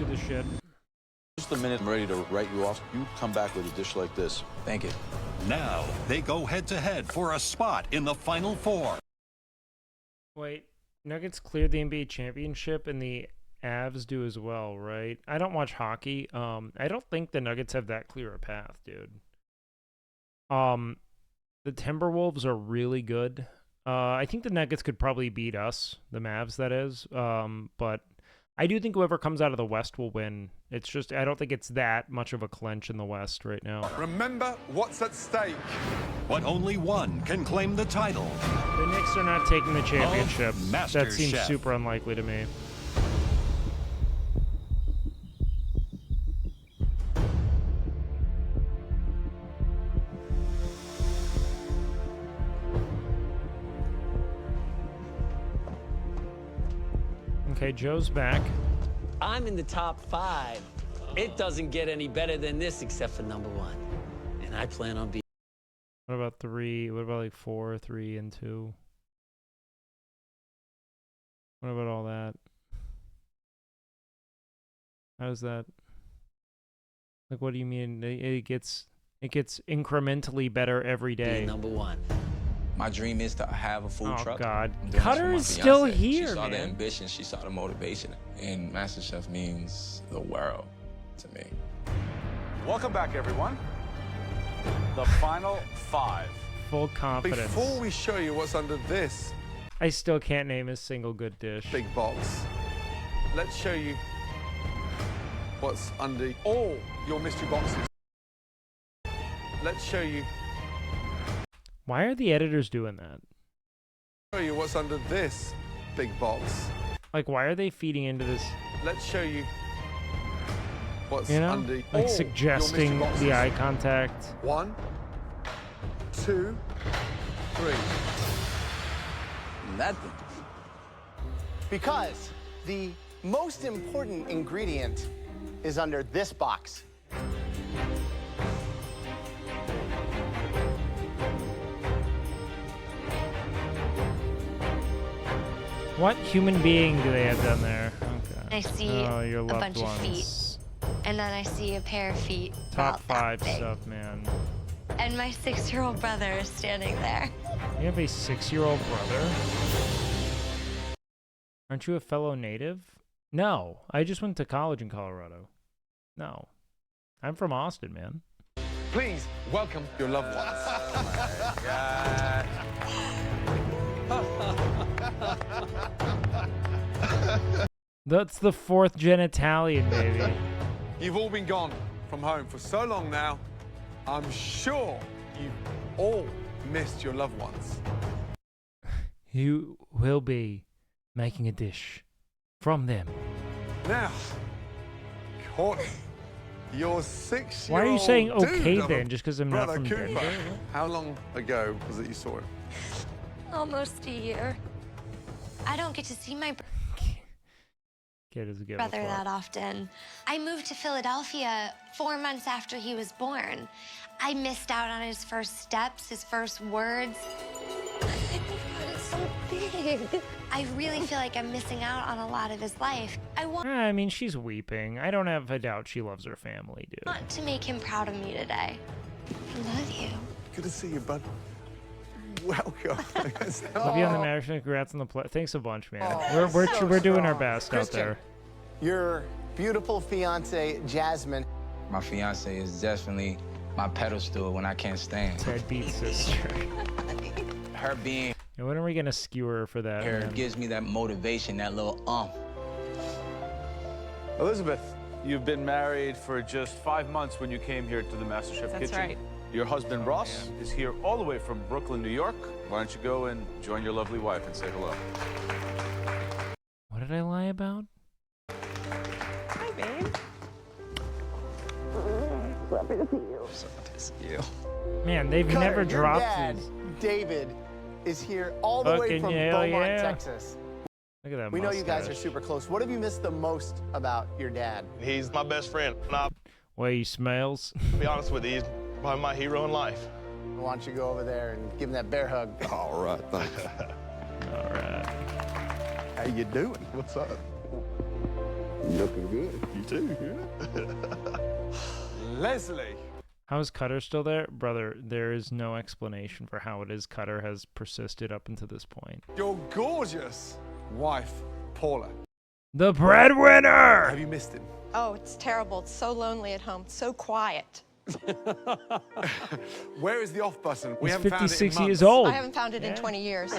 to the shit. Just the minute I'm ready to write you off, you come back with a dish like this. Thank you. Now they go head-to-head for a spot in the Final Four. Wait, Nuggets cleared the NBA championship and the Avs do as well, right? I don't watch hockey. I don't think the Nuggets have that clear a path, dude. The Timberwolves are really good. I think the Nuggets could probably beat us, the Mavs, that is. But I do think whoever comes out of the West will win. It's just, I don't think it's that much of a clinch in the West right now. Remember what's at stake. But only one can claim the title. The Knicks are not taking the championship. Master That seems Chef. super unlikely to me. Okay, Joe's back. I'm in the top 5. It doesn't get any better than this except for number 1. And I plan on being... What about 3? What about like 4, 3, and 2? What about all that? How's that? Like, what do you mean? It gets incrementally better every day. number 1. My dream is to have a food truck. Oh, God. I'm doing this Cutter for my is still fiance. here, She saw the man. ambition, she saw the motivation. And MasterChef means the world to me. Welcome back, everyone. The final 5. Full confidence. Before we show you what's under this I still can't name a single good dish. big box, let's show you what's under all your mystery boxes. Let's show you Why are the editors doing that? what's under this big box. Like, why are they feeding into this? Let's show you what's You know, under all like your suggesting mystery the boxes. eye contact. 1, 2, 3. Nothing. Because the most important ingredient is under this box. What human being do they have down there? Okay. I see Oh, your a loved bunch of feet. ones. And then I see a pair of feet. Top about that 5 big. stuff, man. And my 6-year-old brother is standing there. You have a 6-year-old brother? Aren't you a fellow native? No, I just went to college in Colorado. No, I'm from Austin, man. Please welcome your loved ones. That's the 4th gen Italian, baby. You've all been gone from home for so long now. I'm sure you've all missed your loved ones. You will be making a dish from them. Now, Courtney, your 6-year-old Why are you saying okay dude of a then, just because I'm not brother from Cooper. Denver? How long ago was it you saw him? Almost a year. I don't get to see my Kid is a good brother that often. I moved to Philadelphia 4 months after he was born. I missed out on his first steps, his first words. Oh my God, it's so big. I really feel like I'm missing out on a lot of his life. I mean, she's weeping. I don't have a doubt she loves her family, dude. Want to make him proud of me today. I love you. Good to see you, bud. Welcome. Love you on the marriage. Congrats on the play. Thanks a bunch, man. Oh, we're doing our strong. best out Christian, there. Your beautiful fiance, Jasmine. My fiance is definitely my pedestal when I can't stand. Deadbeat sister. Her being And when are we gonna skewer her for that? here man? gives me that motivation, that little Elizabeth, you've been married for just 5 months when you came here to the MasterChef That's kitchen. right. Your husband, Ross, is here all the way from Brooklyn, New York. Why don't you go and join your lovely wife and say hello? What did I lie about? Hi, babe. Man, they've Cutter, never your dropped dad, these. David, is here all the way Fucking from hell Beaumont, yeah. Texas. Look at that We know you guys are mustache. super close. What have you missed the most about your dad? He's my best friend. And I'll Way he smells. be honest with you, he's probably my hero in life. Why don't you go over there and give him that bear hug? All right, thanks. All right. How you doing? What's up? Looking good. You too. Leslie. How is Cutter still there? Brother, there is no explanation for how it is Cutter has persisted up until this point. Your gorgeous wife, Paula. The breadwinner! Have you missed him? Oh, it's terrible. It's so lonely at home. It's so quiet. Where is the off button? We He's haven't found it in 56 months. years old. I haven't found it in 20 years.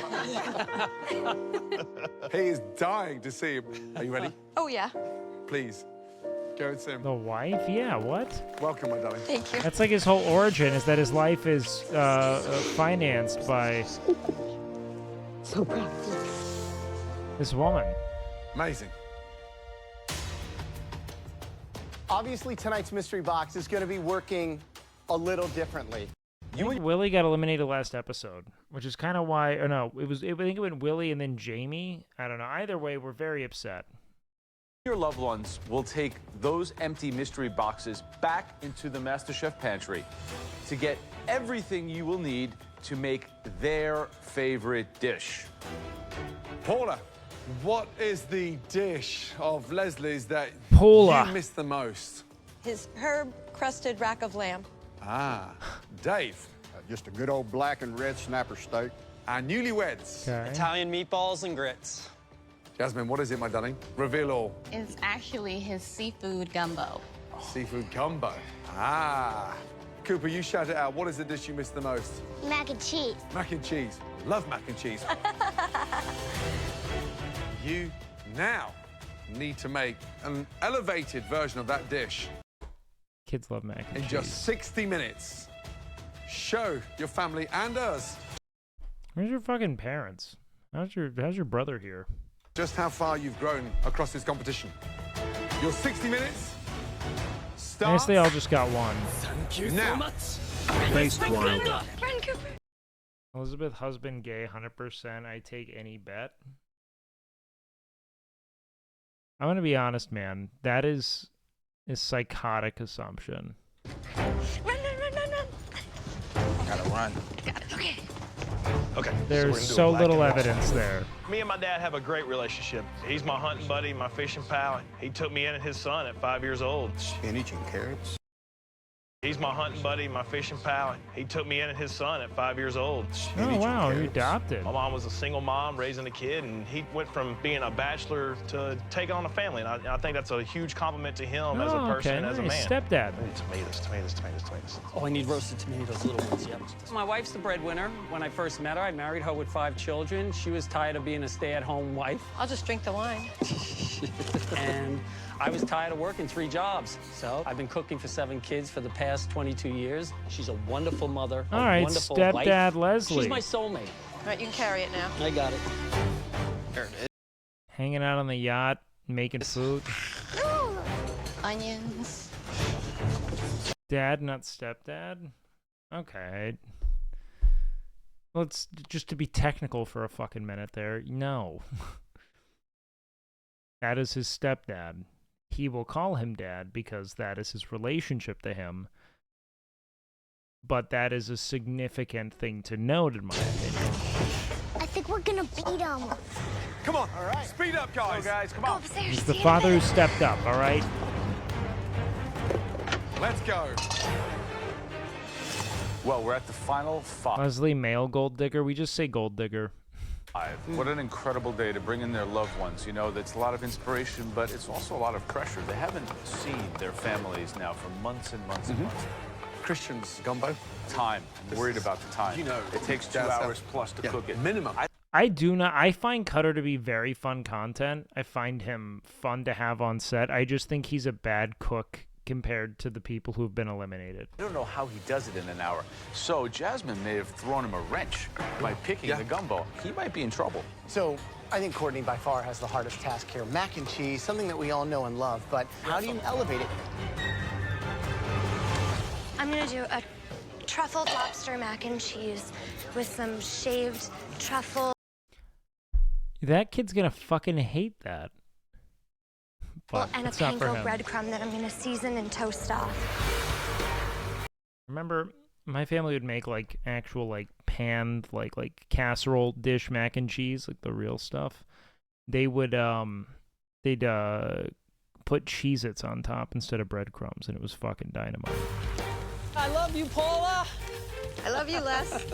He is dying to see him. Are you ready? Oh, yeah. Please, go and see him. The wife? Yeah, what? Welcome, my darling. Thank you. That's like his whole origin, is that his life is financed by So proud. this woman. Amazing. Obviously, tonight's mystery box is going to be working a little differently. Willie got eliminated last episode, which is kind of why, or no, I think it went Willie and then Jamie. I don't know. Either way, we're very upset. Your loved ones will take those empty mystery boxes back into the MasterChef pantry to get everything you will need to make their favorite dish. Paula, what is the dish of Leslie's that Paula. you miss the most? His herb-crusted rack of lamb. Ah, Dave. Just a good old black and red snapper steak. Our newlyweds. Okay. Italian meatballs and grits. Jasmine, what is it, my darling? Reveal all. It's actually his seafood gumbo. Seafood gumbo. Ah. Cooper, you shout it out. What is the dish you miss the most? Mac and cheese. Mac and cheese. Love mac and cheese. You now need to make an elevated version of that dish Kids love mac and in cheese. just 60 minutes. Show your family and us Where's your fucking parents? How's your brother here? just how far you've grown across this competition. Your 60 minutes I starts guess they all just got one. now. Elizabeth, husband, gay, 100%. I take any bet. I'm gonna be honest, man. That is a psychotic assumption. Run. Gotta run. Got it. Okay. Okay. There's so little evidence there. Me and my dad have a great relationship. He's my hunting buddy, my fishing pal. He took me in and his son at 5 years old. Spinach and carrots. He's my hunting buddy, my fishing pal. He took me in and his son at 5 years old. Oh wow, you adopted. My mom was a single mom raising a kid, and he went from being a bachelor to taking on a family. And I think that's a huge compliment to him as a person okay, and as a nice. man. Stepdad. Tomatoes. Oh, I need roasted tomatoes, little ones, yep. My wife's the breadwinner. When I first met her, I married her with 5 children. She was tired of being a stay-at-home wife. I'll just drink the wine. And I was tired of working 3 jobs. So I've been cooking for 7 kids for the past 22 years. She's a wonderful mother, All a right, wonderful stepdad wife. Leslie. She's my soulmate. All right, you can carry it now. I got it. Hanging out on the yacht, making food. Onions. Dad, not stepdad? Okay. Let's just to be technical for a fucking minute there. No. That is his stepdad. He will call him dad because that is his relationship to him. But that is a significant thing to note, in my opinion. I think we're gonna beat him. Come on. All right. Speed up, guys. Guys, come Go on. upstairs. He's the see you in a father who minute. stepped up, all right? Let's go. Well, we're at the final 5. Leslie, male gold digger. We just say gold digger. What an incredible day to bring in their loved ones. You know, that's a lot of inspiration, but it's also a lot of pressure. They haven't seen their families now for months and months and months. Christian's gumbo. Time. I'm worried about the time. You know, it takes 2 Dad's hours house. plus to Yeah, cook it. minimum. I find Cutter to be very fun content. I find him fun to have on set. I just think he's a bad cook compared to the people who've been eliminated. I don't know how he does it in an hour. So Jasmine may have thrown him a wrench by picking Yeah. the gumbo. He might be in trouble. So I think Courtney by far has the hardest task here. Mac and cheese, something that we all know and love, but how do you elevate it? I'm gonna do a truffled lobster mac and cheese with some shaved truffle. That kid's gonna fucking hate that. But And a it's not for panko him. breadcrumb that I'm gonna season and toast off. Remember, my family would make like actual like panned like casserole dish mac and cheese, like the real stuff. They would they'd put Cheez-Its on top instead of breadcrumbs, and it was fucking dynamite. I love you, Paula. I love you, Les.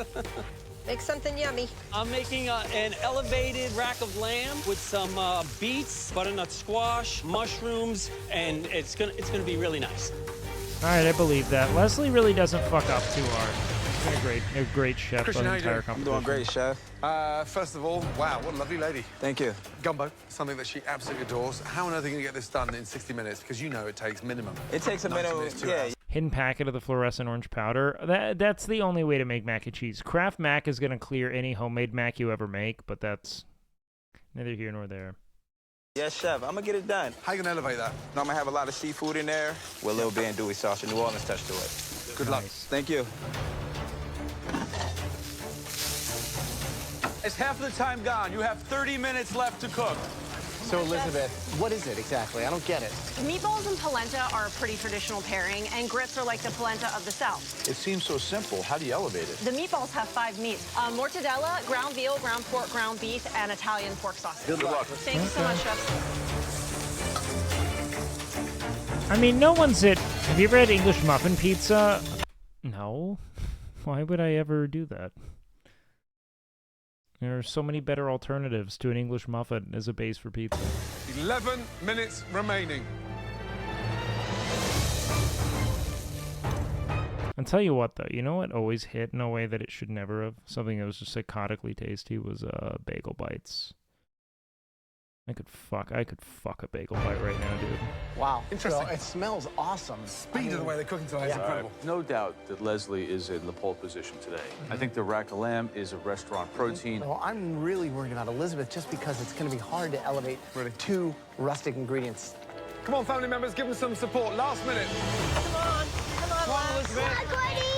Make something yummy. I'm making an elevated rack of lamb with some beets, butternut squash, mushrooms, and it's gonna be really nice. All right, I believe that. Leslie really doesn't fuck up too hard. She's a great chef Christian, on how the you entire doing? competition. I'm doing great, chef. First of all, wow, what a lovely lady. Thank you. Gumbo, something that she absolutely adores. How on earth are you going to get this done in 60 minutes? Because you know it takes minimum. It takes a 90 minimum, minutes, 2 yeah. hours. Hidden packet of the fluorescent orange powder. That's the only way to make mac and cheese. Kraft mac is going to clear any homemade mac you ever make, but that's neither here nor there. Yes, chef. I'm gonna get it done. How are you going to elevate that? I'm gonna have a lot of seafood in there with a little bit andouille sauce, a New Orleans touch to it. Good luck. Thank you. It's half of the time gone. You have 30 minutes left to cook. So, Elizabeth, what is it exactly? I don't get it. Meatballs and polenta are a pretty traditional pairing, and grits are like the polenta of the South. It seems so simple. How do you elevate it? The meatballs have 5 meats. Mortadella, ground veal, ground pork, ground beef, and Italian pork sausage. Good luck. Thank you so much, Chef. I mean, no one's at... Have you ever had English muffin pizza? No. Why would I ever do that? There are so many better alternatives to an English muffin as a base for pizza. 11 minutes remaining. I'll tell you what, though. You know what always hit in a way that it should never have? Something that was just psychotically tasty was bagel bites. I could fuck a bagel bite right now, dude. Wow. Interesting. So it smells awesome. Speed of the way they're cooking tonight is incredible. No doubt that Leslie is in the pole position today. I think the rack of lamb is a restaurant protein. Well, I'm really worried about Elizabeth just because it's going to be hard to elevate 2 rustic ingredients. Come on, family members, give them some support. Last minute. Come on, Elizabeth.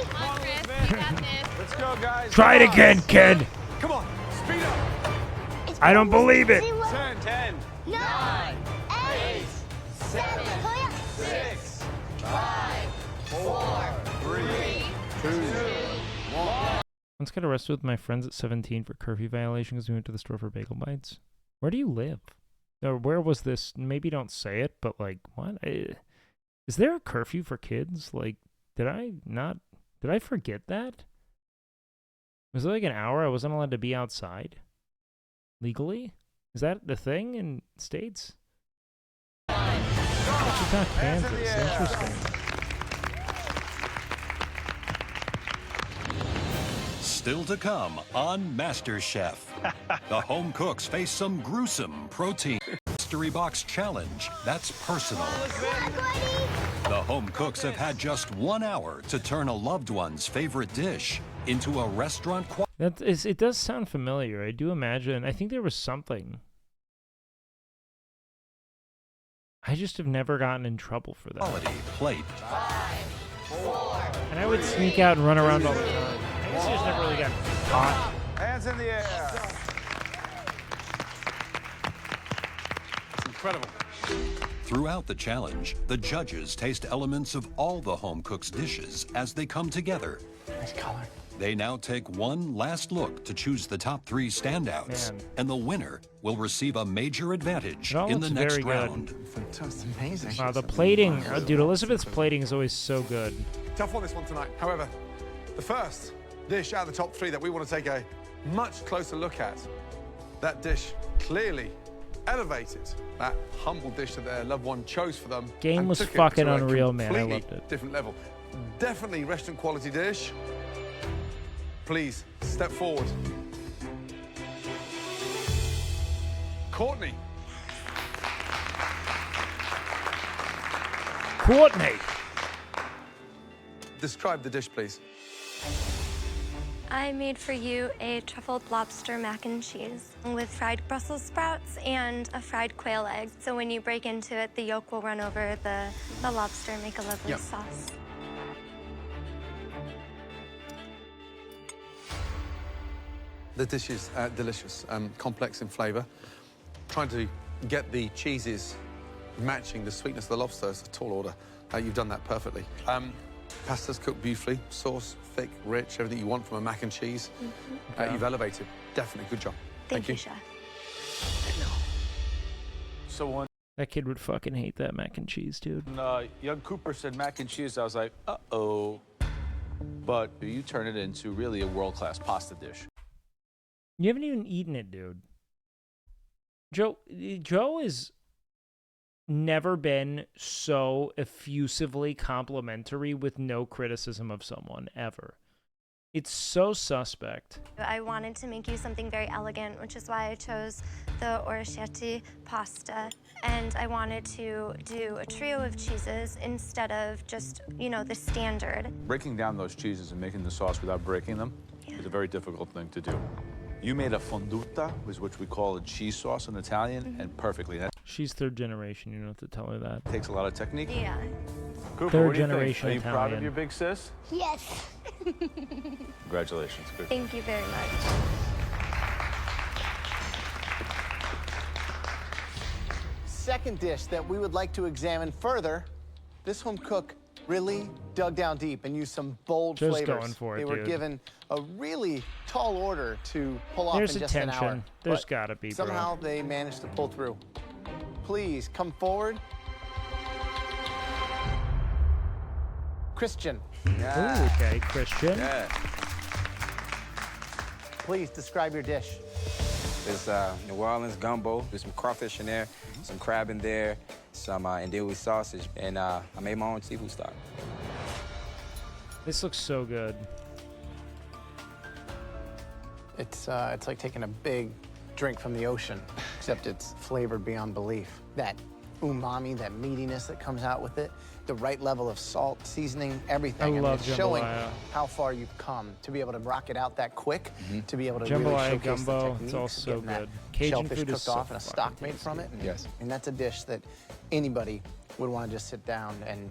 Come on, Chris. You got this. Let's go, guys. Try it again, kid! Come on, speed up. I don't believe it! 10, 9, 8, 7, 6, 5, 4, 3, 2, 1. Once got arrested with my friends at 17 for curfew violation because we went to the store for bagel bites. Where do you live? Or where was this? Maybe don't say it, but like, what? Is there a curfew for kids? Like, did I forget that? Was it like an hour I wasn't allowed to be outside? Legally? Is that the thing in states? Wichita, Kansas. Interesting. Still to come on MasterChef. The home cooks face some gruesome protein. Mystery Box Challenge. That's personal. The home cooks have had just 1 hour to turn a loved one's favorite dish into a restaurant It does sound familiar. I do imagine. I think there was something. I just have never gotten in trouble for that. quality plate. 5, 4, And I would sneak out and run around all the time. I guess I just never really got caught. Hands in the air. It's incredible. Throughout the challenge, the judges taste elements of all the home cooks' dishes as they come together. Nice color. They now take one last look to choose the top 3 standouts, and the winner will receive a major advantage It all in the looks next very good. round. That's amazing. Wow, the plating. Dude, Elizabeth's plating is always so good. Tough one, this one tonight. However, the first dish out of the top 3 that we want to take a much closer look at, that dish clearly elevated that humble dish that their loved one chose for them. Game and was took it fucking to a unreal, man. I completely loved it. Different level. Definitely restaurant quality dish. Please step forward. Courtney. Courtney. Describe the dish, please. I made for you a truffled lobster mac and cheese with fried Brussels sprouts and a fried quail egg. So when you break into it, the yolk will run over the lobster and make a lovely sauce. The dish is delicious, complex in flavor. Trying to get the cheeses matching the sweetness of the lobster is a tall order. You've done that perfectly. Pasta's cooked beautifully, sauce, thick, rich, everything you want from a mac and cheese. You've elevated. Definitely, good job. Thank you, Chef. So one. That kid would fucking hate that mac and cheese, dude. Young Cooper said mac and cheese. I was like, uh-oh. But you turn it into really a world-class pasta dish. You haven't even eaten it, dude. Joe has never been so effusively complimentary with no criticism of someone, ever. It's so suspect. I wanted to make you something very elegant, which is why I chose the orecchiette pasta. And I wanted to do a trio of cheeses instead of just, you know, the standard. Breaking down those cheeses and making the sauce without breaking them is a very difficult thing to do. You made a fonduta, which we call a cheese sauce in Italian, and perfectly. She's third generation, you don't have to tell her that. Takes a lot of technique. Yeah. Cooper, Third what do you generation think? Are you proud of Italian. your big sis? Yes. Congratulations. Good. Thank you very much. Second dish that we would like to examine further, this home cook really dug down deep and used some bold Just flavors. going for it, they were dude. given a really tall order to pull off There's in just an hour. attention. There's but gotta be, bro. somehow they managed to pull through. Please come forward. Christian. Ooh, okay, Christian. Yeah. Please describe your dish. There's New Orleans gumbo. There's some crawfish in there, some crab in there, some andouille sausage, and I made my own seafood stock. This looks so good. It's like taking a big drink from the ocean, except it's flavored beyond belief. That umami, that meatiness that comes out with it, the right level of salt, seasoning, everything. I love it's showing jambalaya. how far you've come to be able to rock it out that quick, to be able to Jambalaya, really showcase gumbo, the it's techniques all of so getting that good. Cajun shellfish food is cooked so off and a stock fucking made from it. tasty. Yes. And that's a dish that anybody would want to just sit down and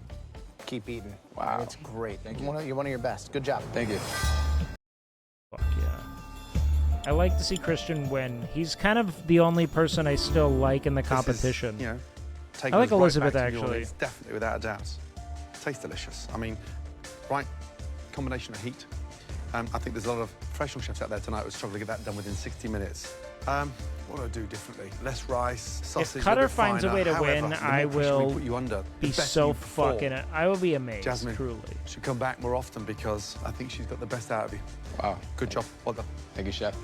keep eating. Wow. It's great. Thank you. You're one of your best. Good job. Thank you. Fuck yeah. I like to see Christian win. He's kind of the only person I still like in the competition. You know, I like us right Elizabeth, back to New actually. Orleans, definitely, without a doubt. Tastes delicious. I mean, right combination of heat. I think there's a lot of professional chefs out there tonight who struggle to get that done within 60 minutes. What do I do differently? Less rice, sausage. If Cutter a bit finds a finer. way to However, win, the more I pressure we will put you under, the be better so you perform. fucking. I will be amazed. Jasmine truly. should come back more often because I think she's got the best out of you. Wow. Good job. Well done. Thank you, chef.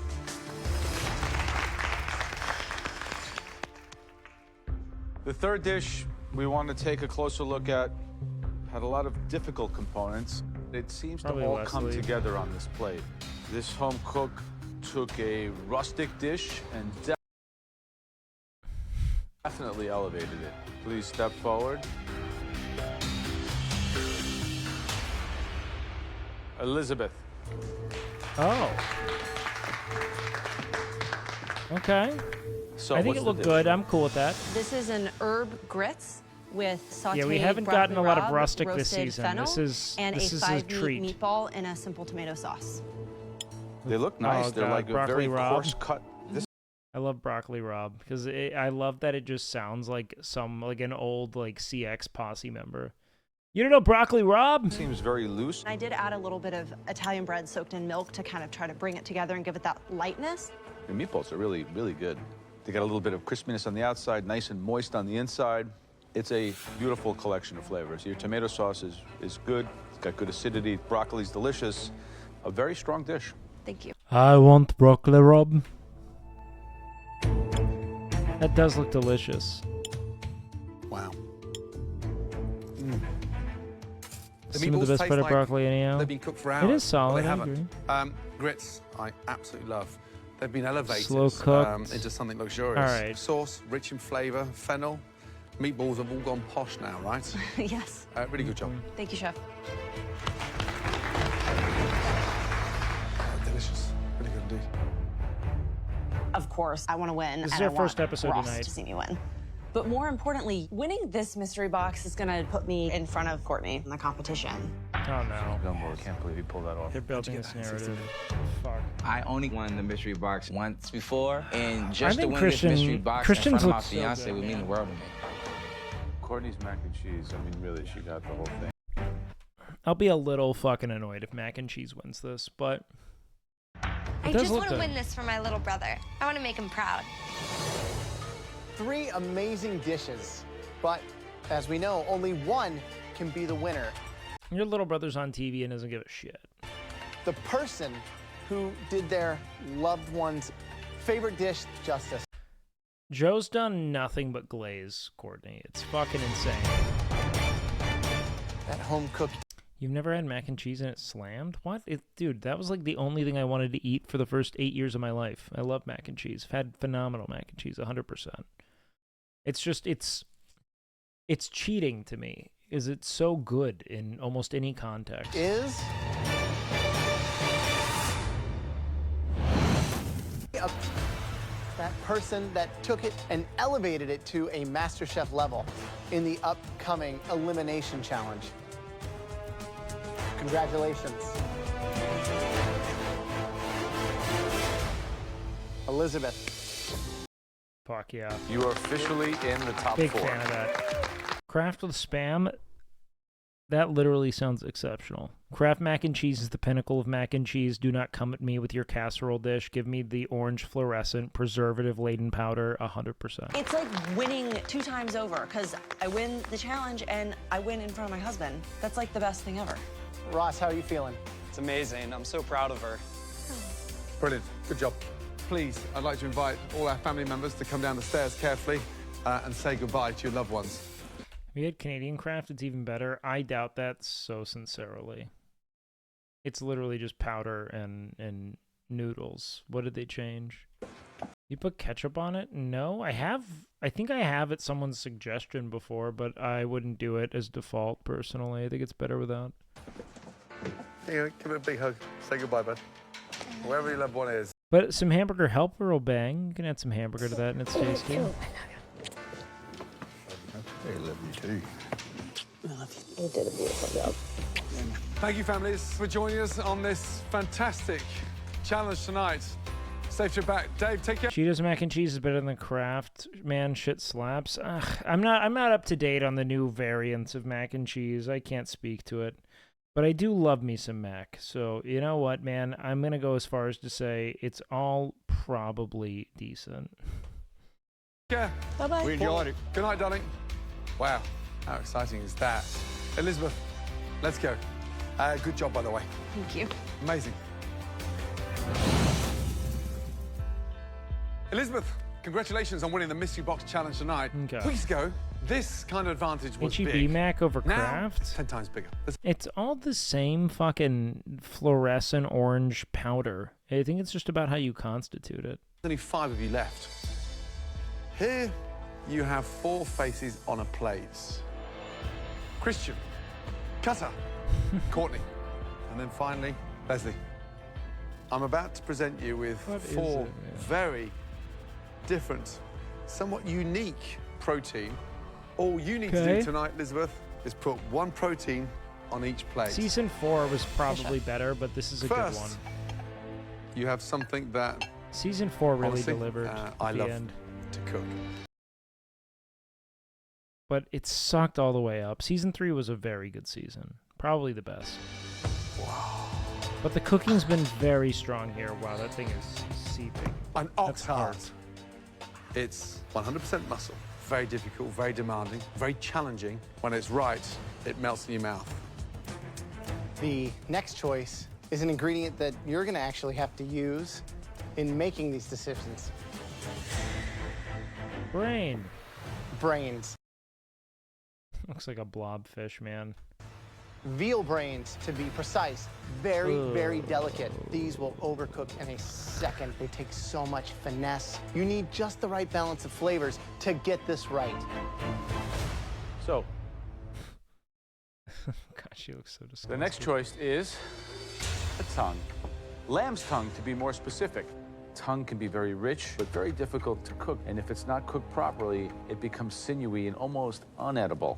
The third dish we want to take a closer look at had a lot of difficult components. It seems Probably to all come Leslie. together on this plate. This home cook took a rustic dish and definitely elevated it. Please step forward. Elizabeth. Oh. Okay. So I think what's it the looked dish? good. I'm cool with that. This is an herb grits with sauteed Yeah, we haven't broccoli gotten a lot of rabe, rustic this roasted season. fennel, This is and this a is a 5-meat treat. meatball in a simple tomato sauce. They look nice. Oh, They're God, like a broccoli very rabe. coarse cut. This I love broccoli rabe because I love that it just sounds like an old like CX posse member. You don't know broccoli rabe? seems very loose. I did add a little bit of Italian bread soaked in milk to kind of try to bring it together and give it that lightness. Your meatballs are really, really good. They got a little bit of crispiness on the outside, nice and moist on the inside. It's a beautiful collection of flavors. Your tomato sauce is good. It's got good acidity. Broccoli's delicious. A very strong dish. Thank you. I want broccoli rabe. That does look delicious. Wow. The Some of the meatballs best taste part of like broccoli anyhow. they've been cooked for It hours. is solid, Well, they I haven't. agree. Grits, I absolutely love. They've been elevated Slow cooked. into something luxurious. All right. Sauce, rich in flavour, fennel. Meatballs have all gone posh now, right? Yes. Really good job. Thank you, chef. Delicious. Really good indeed. Of course, I want to win. This is and our I first want episode Ross tonight. to see me win. But more importantly, winning this mystery box is going to put me in front of Courtney in the competition. Oh no. Gumbo, I can't believe you pulled that off. They're building this narrative. Fuck. I only won the mystery box once before, and just to think win Christian- this mystery box Christian's in front of my looks so fiance good, would mean man. the world to me. Courtney's mac and cheese, I mean, really, she got the whole thing. I'll be a little fucking annoyed if mac and cheese wins this, but I does just look want to good. win this for my little brother. I want to make him proud. 3 amazing dishes, but as we know, only one can be the winner. Your little brother's on TV and doesn't give a shit. The person who did their loved one's favorite dish justice. Joe's done nothing but glaze, Courtney. It's fucking insane. That home cooked. You've never had mac and cheese and it slammed? What? Dude, that was like the only thing I wanted to eat for the first 8 years of my life. I love mac and cheese. I've had phenomenal mac and cheese, 100%. It's just, it's cheating to me. Is it so good in almost any context? Is that person that took it and elevated it to a MasterChef level in the upcoming Elimination Challenge. Congratulations. Elizabeth. Fuck yeah. You are officially in the top Big 4. fan of that. Kraft with Spam, that literally sounds exceptional. Kraft mac and cheese is the pinnacle of mac and cheese. Do not come at me with your casserole dish. Give me the orange fluorescent preservative-laden powder, 100%. It's like winning 2 times over, because I win the challenge and I win in front of my husband. That's like the best thing ever. Ross, how are you feeling? It's amazing. I'm so proud of her. Brilliant. Good job. Please, I'd like to invite all our family members to come down the stairs carefully and say goodbye to your loved ones. If you had Canadian Kraft, it's even better. I doubt that so sincerely. It's literally just powder and noodles. What did they change? You put ketchup on it? No, I think I have at someone's suggestion before, but I wouldn't do it as default personally. I think it's better without. Here you go. Give it a big hug. Say goodbye, bud. Wherever your loved one is. But some hamburger helper will bang. You can add some hamburger to that and it's tasty. I love you too. I love you. You did a beautiful job. Thank you, families, for joining us on this fantastic challenge tonight. Safe trip back. Dave, take care. Cheetos mac and cheese is better than Kraft. Man, shit slaps. Ugh, I'm not up to date on the new variants of mac and cheese. I can't speak to it. But I do love me some mac. So, you know what, man? I'm going to go as far as to say it's all probably decent. Yeah. Bye-bye. We enjoyed it. Good night, darling. Wow, how exciting is that? Elizabeth, let's go. Good job, by the way. Thank you. Amazing. Elizabeth, congratulations on winning the Mystery Box Challenge tonight. Okay. Weeks ago, this kind of advantage was HEB big. Mac over Now, Kraft? 10 times bigger. It's all the same fucking fluorescent orange powder. I think it's just about how you constitute it. There's only 5 of you left. Here, you have 4 faces on a plate. Christian, Cutter, Courtney, and then finally, Leslie. I'm about to present you with 4 very different, somewhat unique protein. All you need to do tonight, Elizabeth, is put 1 protein on each plate. Season 4 was probably better, but this is a good one. You have something that Season 4 really honestly, delivered at I the love end. to cook. But it sucked all the way up. Season 3 was a very good season. Probably the best. Wow. But the cooking's been very strong here. Wow, that thing is seeping. An ox heart. It's 100% muscle. Very difficult, very demanding, very challenging. When it's right, it melts in your mouth. The next choice is an ingredient that you're going to actually have to use in making these decisions. Brain. Brains. Looks like a blobfish, man. Veal brains, to be precise. Very, very delicate. These will overcook in a second. They take so much finesse. You need just the right balance of flavors to get this right. So, God, she looks so disgusting. the next choice is the tongue. Lamb's tongue, to be more specific. Tongue can be very rich, but very difficult to cook. And if it's not cooked properly, it becomes sinewy and almost unedible.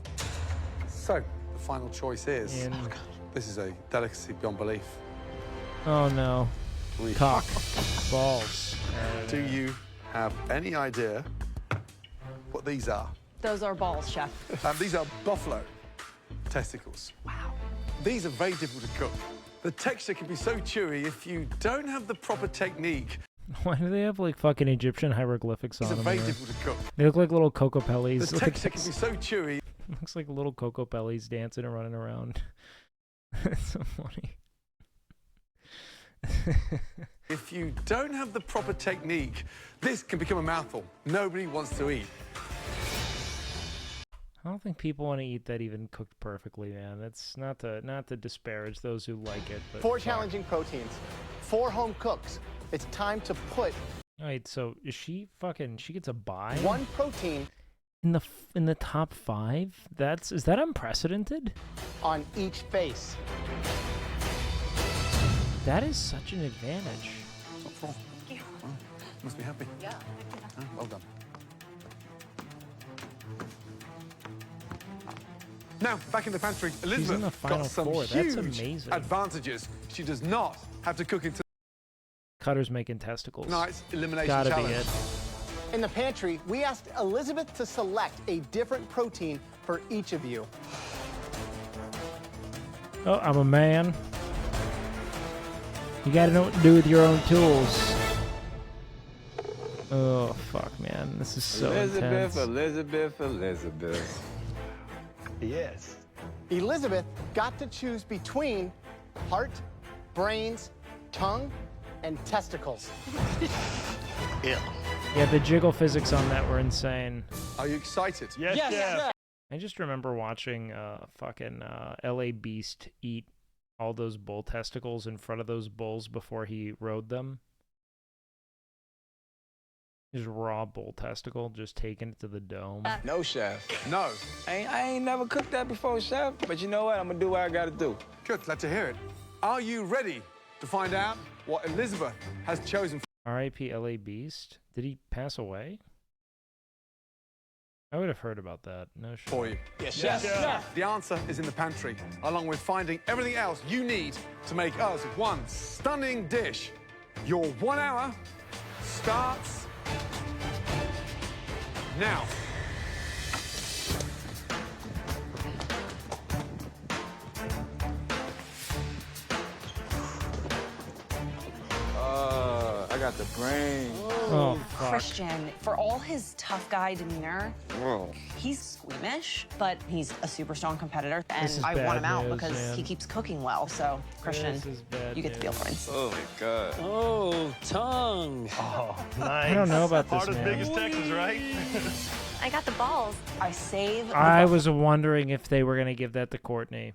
So, the final choice is... Oh, God. This is a delicacy beyond belief. Oh, no. Cock. Balls. Do you have any idea what these are? Those are balls, Chef. These are buffalo testicles. Wow. These are very difficult to cook. The texture can be so chewy if you don't have the proper technique. Why do they have like fucking Egyptian hieroglyphics on These are them? very here? difficult to cook. They look like little Coco Pellies. The Look at texture can this. be so chewy. Looks like little Coco Pellies dancing and running around. That's so funny. If you don't have the proper technique, this can become a mouthful. Nobody wants to eat. I don't think people want to eat that even cooked perfectly, man. That's not to disparage those who like it. But 4 challenging proteins, 4 home cooks. It's time to put. All right, so is she fucking? She gets a bye. 1 protein in the top 5. Is that unprecedented? On each face. That is such an advantage. Thank you. Oh, must be happy. Yeah. Oh, well done. Now, back in the pantry, Elizabeth in the final got some 4. That's huge amazing. advantages. She does not have to cook into Cutter's making testicles. tonight's elimination Gotta challenge. be it. In the pantry, we asked Elizabeth to select a different protein for each of you. Oh, I'm a man. You gotta know what to do with your own tools. Oh, fuck, man. This is so intense. Elizabeth. Yes. Elizabeth got to choose between heart, brains, tongue, and testicles. Yeah, the jiggle physics on that were insane. Are you excited? Yes, yes. I just remember watching fucking LA Beast eat all those bull testicles in front of those bulls before he rode them. Just raw bull testicle, just taking it to the dome. No, chef. No. I ain't never cooked that before, chef. But you know what? I'm gonna do what I gotta do. Good, glad to hear it. Are you ready to find out what Elizabeth has chosen? R.I.P. LA Beast? Did he pass away? I would have heard about that. No shit. For you. Yes, chef. The answer is in the pantry, along with finding everything else you need to make us one stunning dish. Your 1 hour starts now. I got the brain. Oh, fuck. Christian, for all his tough guy demeanor, Whoa. he's squeamish, but he's a super strong competitor, and This is I want him bad out news, because man. he keeps cooking well. So, Christian, This is bad you get the feel news. points. Oh my God. Oh, tongue. Oh, nice. I don't know about this, Part as man. big as Texas, right? I got the balls. I save. I was wondering if they were going to give that to Courtney.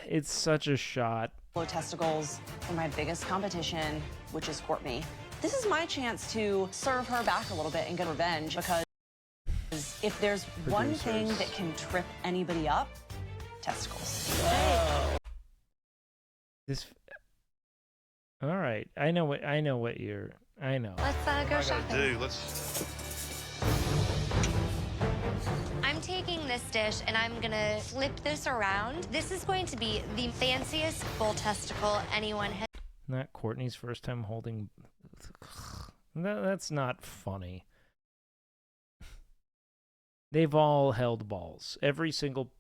It's such a shot. Low testicles for my biggest competition, which is Courtney. This is my chance to serve her back a little bit and get revenge, because if there's one thing that can trip anybody up, testicles. This. All right, I know what you're. I know. Let's go shopping. Let's. I'm taking this dish and I'm gonna flip this around. This is going to be the fanciest bull testicle anyone has. Not Courtney's first time holding. That's not funny. They've all held balls.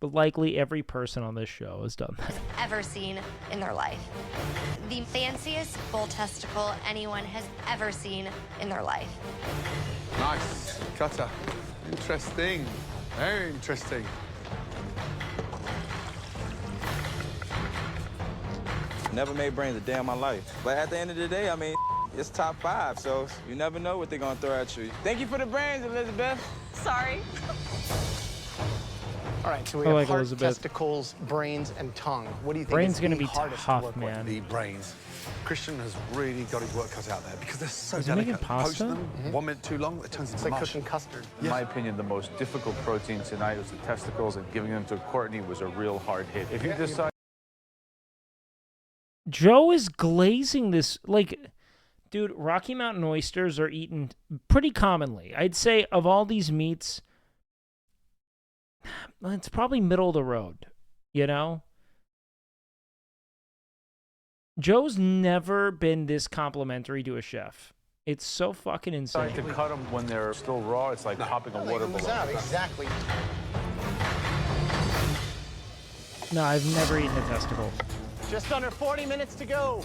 Likely every person on this show has done that. Ever seen in their life. The fanciest bull testicle anyone has ever seen in their life. Nice. Cutter. Interesting. Very interesting. Never made brains a day in my life. But at the end of the day, I mean, it's top 5, so you never know what they're gonna throw at you. Thank you for the brains, Elizabeth. Sorry. All right, so we I have like heart, Elizabeth. testicles, brains, and tongue. What do you think Brains is gonna the be hardest to tough, work man. The brains. Christian has really got his work cut out there because they're so Is he delicate. making pasta? Poach them 1 minute too long, it turns It's into like mush. cooking custard. In my opinion, the most difficult protein tonight was the testicles, and giving them to Courtney was a real hard hit. If you decide Joe is glazing this dude, Rocky Mountain oysters are eaten pretty commonly. I'd say of all these meats, it's probably middle of the road, you know? Joe's never been this complimentary to a chef. It's so fucking insane. to cut them when they're still raw, it's like popping a water balloon. Exactly. No, I've never eaten a testicle. Just under 40 minutes to go.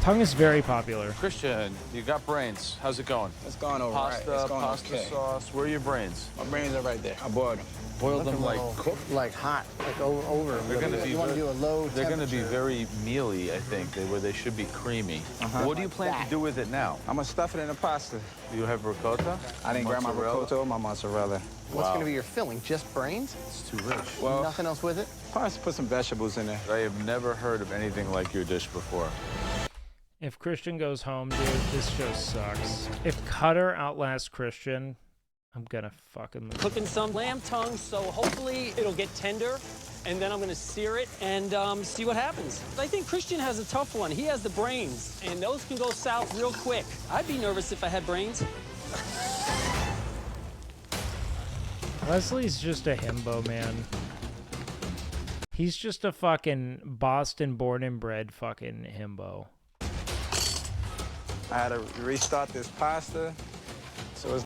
Tongue is very popular. Christian, you got brains. How's it going? It's going all right. Pasta, It's going pasta okay. sauce. Where are your brains? My brains are right there. I boiled them. Boiled them like Looking cooked? like hot, like over. They're going to be. You want to do a low They're going to be temperature. very mealy, I think. Where they should be creamy. What do you plan to do with it now? I'm gonna stuff it in the pasta. Do you have ricotta? I didn't grab my ricotta or my mozzarella. What's going to be your filling? Just brains? It's too rich. Well, Nothing else with it? probably put some vegetables in there. I have never heard of anything like your dish before. If Christian goes home, dude, this show sucks. If Cutter outlasts Christian, I'm gonna fucking lose. Cooking some lamb tongue, so hopefully it'll get tender, and then I'm gonna sear it and see what happens. I think Christian has a tough one. He has the brains, and those can go south real quick. I'd be nervous if I had brains. Leslie's just a himbo, man. He's just a fucking Boston born and bred fucking himbo. I had to restart this pasta, so it's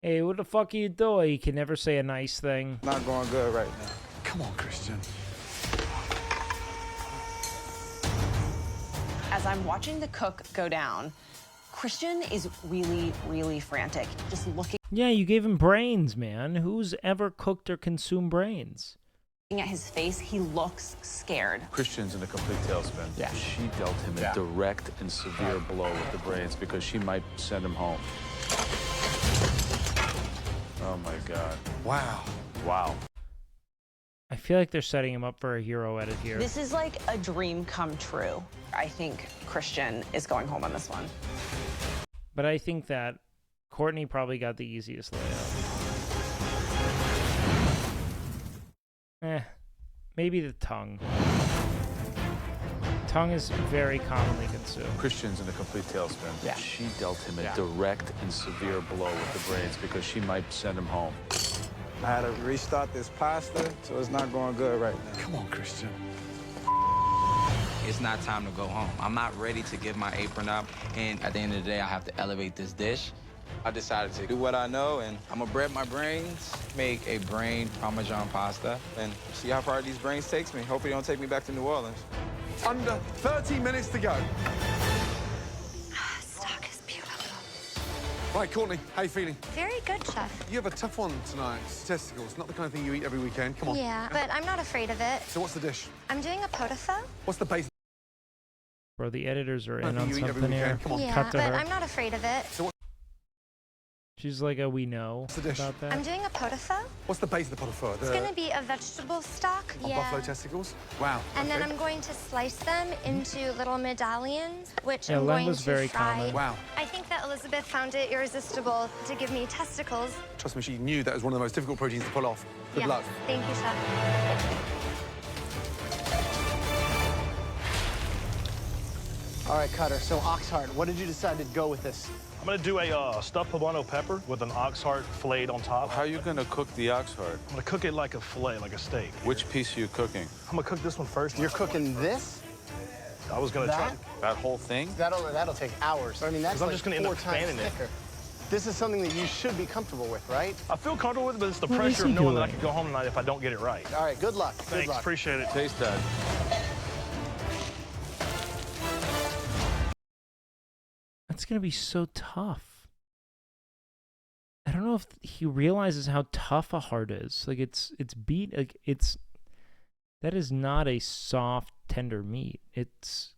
Hey, what the fuck are you doing? You can never say a nice thing. not going good right now. Come on, Christian. As I'm watching the cook go down, Christian is really, really frantic, just looking Yeah, you gave him brains, man. Who's ever cooked or consumed brains? at his face. He looks scared. Christian's in a complete tailspin. Yeah. She dealt him a direct and severe blow with the brains because she might send him home. Oh my God. Wow. Wow. I feel like they're setting him up for a hero edit here. This is like a dream come true. I think Christian is going home on this one. But I think that Courtney probably got the easiest layup. Maybe the tongue. Tongue is very commonly consumed. Christian's in a complete tailspin. Yeah. She dealt him a direct and severe blow with the brains because she might send him home. I had to restart this pasta, so it's not going good right now. Come on, Christian. It's not time to go home. I'm not ready to give my apron up, and at the end of the day, I have to elevate this dish. I decided to do what I know, and I'm gonna bread my brains, make a brain Parmesan pasta, and see how far these brains takes me. Hopefully, they don't take me back to New Orleans. Under 30 minutes to go. Stock is beautiful. Right, Courtney, how you feeling? Very good, Chef. You have a tough one tonight. Testicles, not the kind of thing you eat every weekend. Come on. Yeah, but I'm not afraid of it. So what's the dish? I'm doing a pot-au-feu. What's the base? Bro, the editors are I in think on you eat every something here. weekend. Come on. Yeah, Cut to but her. I'm not afraid of it. So She's like a we know the dish? about that. I'm doing a pot-au-feu. what's the base of the pot-au-feu? It's going to be a vegetable stock. Buffalo testicles? Wow. And then okay. I'm going to slice them into little medallions, which Yeah, I'm lamb going was to very fry. common. Wow. I think that Elizabeth found it irresistible to give me testicles. Trust me, she knew that was one of the most difficult proteins to pull off. Good Yeah. luck. Thank you, Chef. All right, Cutter, so ox heart, what did you decide to go with this? I'm gonna do a stuffed poblano pepper with an ox heart filleted on top. How are you gonna cook the ox heart? I'm gonna cook it like a fillet, like a steak. Which piece are you cooking? I'm gonna cook this one first. You're cooking this? I was gonna try. That whole thing? That'll take hours. I mean, that's 'Cause I'm like just gonna end up 4 times fanning it. thicker. This is something that you should be comfortable with, right? I feel comfortable with it, but it's the What is pressure he of knowing that I doing? could go home tonight if I don't get it right. All right, good luck. Good Thanks, luck. appreciate it. Taste that. That's gonna be so tough. I don't know if he realizes how tough a heart is. Like it's beat. Like that is not a soft, tender meat. It's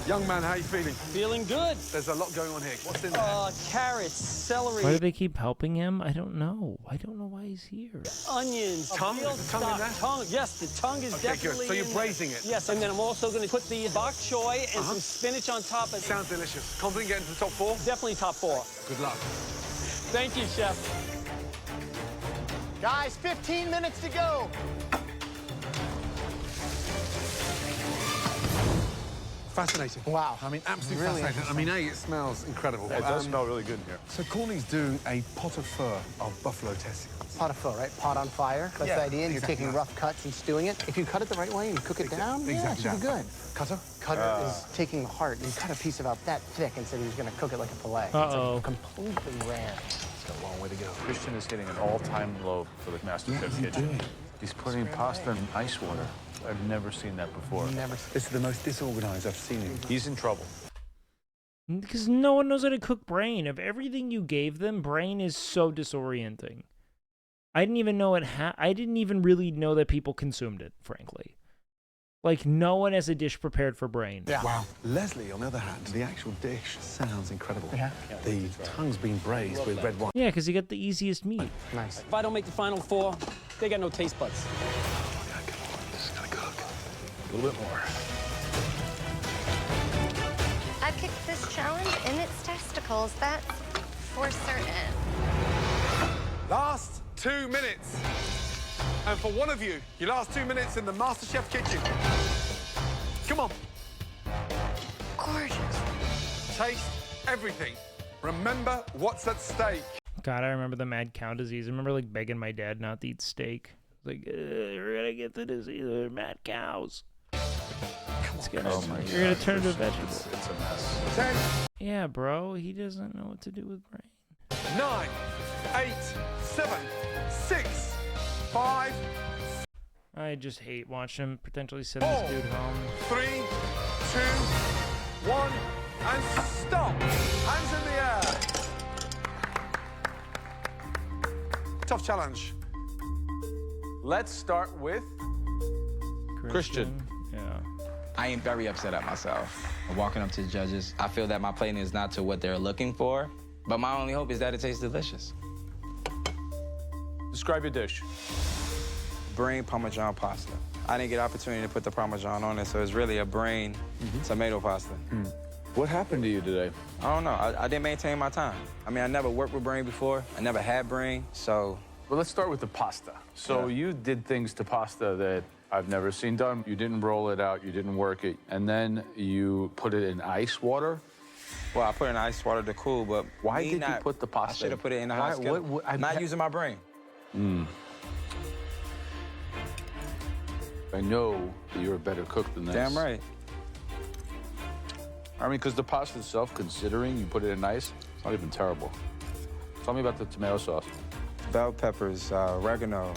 Young man, how you feeling? Feeling good. There's a lot going on here. What's in there? Carrots, celery, why do they keep helping him? I don't know. I don't know why he's here. onions, Tongue? veal Is the tongue in stock. there? Tongue, yes, the tongue is Okay, good. definitely So you're in there. braising it? Yes, and then I'm also going to put the bok choy and some spinach on top of it. Sounds delicious. Confident getting to the top 4? Definitely top 4. Good luck. Thank you, Chef. Guys, 15 minutes to go. Fascinating. Wow. I mean, absolutely Really fascinating. I mean, it smells incredible. It does smell really good in here. So Courtney's doing a pot-au-feu of buffalo testicles. Pot of pho, right? Pot on fire. That's Yeah, the idea. And exactly you're taking right. rough cuts and stewing it. If you cut it the right way and cook it down, yeah, it should be good. Cutter? Cutter is taking the heart and cut a piece about that thick and said he was going to cook it like a fillet. Uh-oh. It's like completely rare. It's got a long way to go. Christian is hitting an all-time low for the MasterChef kitchen. He's putting pasta in ice water. I've never seen that before. Never. This is the most disorganized I've seen him. He's in trouble. Because no one knows how to cook brain. Of everything you gave them, brain is so disorienting. I didn't even know it I didn't even really know that people consumed it, frankly. Like, no one has a dish prepared for brain. Yeah. Wow. Leslie, on the other hand, the actual dish sounds incredible. Yeah. The tongue's been braised with red wine. Yeah, because you got the easiest meat. Nice. If I don't make the final four, they got no taste buds. This is gonna cook. A little bit more. I picked this challenge in its testicles, that's for certain. Last 2 minutes. And for one of you, your last 2 minutes in the MasterChef kitchen. Come on. Gorgeous. Taste everything. Remember what's at stake. God, I remember the mad cow disease. I remember, like, begging my dad not to eat steak. Like, we're gonna get the disease. They're mad cows. You're gonna turn into a vegetable. It's a mess. 10, Yeah, bro. He doesn't know what to do with brain. 9, 8, 7, 6, 5, I just hate watching him potentially send this dude home. 3, 2, 1, and stop. Hands in the air. Tough challenge. Let's start with Christian. Yeah. I am very upset at myself. Walking up to the judges, I feel that my plating is not to what they're looking for, but my only hope is that it tastes delicious. Describe your dish. Brain Parmesan pasta. I didn't get an opportunity to put the Parmesan on it, so it's really a brain tomato pasta. What happened to you today? I don't know. I didn't maintain my time. I mean, I never worked with brain before. I never had brain, so... Well, let's start with the pasta. So you did things to pasta that I've never seen done. You didn't roll it out, you didn't work it, and then you put it in ice water. Well, I put it in ice water to cool, but Why did you put the pasta? I should have put it in the hot skillet. I'm not using my brain. I know that you're a better cook than this. Damn right. I mean, because the pasta itself, considering you put it in ice, it's not even terrible. Tell me about the tomato sauce. Bell peppers, oregano.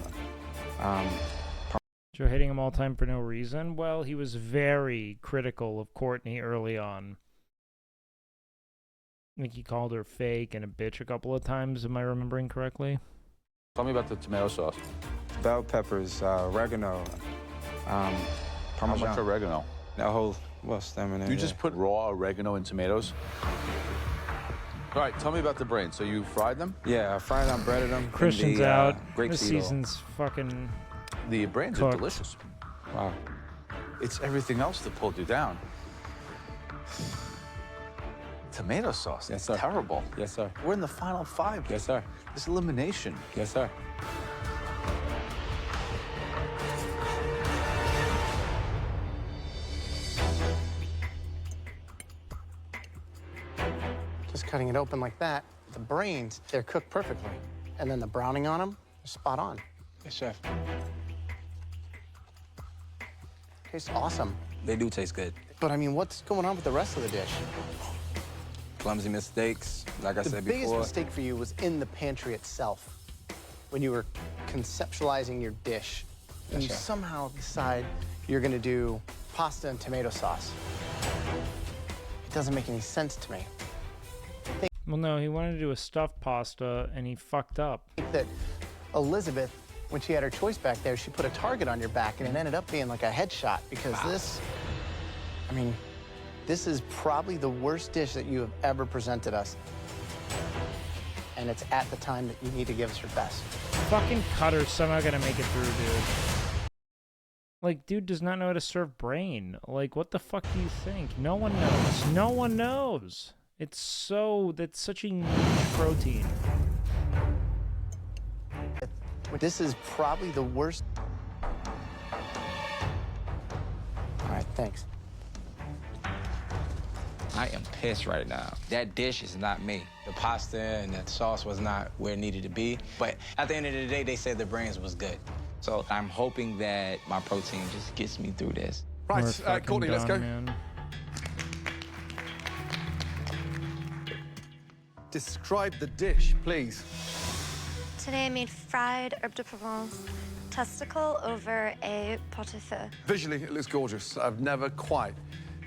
You're hating him all time for no reason? Well, he was very critical of Courtney early on. I think he called her fake and a bitch a couple of times, am I remembering correctly? Tell me about the tomato sauce. Bell peppers, oregano. How Parmesan. much oregano? That whole, stem in there. You just put raw oregano and tomatoes? All right, tell me about the brain. So you fried them? Yeah, I fried them, breaded them. Christian's the, out. grapeseed This oil. season's fucking... The brains cooked. are delicious. Wow. It's everything else that pulled you down. Tomato sauce, Yes, it's sir. terrible. Yes, sir. We're in the final 5. Yes, sir. This elimination. Yes, sir. Just cutting it open like that, the brains, they're cooked perfectly. And then the browning on them, they're spot on. Yes, chef. Tastes awesome. They do taste good. But I mean, what's going on with the rest of the dish? Clumsy mistakes, like I The said biggest before. mistake for you was in the pantry itself, when you were conceptualizing your dish, and you Yes, chef. somehow decide you're gonna do pasta and tomato sauce. It doesn't make any sense to me. Well, no, he wanted to do a stuffed pasta, and he fucked up. I think that Elizabeth, when she had her choice back there, she put a target on your back, and it ended up being like a headshot, because this, I mean, this is probably the worst dish that you have ever presented us. And it's at the time that you need to give us your best. Fucking Cutter's somehow gonna make it through, dude. Like, dude does not know how to serve brain. Like, what the fuck do you think? No one knows. No one knows. It's so... That's such a niche protein. This is probably the worst. All right, thanks. I am pissed right now. That dish is not me. The pasta and that sauce was not where it needed to be. But at the end of the day, they said the brains was good. So I'm hoping that my protein just gets me through this. Right, Courtney, let's go. Man. Describe the dish, please. Today I made fried herbe de Provence, testicle over a pot au feu. Visually, it looks gorgeous. I've never quite,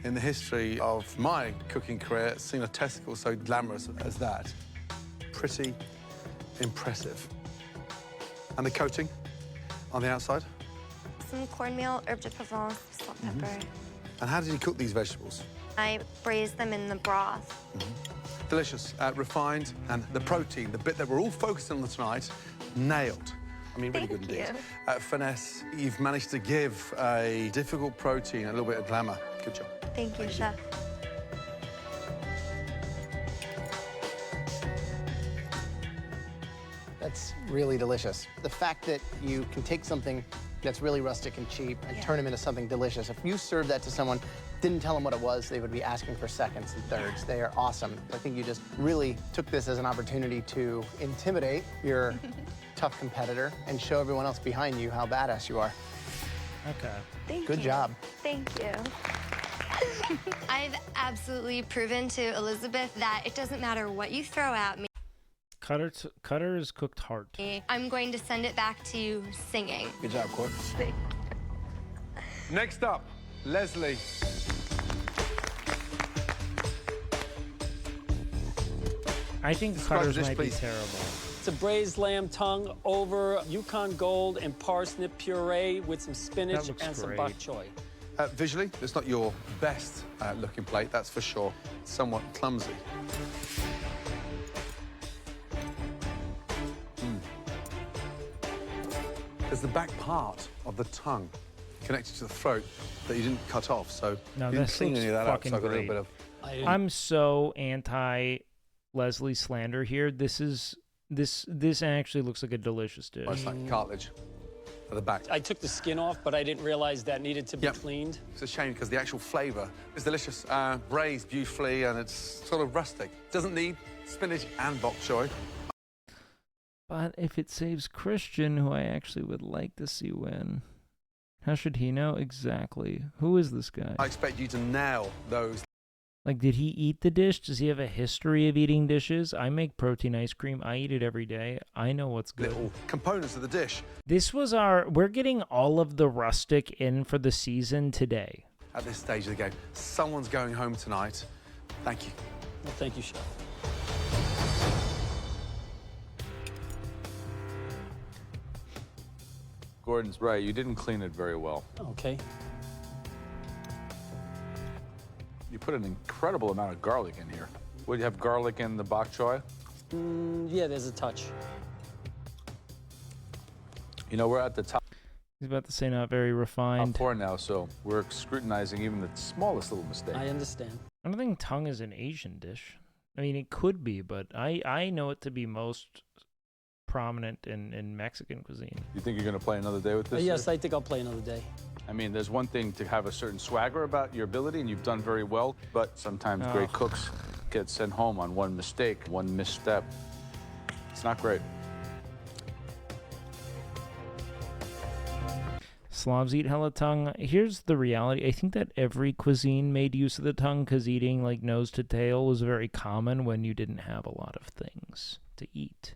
in the history of my cooking career, seen a testicle so glamorous as that. Pretty impressive. And the coating on the outside? Some cornmeal, herbe de Provence, salt, pepper. And how did you cook these vegetables? I braised them in the broth. Delicious, refined, and the protein, the bit that we're all focused on tonight, nailed. I mean, really good indeed. Finesse, you've managed to give a difficult protein a little bit of glamour. Good job. Thank you, Chef. That's really delicious. The fact that you can take something that's really rustic and cheap and turn them into something delicious. If you serve that to someone, didn't tell them what it was, they would be asking for seconds and thirds. They are awesome. I think you just really took this as an opportunity to intimidate your tough competitor and show everyone else behind you how badass you are. Okay. Good job. Thank you. I've absolutely proven to Elizabeth that it doesn't matter what you throw at me. Cutter is cooked hard. I'm going to send it back to you singing. Good job, Court. Next up, Leslie. I think Describe Cutter's the dish, might be please. terrible. It's a braised lamb tongue over Yukon Gold and parsnip puree with some spinach looks and some great. bok choy. Visually, it's not your best looking plate, that's for sure. Somewhat clumsy. There's the back part of the tongue connected to the throat that you didn't cut off, so No, you didn't this clean looks any of that up, so fucking I got a little great. bit of... I'm so anti Leslie slander here. This actually looks like a delicious dish. It's like cartilage at the back. I took the skin off, but I didn't realize that needed to be cleaned. It's a shame because the actual flavour is delicious. Braised beautifully and it's sort of rustic. Doesn't need spinach and bok choy. But if it saves Christian, who I actually would like to see win, how should he know? Exactly. Who is this guy? I expect you to nail those. Like, did he eat the dish? Does he have a history of eating dishes? I make protein ice cream. I eat it every day. I know what's good. Little components of the dish. This was we're getting all of the rustic in for the season today. At this stage of the game, someone's going home tonight. Thank you. Well, thank you, Chef. Gordon's right. You didn't clean it very well. Okay. You put an incredible amount of garlic in here. Would you have garlic in the bok choy? Yeah, there's a touch. You know, we're at the top He's about to say not very refined. four now, so we're scrutinizing even the smallest little mistake. I understand. I don't think tongue is an Asian dish. I mean, it could be, but I know it to be most prominent in Mexican cuisine. You think you're going to play another day with this? Yes, I think I'll play another day. I mean, there's one thing to have a certain swagger about your ability, and you've done very well, but sometimes great cooks get sent home on one mistake, one misstep. It's not great. Slavs eat hella tongue. Here's the reality. I think that every cuisine made use of the tongue because eating like nose to tail was very common when you didn't have a lot of things to eat.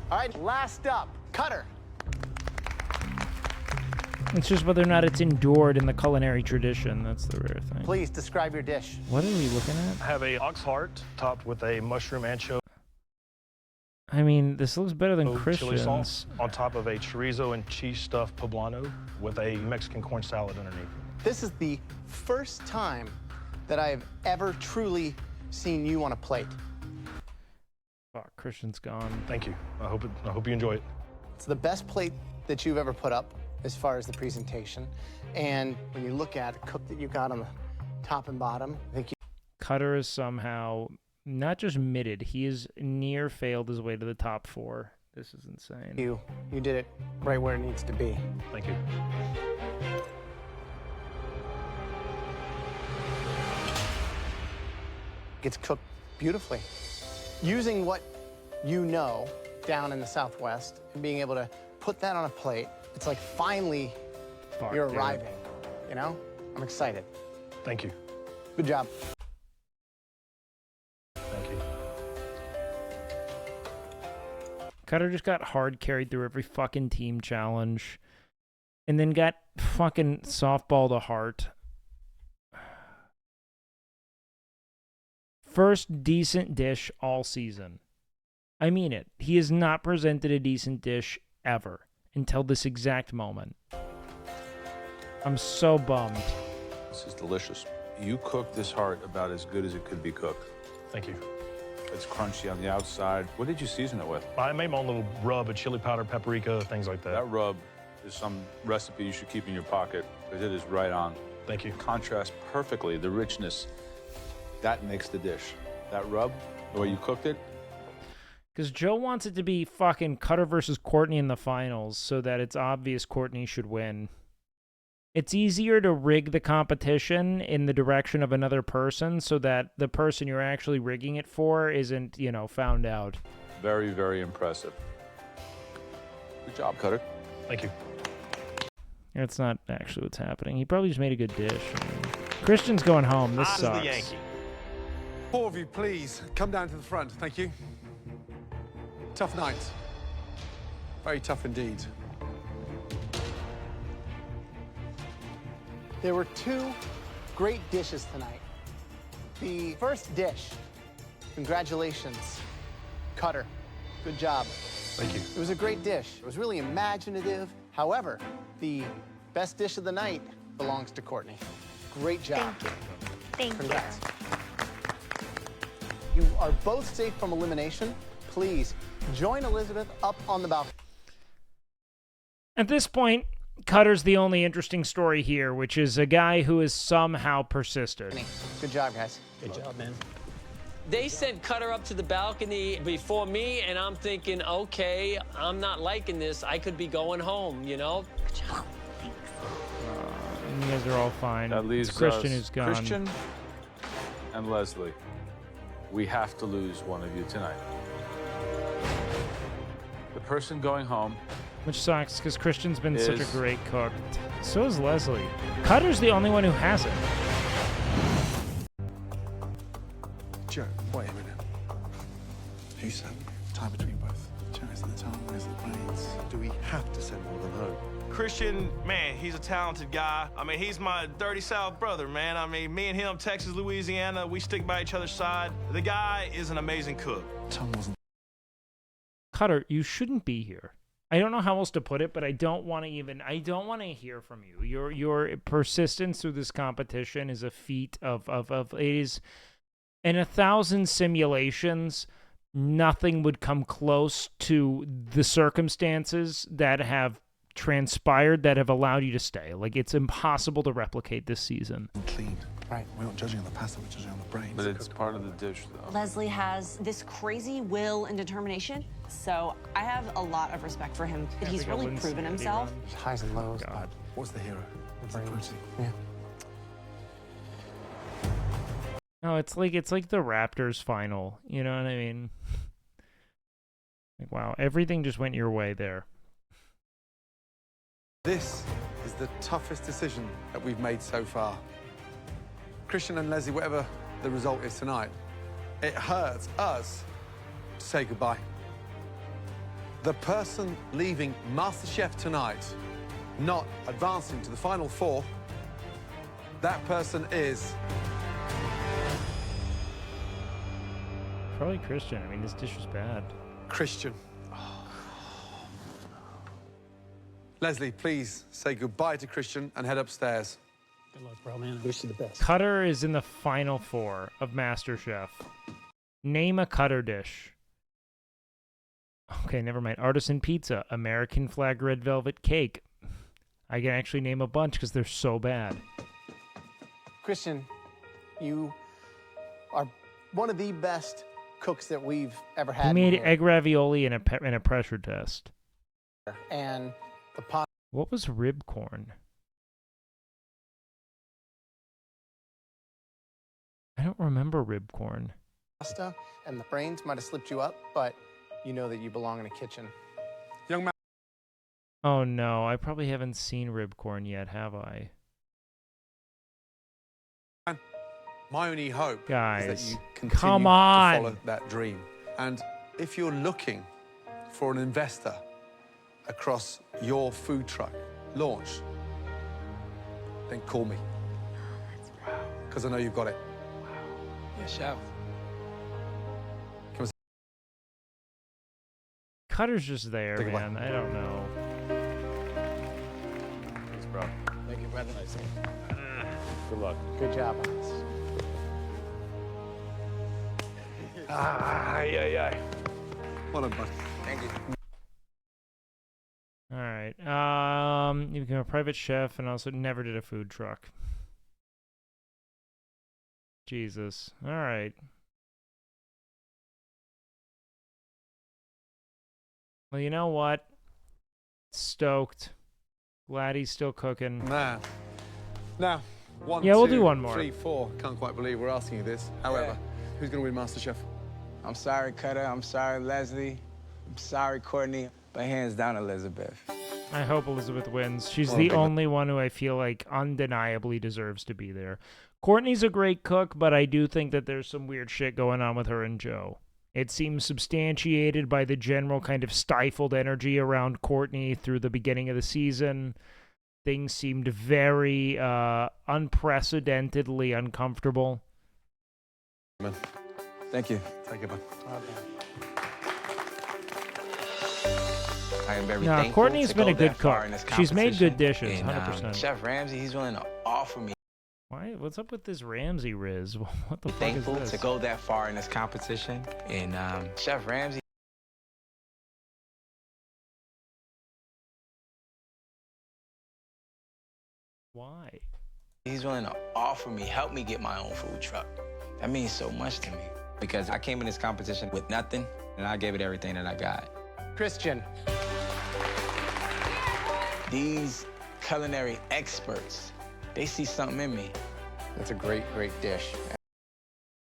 All right, last up, Cutter. It's just whether or not it's endured in the culinary tradition. That's the rare thing. Please describe your dish. What are we looking at? I have a ox heart topped with a mushroom anchovy I mean, this looks better than chili Christian's. sauce on top of a chorizo and cheese stuffed poblano with a Mexican corn salad underneath. This is the first time that I've ever truly seen you on a plate. Fuck, Christian's gone. Thank you. I hope you enjoy it. It's the best plate that you've ever put up as far as the presentation. And when you look at the cook that you got on the top and bottom, I think you... Cutter is somehow not just mitted, he is near failed his way to the top 4. This is insane. You did it right where it needs to be. Thank you. Gets cooked beautifully. Using what you know down in the Southwest and being able to put that on a plate, it's like finally you're arriving, you know? I'm excited. Thank you. Good job. Thank you. Cutter just got hard carried through every fucking team challenge and then got fucking softball to heart. First decent dish all season. I mean it. He has not presented a decent dish ever until this exact moment. I'm so bummed. This is delicious. You cooked this heart about as good as it could be cooked. Thank you. It's crunchy on the outside. What did you season it with? I made my own little rub of chili powder, paprika, things like that. That rub is some recipe you should keep in your pocket because it is right on. Thank you. Contrasts perfectly the richness. That makes the dish. That rub, the way you cooked it. Because Joe wants it to be fucking Cutter versus Courtney in the finals so that it's obvious Courtney should win. It's easier to rig the competition in the direction of another person so that the person you're actually rigging it for isn't, you know, found out. Very, very impressive. Good job, Cutter. Thank you. That's not actually what's happening. He probably just made a good dish. Christian's going home. This Hot as sucks. the Yankee. 4 of you, please, come down to the front. Thank you. Tough night. Very tough indeed. There were 2 great dishes tonight. The first dish, congratulations, Cutter. Good job. Thank you. It was a great dish. It was really imaginative. However, the best dish of the night belongs to Courtney. Great job. Thank you. Thank Congrats. You are both safe from elimination. Please join Elizabeth up on the balcony. At this point, Cutter's the only interesting story here, which is a guy who is somehow persisted. Good job, guys. Good job, man. They sent Cutter up to the balcony before me, and I'm thinking, okay, I'm not liking this. I could be going home, you know? Good job. You guys are all fine. That leaves It's Christian us who's gone. Christian and Leslie. We have to lose one of you tonight. The person going home. Which sucks, because Christian's been such a is- great cook. So is Leslie. Cutter's the only one who hasn't. Joe, wait a minute. Who said time between both? Joe, is the tongue, where's the brains? Do we have to send one of them home? Christian, man, he's a talented guy. I mean, he's my dirty South brother, man. I mean, me and him, Texas, Louisiana, we stick by each other's side. The guy is an amazing cook. Tongue wasn't. Cutter, you shouldn't be here. I don't know how else to put it, but I don't want to hear from you. Your persistence through this competition is a feat of it is, in 1,000 simulations, nothing would come close to the circumstances that have transpired that have allowed you to stay. Like, it's impossible to replicate this season. Clean. Right. We're not judging on the pasta, we're judging on the brains. But it's part of the dish, though. Leslie has this crazy will and determination, so I have a lot of respect for him. He's really proven himself. Highs and lows. God. What's the hero? The The brains. protein. Yeah. No, it's like the Raptors final. You know what I mean? Like, wow, everything just went your way there. This is the toughest decision that we've made so far. Christian and Leslie, whatever the result is tonight, it hurts us to say goodbye. The person leaving MasterChef tonight, not advancing to the final 4, that person is... Probably Christian. I mean, this dish was bad. Christian. Leslie, please say goodbye to Christian and head upstairs. Good luck, bro, man. I wish you the best. Cutter is in the final 4 of MasterChef. Name a Cutter dish. Okay, never mind. Artisan pizza, American flag red velvet cake. I can actually name a bunch because they're so bad. Christian, you are one of the best cooks that we've ever had. He in made here. egg ravioli in a pressure test. And the pot. What was rib corn? I don't remember rib corn. Pasta, and the brains might have slipped you up, but you know that you belong in a kitchen. Young man. Oh no, I probably haven't seen rib corn yet, have I? My only hope Guys, is that you continue come to on. follow that dream. And if you're looking for an investor across your food truck launch, then call me. Because I know you've got it. Yeah, chef. Cutter's just there, Take a man. I don't know. Thanks, bro. Thank you, brother. Good luck. Good job on this. Well done, bud. Thank you. All right. You became a private chef and also never did a food truck. Jesus. All right. Well, you know what? Stoked. Glad he's still cooking. Now, one, Yeah, we'll two, do one more. 3, 4. Can't quite believe we're asking you this. However, who's going to win MasterChef? I'm sorry, Cutter. I'm sorry, Leslie. I'm sorry, Courtney. But hands down, Elizabeth. I hope Elizabeth wins. She's Well, the big- only one who I feel like undeniably deserves to be there. Courtney's a great cook, but I do think that there's some weird shit going on with her and Joe. It seems substantiated by the general kind of stifled energy around Courtney through the beginning of the season. Things seemed very unprecedentedly uncomfortable. Man. Thank you. Thank you, bud. I am very Nah, thankful Courtney's to been go a good that far cook. in this She's made good competition. dishes, And, 100%. Chef Ramsay, he's willing to offer me. Why? What's up with this Ramsey Riz? What the fuck Thankful is to this? go that far in this competition. And Chef Ramsay. Why? He's willing to offer me, help me get my own food truck. That means so much to me. Because I came in this competition with nothing, and I gave it everything that I got. Christian. These culinary experts, they see something in me. That's a great, great dish.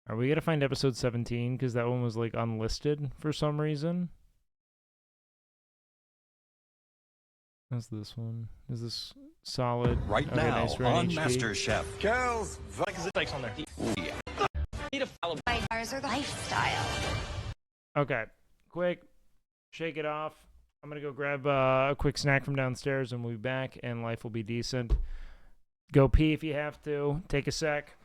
Are we gonna find episode 17? Because that one was like unlisted for some reason. How's this one? Is this solid? Right Okay, now nice, we're in on HD. MasterChef. Girls, Likes on there. Need to follow. Bars are the lifestyle. Okay, quick, shake it off. I'm gonna go grab a quick snack from downstairs, and we'll be back. And life will be decent. Go pee if you have to. Take a sec.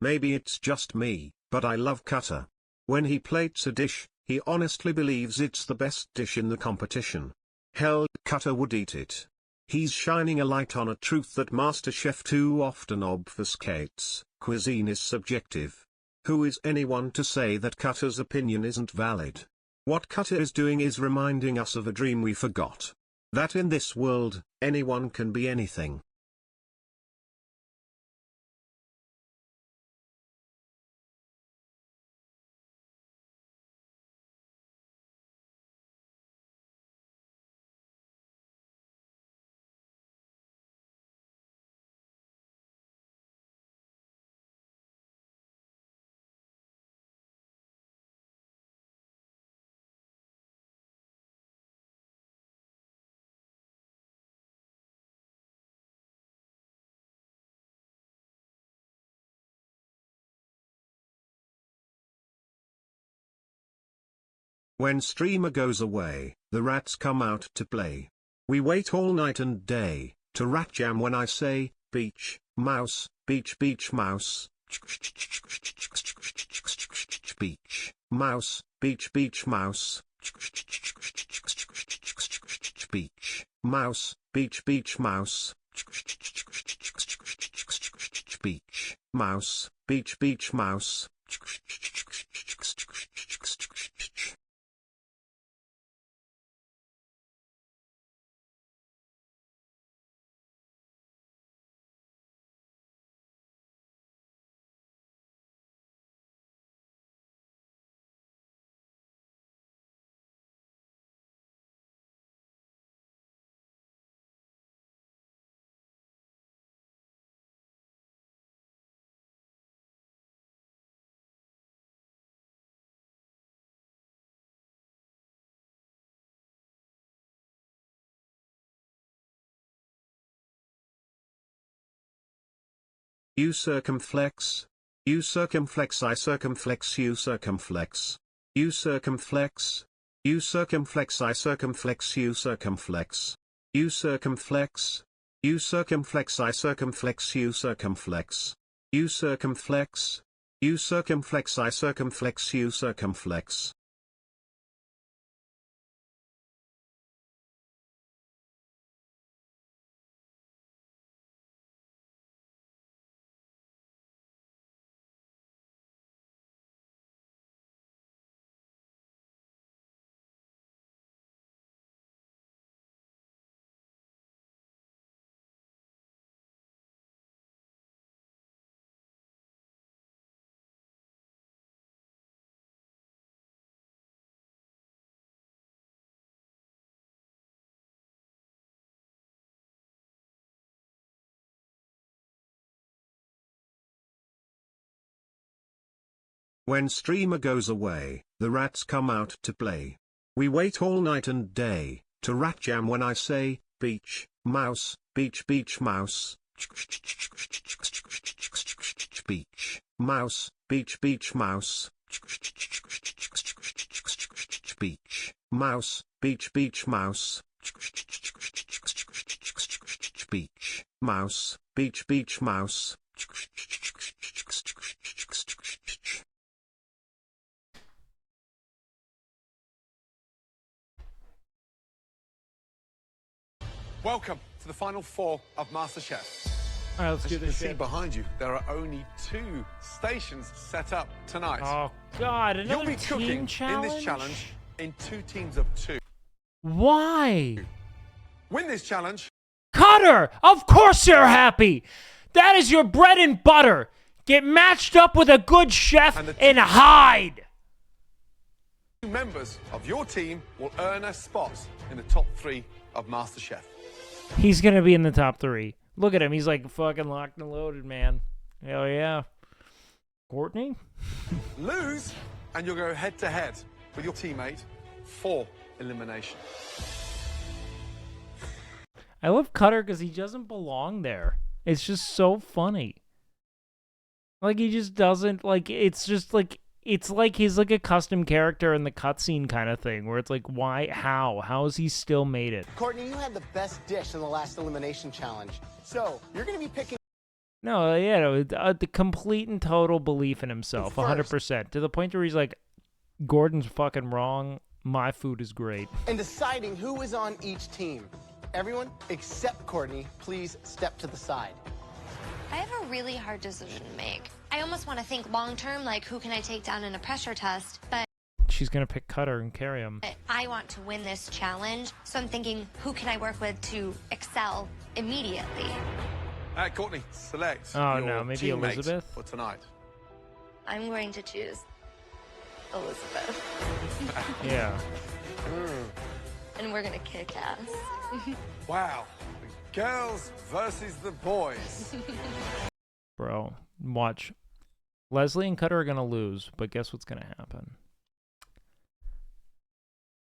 Maybe it's just me, but I love Cutter. When he plates a dish, he honestly believes it's the best dish in the competition. Hell, Cutter would eat it. He's shining a light on a truth that MasterChef too often obfuscates: cuisine is subjective. Who is anyone to say that Cutter's opinion isn't valid? What Cutter is doing is reminding us of a dream we forgot. That in this world, anyone can be anything. When streamer goes away, the rats come out to play. We wait all night and day to rat jam when I say, beach, mouse, beach, beach, mouse. Beach, mouse, beach, beach, mouse. Beach, mouse, beach, beach, mouse. Beach, mouse, beach, beach, mouse. You circumflex. You circumflex. I circumflex. You circumflex. You circumflex. You circumflex. I circumflex. You circumflex. You circumflex. You circumflex. I circumflex. You circumflex. You circumflex. You circumflex. I circumflex. You circumflex. When streamer goes away, the rats come out to play. We wait all night and day, to rat jam when I say, beach, mouse, beach, beach, mouse. Beach, mouse, beach, beach, mouse. Beach, mouse, beach, beach, mouse. Beach, mouse, beach, beach, mouse. Welcome to the final four of MasterChef. All right, let's As do you can this see shit. behind you, there are only 2 stations set up tonight. Oh God, You'll another be cooking team in challenge? this challenge in 2 teams of 2. Why? Win this challenge. Cutter! Of course you're happy! That is your bread and butter! Get matched up with a good chef and hide! 2 members of your team will earn a spot in the top 3 of MasterChef. He's gonna be in the top 3. Look at him, he's like fucking locked and loaded, man. Hell yeah. Courtney? Lose, and you'll go head-to-head with your teammate for elimination. I love Cutter because he doesn't belong there. It's just so funny. Like, he just doesn't, like, it's just like, it's like he's like a custom character in the cutscene kind of thing, where it's like, why, how has he still made it? Courtney, you had the best dish in the last elimination challenge. So, you're going to be picking... No, yeah, the complete and total belief in himself, 100%, to the point where he's like, Gordon's fucking wrong, my food is great. And deciding who is on each team. Everyone, except Courtney, please step to the side. I have a really hard decision to make. I almost want to think long-term, like who can I take down in a pressure test, but She's gonna pick Cutter and carry him. I want to win this challenge, so I'm thinking, who can I work with to excel immediately? Courtney, select Oh, your no, maybe teammate Elizabeth? for tonight. I'm going to choose Elizabeth. Yeah. And we're gonna kick ass. Wow. The girls versus the boys. Bro, watch. Leslie and Cutter are gonna lose, but guess what's gonna happen?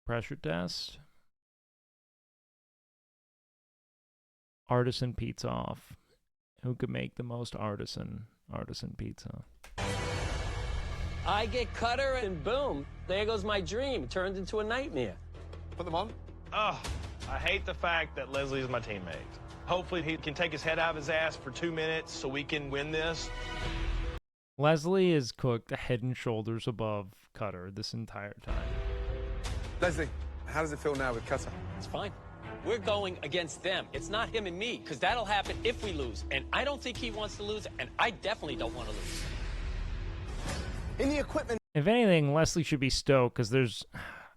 Pressure test. Artisan pizza off. Who could make the most artisan pizza? I get Cutter, and boom, there goes my dream. It turned into a nightmare. Put them on. Oh, I hate the fact that Leslie is my teammate. Hopefully he can take his head out of his ass for 2 minutes so we can win this. Leslie is cooked head and shoulders above Cutter this entire time. Leslie, how does it feel now with Cutter? It's fine. We're going against them. It's not him and me, because that'll happen if we lose. And I don't think he wants to lose, and I definitely don't want to lose. In the equipment If anything, Leslie should be stoked, because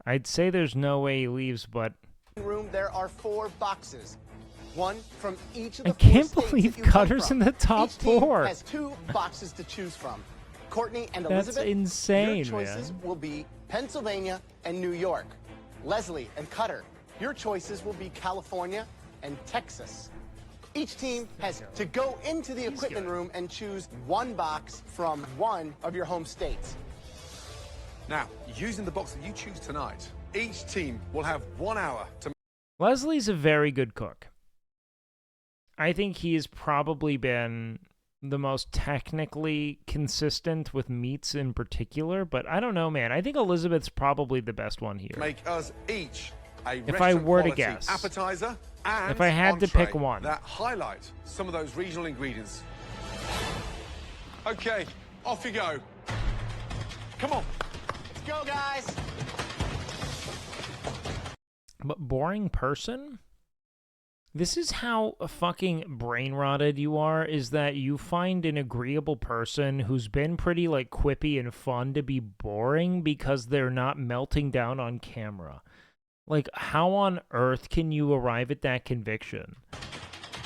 I'd say there's no way he leaves, but room, there are 4 boxes. One from each of the I 4 can't states believe that you come Cutter's from. in the top Each team 4. has 2 boxes to choose from. Courtney and That's Elizabeth, insane, your choices will be Pennsylvania and New York. Leslie and Cutter, your choices will be California and Texas. Each team has to go into the equipment room and choose 1 box from one of your home states. Now, using the box that you choose tonight, each team will have 1 hour to... Leslie's a very good cook. I think he has probably been the most technically consistent with meats in particular, but I don't know, man. I think Elizabeth's probably the best one here. Make us each a If I were to restaurant-quality guess. appetizer and If I had to entree pick one. that highlight some of those regional ingredients. Okay, off you go. Come on. Let's go, guys. But boring person? This is how fucking brain rotted you are, is that you find an agreeable person who's been pretty, like, quippy and fun to be boring because they're not melting down on camera. Like, how on earth can you arrive at that conviction?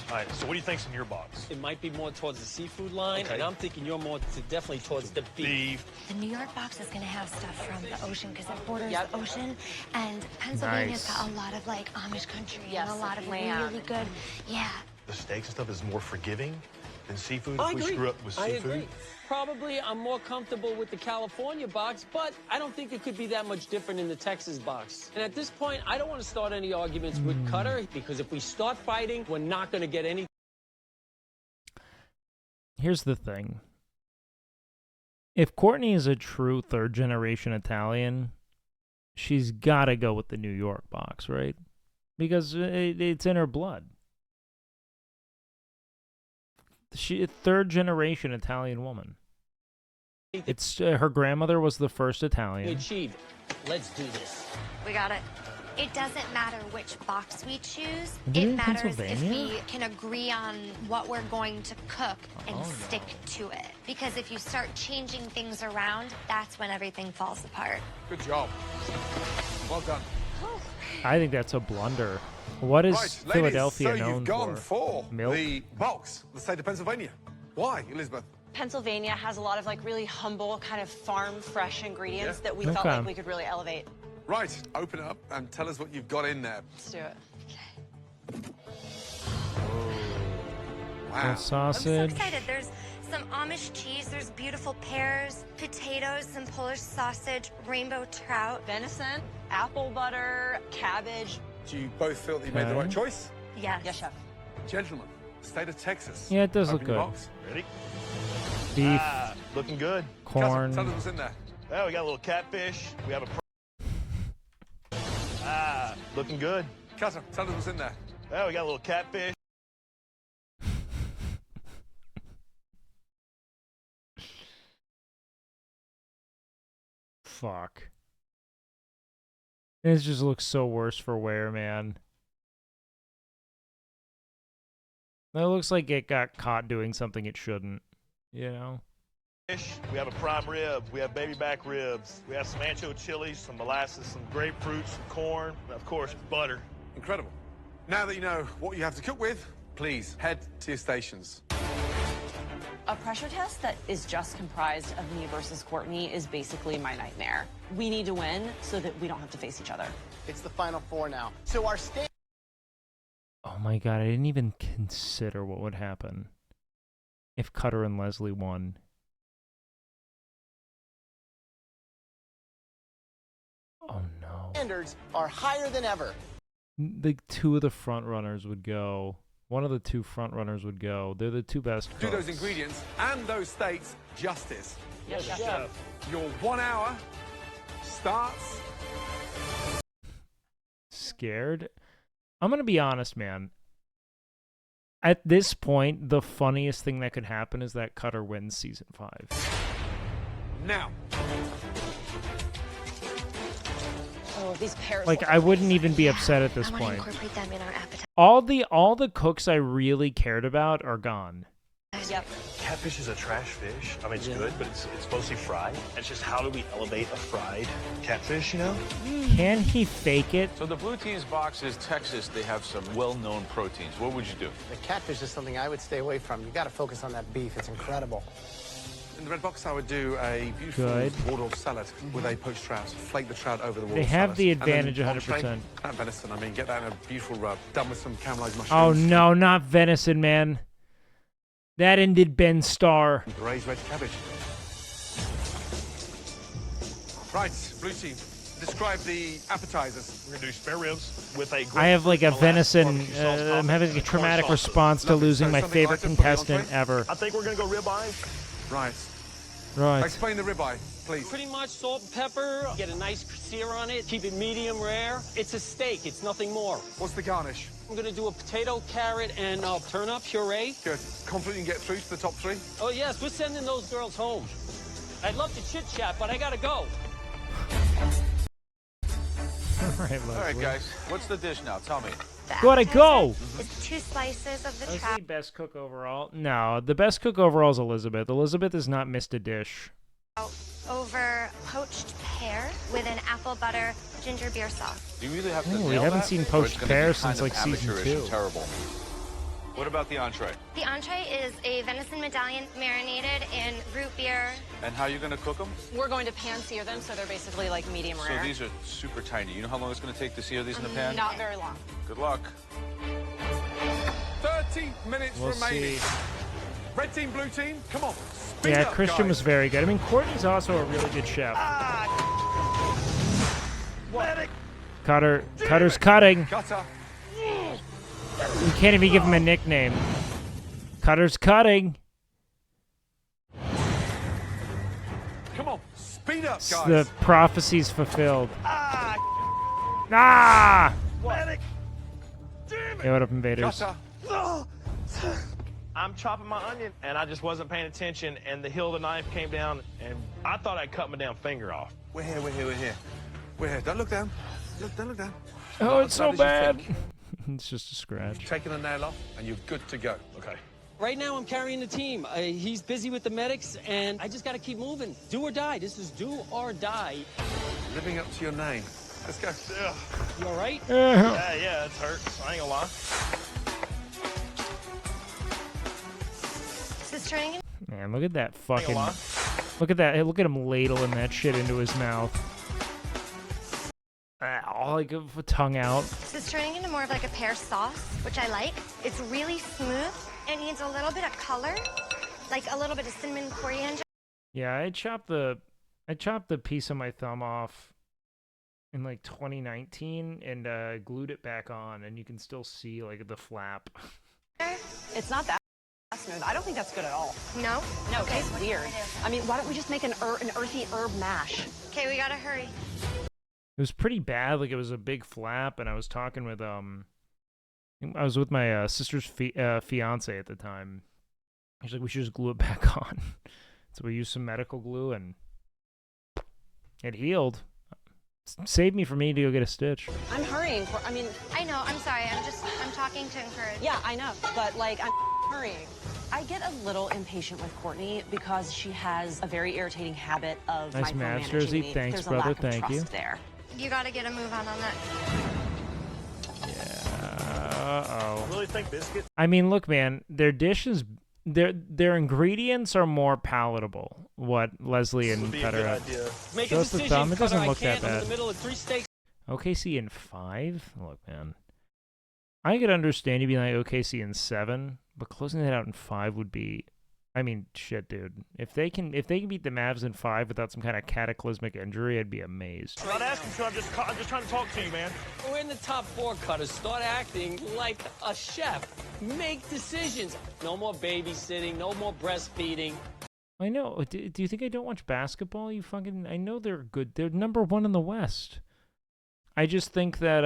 All right, so what do you think's in your box? It might be more towards the seafood line, Okay. and I'm thinking you're more definitely towards the beef. The New York box is going to have stuff from the ocean because it borders the ocean, and Pennsylvania's Nice. got a lot of like Amish country Yes, and a lot of land. really good, yeah. The steaks and stuff is more forgiving than seafood. I If we agree. screw up with I seafood. agree. Probably I'm more comfortable with the California box, but I don't think it could be that much different in the Texas box. And at this point, I don't want to start any arguments with Cutter, because if we start fighting, we're not going to get any. Here's the thing. If Courtney is a true third-generation Italian, she's got to go with the New York box, right? Because it's in her blood. She a third-generation Italian woman. It's her grandmother was the first We Italian. achieved. Let's do this. We got it. It doesn't matter which box we choose. Are they It in matters if Pennsylvania? we can agree on what we're going to cook and stick to it. Because if you start changing things around, that's when everything falls apart. Good job. Well done. I think that's a blunder. What is Right, Philadelphia ladies, so known you've gone for? Milk? the box, the state of Pennsylvania. Why, Elizabeth? Pennsylvania has a lot of like really humble, kind of farm fresh ingredients Yeah. that we felt Okay. like we could really elevate. Right, open it up and tell us what you've got in there. Let's do it. Little Wow. I'm so sausage. excited. There's some Amish cheese, there's beautiful pears, potatoes, some Polish sausage, rainbow trout. Venison, apple butter, cabbage. Do you both feel that you made the right Okay. choice? Yes. Yes, chef. Gentlemen, state of Texas. Yeah, it does look Open your good. box. Ready? Beef, Looking good. corn. Tell us what's in there. Well, we got a little catfish. We have a. Looking good. Cutter, tell us what's in there. Well, we got a little catfish. Fuck. It just looks so worse for wear, man. It looks like it got caught doing something it shouldn't, you know? Fish. We have a prime rib. We have baby back ribs. We have some ancho chilies, some molasses, some grapefruit, some corn, and of course, butter. Incredible. Now that you know what you have to cook with, please head to your stations. A pressure test that is just comprised of me versus Courtney is basically my nightmare. We need to win so that we don't have to face each other. It's the final four now. So our state. Oh my god, I didn't even consider what would happen if Cutter and Leslie won. Oh no. Standards are higher than ever. The two of the front runners would go. One of the two front runners would go. They're the two best Do those cooks. ingredients and those states justice. Yes, chef. Your 1 hour starts. Scared? I'm gonna be honest, man. At this point, the funniest thing that could happen is that Cutter wins season 5. Now. Oh, these pears. Like, look I wouldn't amazing. even be upset at this I want to point. incorporate them in our appetite. All the cooks I really cared about are gone. Yep. Catfish is a trash fish. I mean, it's good, but it's mostly fried. It's just how do we elevate a fried catfish, you know? Can he fake it? So the blue team's box is Texas. They have some well-known proteins. What would you do? The catfish is something I would stay away from. You got to focus on that beef. It's incredible. In the red box, I would do a beautiful Good. Waldorf salad with a poached trout. Flake the trout over the Waldorf They have salad. the And then advantage entree, 100%. That venison, I mean, get that in a beautiful rub. Done with some caramelized mushrooms. Oh no, not venison, man. That ended Ben Starr. Braised red cabbage. Right, blue team. This describe the appetizers. We're gonna do spare ribs with a. I have like a venison. I'm having a and traumatic corn sauce. response to Lovely. losing So my something favorite lighter for the contestant entree? ever. I think we're gonna go ribeye. Right. Right. Explain the ribeye, please. Pretty much salt and pepper, get a nice sear on it, keep it medium rare. It's a steak, it's nothing more. What's the garnish? I'm gonna do a potato, carrot, and turnip puree. Good. Confident you can get through to the top 3? Oh yes, we're sending those girls home. I'd love to chit chat, but I gotta go. All right, All right, guys. What's the dish now? Tell me. Gotta go. It's 2 slices of the Let's trout. see best cook overall. No, the best cook overall is Elizabeth. Elizabeth has not missed a dish. Over poached pear with an apple butter ginger beer sauce. Do you really have to Oh, we nail haven't that, seen or it's poached gonna be pear kind since, of like, season amateurish 2. and terrible. What about the entree? The entree is a venison medallion marinated in root beer. And how are you going to cook them? We're going to pan sear them, so they're basically like medium rare. So these are super tiny. You know how long it's going to take to sear these in the pan? Not very long. Good luck. 30 minutes We'll remaining. see. Red team, blue team, come on. Speed Yeah, up, Christian guys. was very good. I mean, Courtney's also a really good chef. Cutter's cutting. Cutter. We can't even give him a nickname. Cutter's cutting. Come on, speed up, It's guys. the prophecy's fulfilled. Ah! Medic. Hey, what up, invaders? Cutter. I'm chopping my onion, and I just wasn't paying attention, and the hill of the knife came down, and I thought I'd cut my damn finger off. We're here, we're here, we're here. We're here. Don't look down. Don't look down. Oh, Not it's as so as you bad. think. It's just a scratch. Taking the nail off, and you're good to go. Okay. Right now, I'm carrying the team. He's busy with the medics, and I just gotta keep moving. Do or die. This is do or die. Living up to your name. Let's go. Ugh. You all right? Yeah, it's hurt. I ain't gonna lie. Is this turning in? Man, look at that fucking. lie. Look at that. Hey, look at him ladling that shit into his mouth. Like a tongue out. This is turning into more of like a pear sauce, which I like. It's really smooth. It needs a little bit of color, like a little bit of cinnamon coriander. Yeah, I chopped the piece of my thumb off in like 2019 and glued it back on, and you can still see like the flap. It's not that smooth. I don't think that's good at all. No? No, Okay, it's what weird. do I do? I mean, why don't we just make an earthy herb mash? Okay, we gotta hurry. It was pretty bad. Like, it was a big flap, and I was talking with I was with my sister's fiance at the time. He's like, we should just glue it back on. So we used some medical glue, and it healed. Saved me from me to go get a stitch. I'm hurrying for, I know, I'm sorry. I'm talking to encourage. yeah, I know, but like, I'm hurrying. I get a little impatient with Courtney because she has a very irritating habit of Nice Mavs jersey. micromanaging me. Thanks, There's brother. A lack of Thank you. trust there. You gotta get a move on that. Uh-oh. Really think biscuit? I mean, look, man, their dishes, their ingredients are more palatable. What Leslie and Would be a Cutter good have. idea. Make Show a us the decision. thumb. It Cutter, doesn't I look that can't. I'm in bad. the middle of 3 steaks. OKC in 5? Look, man. I could understand you being like OKC in 7, but closing that out in 5 would be, I mean, shit, dude. If they can beat the Mavs in 5 without some kind of cataclysmic injury, I'd be amazed. I'm not asking you. I'm just trying to talk to you, man. We're in the top 4, Cutter. Start acting like a chef. Make decisions. No more babysitting. No more breastfeeding. I know. Do you think I don't watch basketball? I know they're good. They're number 1 in the West. I just think that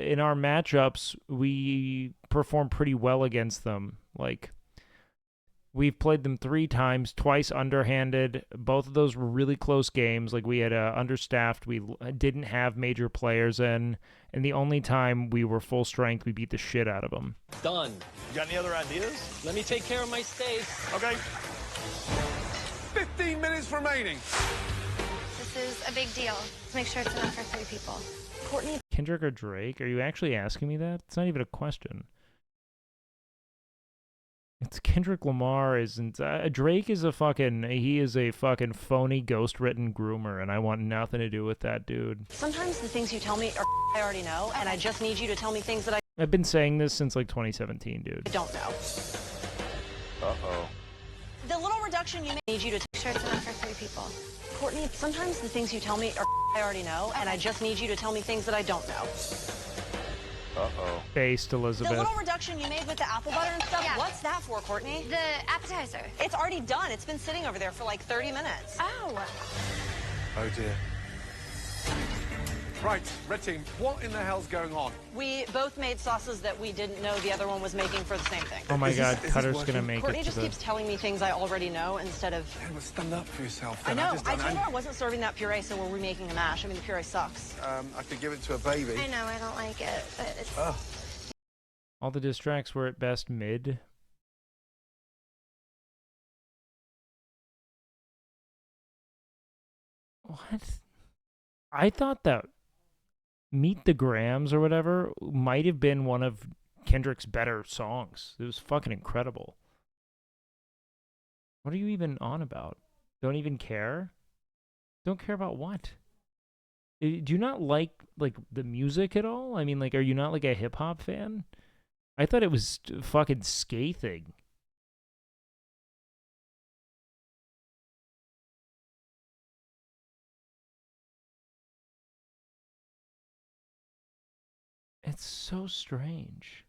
in our matchups, we perform pretty well against them. Like, we've played them 3 times, twice underhanded. Both of those were really close games. Like, we had understaffed. We didn't have major players in. And the only time we were full strength, we beat the shit out of them. Done. You got any other ideas? Let me take care of my steak. Okay. 15 minutes remaining. This is a big deal. Let's make sure it's enough for 3 people. Courtney. Kendrick or Drake? Are you actually asking me that? It's not even a question. It's Kendrick Lamar, isn't Drake is a fucking phony ghost-written groomer, and I want nothing to do with that dude. Sometimes the things you tell me are I already know, and I just need you to tell me things that I've been saying this since like 2017, dude. I don't know. Uh-oh. The little reduction reduction you need you to Sure it's enough for 3 people. Courtney, sometimes the things you tell me are I already know, and I just need you to tell me things that I don't know. Uh-oh. Based The Elizabeth. little reduction you made with the apple butter and stuff, Yeah. what's that for, Courtney? The appetizer. It's already done. It's been sitting over there for like 30 minutes. Oh. Oh, dear. Right, red team, what in the hell's going on? We both made sauces that we didn't know the other one was making for the same thing. Oh my God, Cutter's gonna make Courtney it just to the... keeps telling me things I already know instead of... Hey, well, stand up for yourself. I then. know. just I don't- told her I wasn't serving that puree, so we're remaking a mash. I mean, the puree sucks. I could give it to a baby. I know, I don't like it, but it's... Ugh. All the diss tracks were at best mid. What? I thought that Meet the Grams or whatever might have been one of Kendrick's better songs. It was fucking incredible. What are you even on about? Don't even care? Don't care about what? Do you not like the music at all? I mean, like, are you not like a hip hop fan? I thought it was fucking scathing. It's so strange.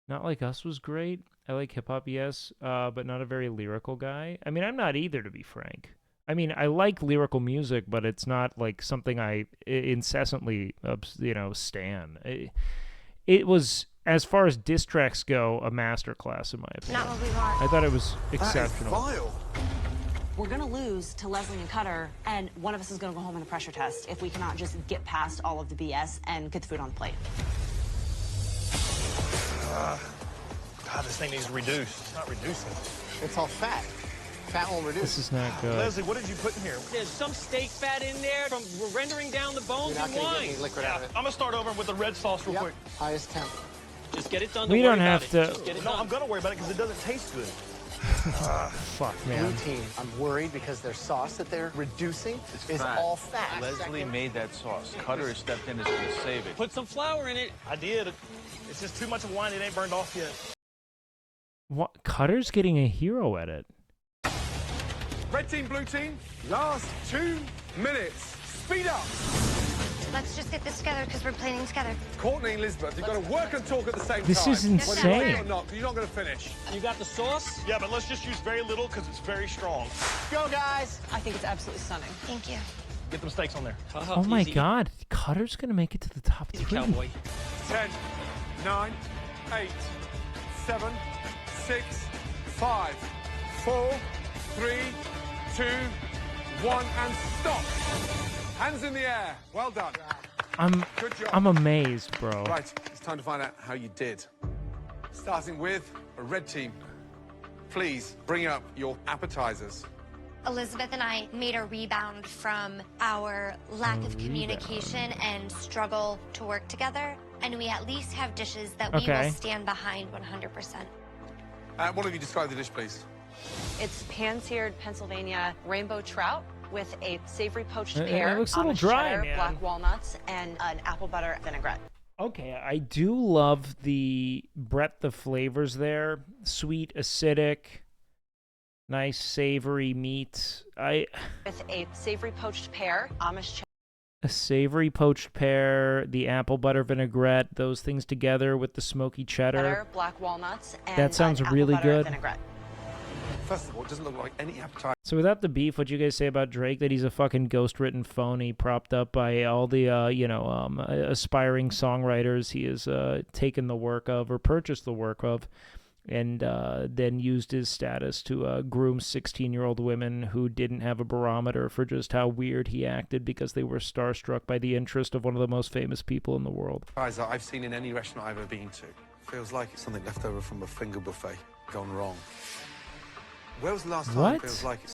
Not Like Us was great. I like hip hop, yes, but not a very lyrical guy. I mean, I'm not either, to be frank. I mean, I like lyrical music, but it's not like something I incessantly, stan. It was, as far as diss tracks go, a masterclass in my opinion. Not what we want. I thought it was exceptional. That is vile. We're going to lose to Leslie and Cutter, and one of us is going to go home in a pressure test if we cannot just get past all of the BS and get the food on the plate. God, this thing needs reduced. It's not reducing. It's all fat. Fat won't reduce. This is not good. Leslie, what did you put in here? There's some steak fat in there from rendering down the bones You're not and going to wine. get any liquid out of it. I'm going to start over with the red sauce real quick. Highest temp. Just get it done. We Don't don't worry have about to- it. Just get it No, done. I'm going to worry about it because it doesn't taste good. Fuck, man. Blue team, I'm worried because their sauce that they're reducing is fat. all fat. Leslie made that sauce. Cutter has stepped in, is going to save it. Put some flour in it. I did. It's just too much of wine. It ain't burned off yet. What? Cutter's getting a hero edit. Red team, blue team, last 2 minutes. Speed up. Let's just get this together because we're planning together. Courtney and Elizabeth, you've got to work and talk at the same This time. is Whether you like it insane. or not, 'cause you're not going to finish. You got the sauce? Yeah, but let's just use very little because it's very strong. Go, guys. I think it's absolutely stunning. Thank you. Get them steaks on there. Oh my God, Cutter's gonna make it to the top Easy, 3. cowboy. 10, 9, 8, 7, 6, 5, 4, 3, 2, 1, and stop. Hands in the air. Well done. Good job. I'm amazed, bro. Right, it's time to find out how you did. Starting with a red team. Please bring up your appetizers. Elizabeth and I made a rebound from our lack of communication and struggle to work together, and we at least have dishes that we Okay. will stand behind 100%. One of you describe the dish, please. It's pan-seared Pennsylvania rainbow trout with a savory poached It pear, looks a little Amish dry, cheddar, man. black walnuts, and an apple butter vinaigrette. Okay, I do love the breadth of flavors there. Sweet, acidic, nice savory meat. With a savory poached pear, Amish A savory poached pear, the apple butter vinaigrette, those things together with the smoky cheddar. cheddar, black walnuts, and That sounds an apple really butter good. vinaigrette. First of all, it doesn't look like any appetizer. So without the beef, what'd you guys say about Drake? That he's a fucking ghost-written phony propped up by all the, aspiring songwriters he has taken the work of or purchased the work of, and then used his status to groom 16-year-old women who didn't have a barometer for just how weird he acted because they were starstruck by the interest of one of the most famous people in the world. Appetizer I've seen in any restaurant I've ever been to. Feels like it's something left over from a finger buffet gone wrong. Where was the last time What? it feels like it's...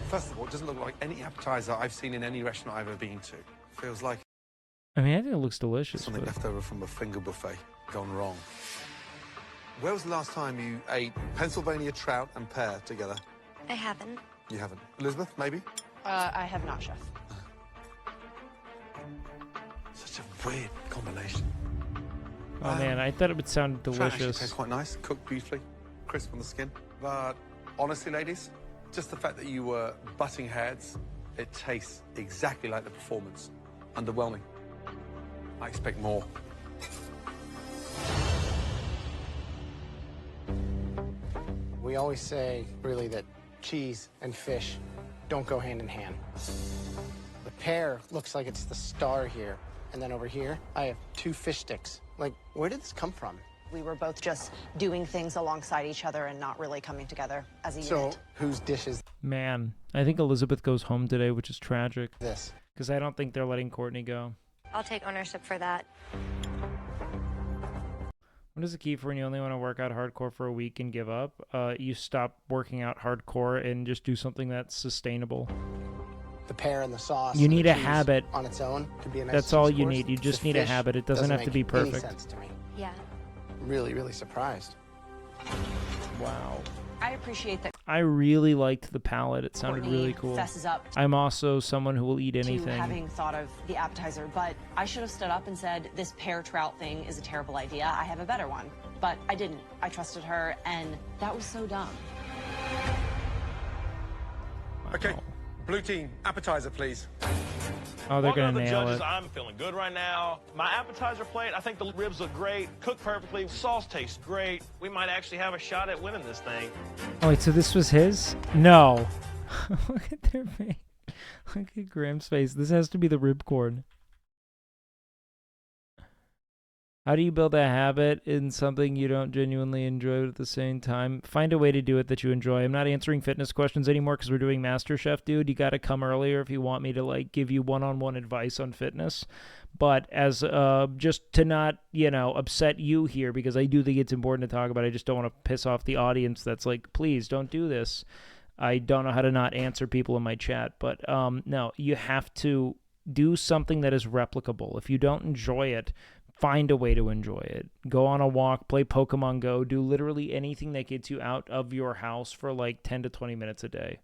First of all, it doesn't look like any appetizer I've seen in any restaurant I've ever been to. Feels like I mean, I think it looks delicious. something but- left over from a finger buffet gone wrong. Where was the last time you ate Pennsylvania trout and pear together? I haven't. You haven't. Elizabeth, maybe? I have not, chef. Such a weird combination. Oh man, I thought it would sound Trout actually delicious. tastes quite nice, cooked beautifully, crisp on the skin. But Honestly, ladies, just the fact that you were butting heads, it tastes exactly like the performance. Underwhelming. I expect more. We always say, really, that cheese and fish don't go hand in hand. The pear looks like it's the star here. And then over here, I have 2 fish sticks. Like, where did this come from? We were both just doing things alongside each other and not really coming together as a So, unit. whose dish is Man, I think Elizabeth goes home today, which is tragic. this? Because I don't think they're letting Courtney go. I'll take ownership for that. What is the key for when you only want to work out hardcore for a week and give up? You stop working out hardcore and just do something that's sustainable. The pear and the sauce. You and need the a cheese habit. on its own to be a nice That's all cheese you course. need. You just The need a fish habit. It doesn't have to make be any perfect. sense to me. Yeah. Really, really surprised. Wow. I appreciate that I really liked the palette. It sounded Courtney really cool. fesses up I'm also someone who will eat to anything. having thought of the appetizer, but I should have stood up and said, this pear trout thing is a terrible idea. I have a better one. But I didn't. I trusted her, and that was so dumb. Okay, blue team, appetizer, please. Oh, they're Walking gonna up the nail judges, it. I'm feeling good right now. My appetizer plate, I think the ribs look great, cooked perfectly, sauce tastes great. We might actually have a shot at winning this thing. Oh wait, so this was his? No. Look at their face. Look at Graham's face. This has to be the ripcord. How do you build a habit in something you don't genuinely enjoy but at the same time? Find a way to do it that you enjoy. I'm not answering fitness questions anymore because we're doing MasterChef, dude. You got to come earlier if you want me to like give you one-on-one advice on fitness. But as just to not, upset you here, because I do think it's important to talk about. I just don't want to piss off the audience that's like, please don't do this. I don't know how to not answer people in my chat. But no, you have to do something that is replicable. If you don't enjoy it, find a way to enjoy it. Go on a walk, play Pokemon Go, do literally anything that gets you out of your house for like 10 to 20 minutes a day.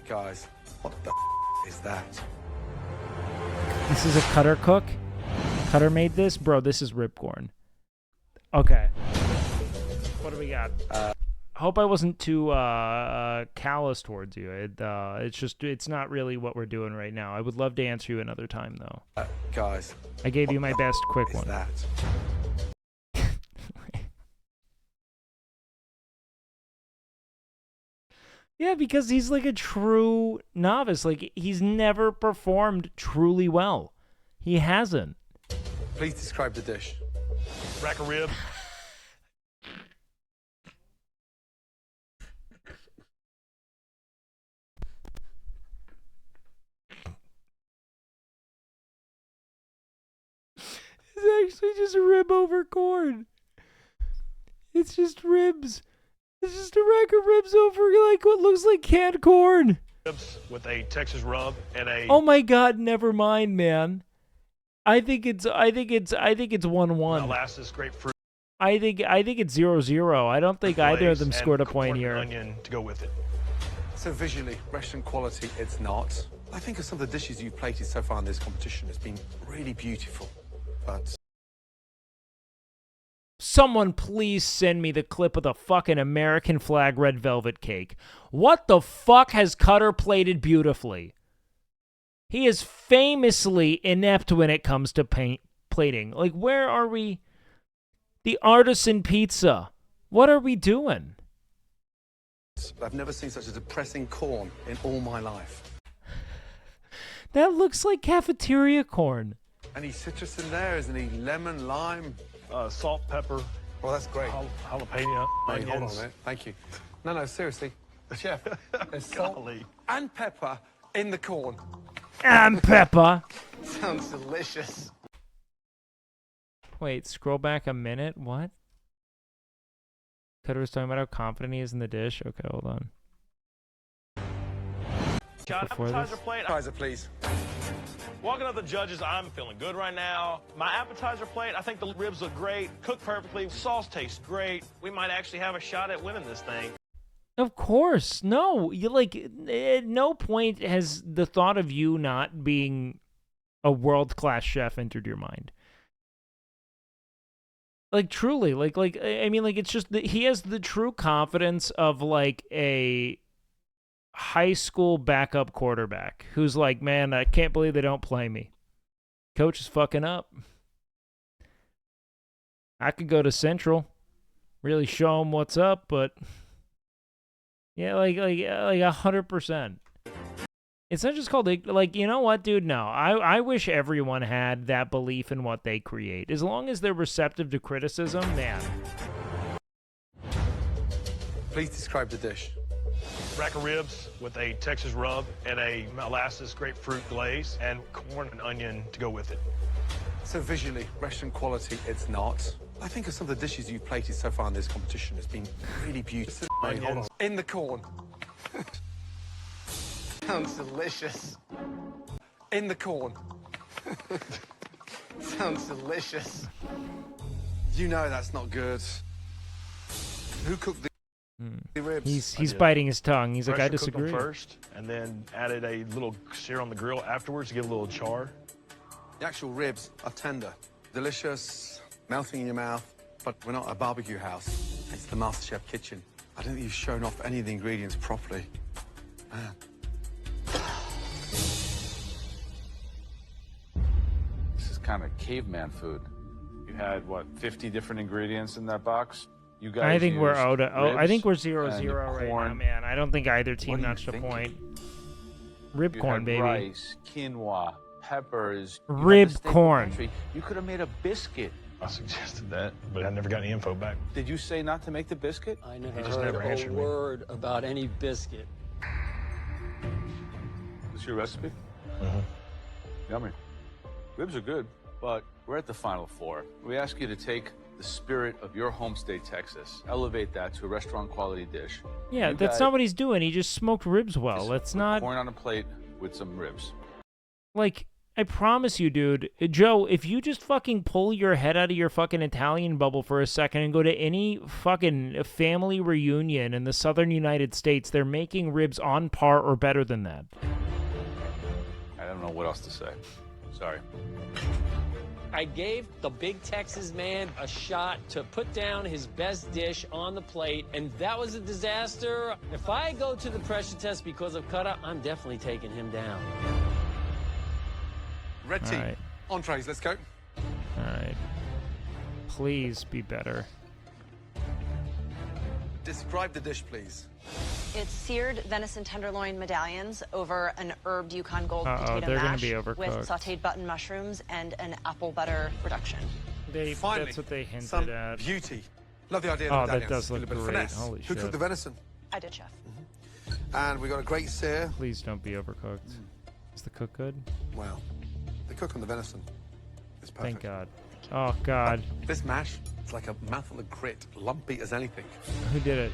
Guys, what the is that? This is a Cutter cook? Cutter made this? Bro, this is Ripcorn. Okay. What do we got? Hope I wasn't too callous towards you. It's not really what we're doing right now. I would love to answer you another time, though. Guys, I gave you my best quick one. that? Yeah, because he's like a true novice. Like, he's never performed truly well. He hasn't. Please describe the dish. Rack of rib. It's actually just rib over corn. It's just ribs. It's just a rack of ribs over like what looks like canned corn. Ribs with a Texas rub and a. Oh my God! Never mind, man. I think it's 1-1. Molasses, grapefruit. I think it's 0-0. I don't think either of them and scored a point corn here. Onion to go with it. So visually, restaurant quality, it's not. I think of some of the dishes you've plated so far in this competition has been really beautiful, but Someone please send me the clip of the fucking American flag red velvet cake. What the fuck has Cutter plated beautifully? He is famously inept when it comes to plating. Like, where are we? The artisan pizza. What are we doing? I've never seen such a depressing corn in all my life. That looks like cafeteria corn. Any citrus in there? Isn't any lemon, lime? Salt, pepper. Well, that's great. Jalapeno, Hey, hold on a onions. minute. Thank you. No, seriously. Chef, there's salt Golly. and pepper in the corn. And pepper. Sounds delicious. Wait, scroll back a minute. What? Cutter was talking about how confident he is in the dish. Okay, hold on. Got Before appetizer this? plate. Appetizer, please. Walking up the judges, I'm feeling good right now. My appetizer plate, I think the ribs look great, cooked perfectly, sauce tastes great. We might actually have a shot at winning this thing. Of course. No, you like at no point has the thought of you not being a world-class chef entered your mind. Like truly, I mean, like it's just that he has the true confidence of like a high school backup quarterback who's like, man, I can't believe they don't play me. Coach is fucking up. I could go to Central, really show him what's up, but yeah, like 100%. It's not just called, like, you know what, dude? No, I wish everyone had that belief in what they create. As long as they're receptive to criticism, man. Please describe the dish. Rack of ribs with a Texas rub and a molasses grapefruit glaze and corn and onion to go with it. So visually, restaurant quality, it's not. I think of some of the dishes you've plated so far in this competition has been really beautiful. Hold on. In the corn. Sounds delicious. In the corn. Sounds delicious. You know that's not good. Who cooked the ribs? He's biting his tongue. He's like, I Pressure cooked them disagree. first, and then added a little sear on the grill afterwards to get a little char. The actual ribs are tender, delicious, melting in your mouth, but we're not a barbecue house. It's the MasterChef kitchen. I don't think you've shown off any of the ingredients properly. Man. This is kind of caveman food. You had, what, 50 different ingredients in that box? You guys I think we're used out. I think we're ribs 0-0 right now, corn. man. I don't think either team What are you notched a thinking? point. Rib You corn, had baby. rice, quinoa, peppers. You had the Rib steak corn. pantry. You could have made a biscuit. I suggested that, but I never got any info back. Did you say not to make the biscuit? I never He just heard never a answered me. word about any biscuit. This your recipe? Mm-hmm. Yummy. Ribs are good, but we're at the Final Four. We ask you to take the spirit of your home state, Texas, elevate that to a restaurant-quality dish. Yeah, You that's got not what he's doing. He just smoked ribs well. Let's not... corn on a plate with some ribs. Like, I promise you, dude, Joe, if you just fucking pull your head out of your fucking Italian bubble for a second and go to any fucking family reunion in the southern United States, they're making ribs on par or better than that. I don't know what else to say. Sorry. I gave the big Texas man a shot to put down his best dish on the plate, and that was a disaster. If I go to the pressure test because of Cutter, I'm definitely taking him down. Red team, Alright. entrees, let's go. All right. Please be better. Describe the dish, please. It's seared venison tenderloin medallions over an herbed Yukon Gold Uh-oh, potato they're gonna mash be with overcooked. sautéed button mushrooms and an apple butter reduction. Finally, That's what they hinted some at. beauty. Love the idea Oh, of that medallions. does A look little bit of great. finesse. Holy Who shit. cooked the venison? I did, chef. And we got a great sear. Please don't be overcooked. Is the cook good? Well, the cook on the venison is perfect. Thank God. Oh, God. This mash, it's like a mouthful of grit, lumpy as anything. Who did it?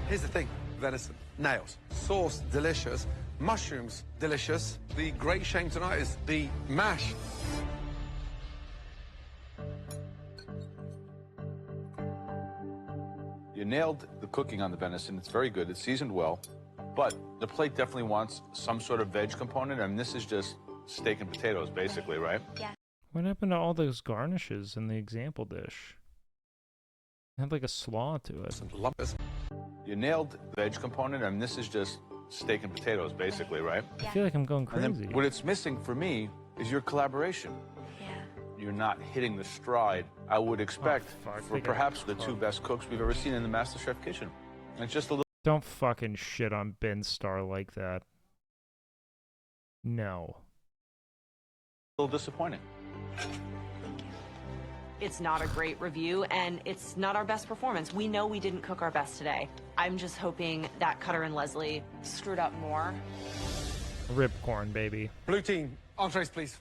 Here's the thing, venison, nails. Sauce, delicious. Mushrooms, delicious. The great shame tonight is the mash. You nailed the cooking on the venison. It's very good. It's seasoned well. But the plate definitely wants some sort of veg component, and this is just steak and potatoes, basically, right? Yeah. What happened to all those garnishes in the example dish? It had like a slaw to it. You nailed the veg component, and this is just steak and potatoes, basically, right? I feel like I'm going And crazy. then what it's missing for me is your collaboration. Yeah. You're not hitting the stride I would expect fuck, for they got perhaps the two best cooks we've ever seen in the MasterChef kitchen. And it's just a little Don't fucking shit on Ben Starr like that. No. disappointing. It's not a great review, and it's not our best performance. We know we didn't cook our best today. I'm just hoping that Cutter and Leslie screwed up more. Rib corn, baby. Blue team, entrees, please.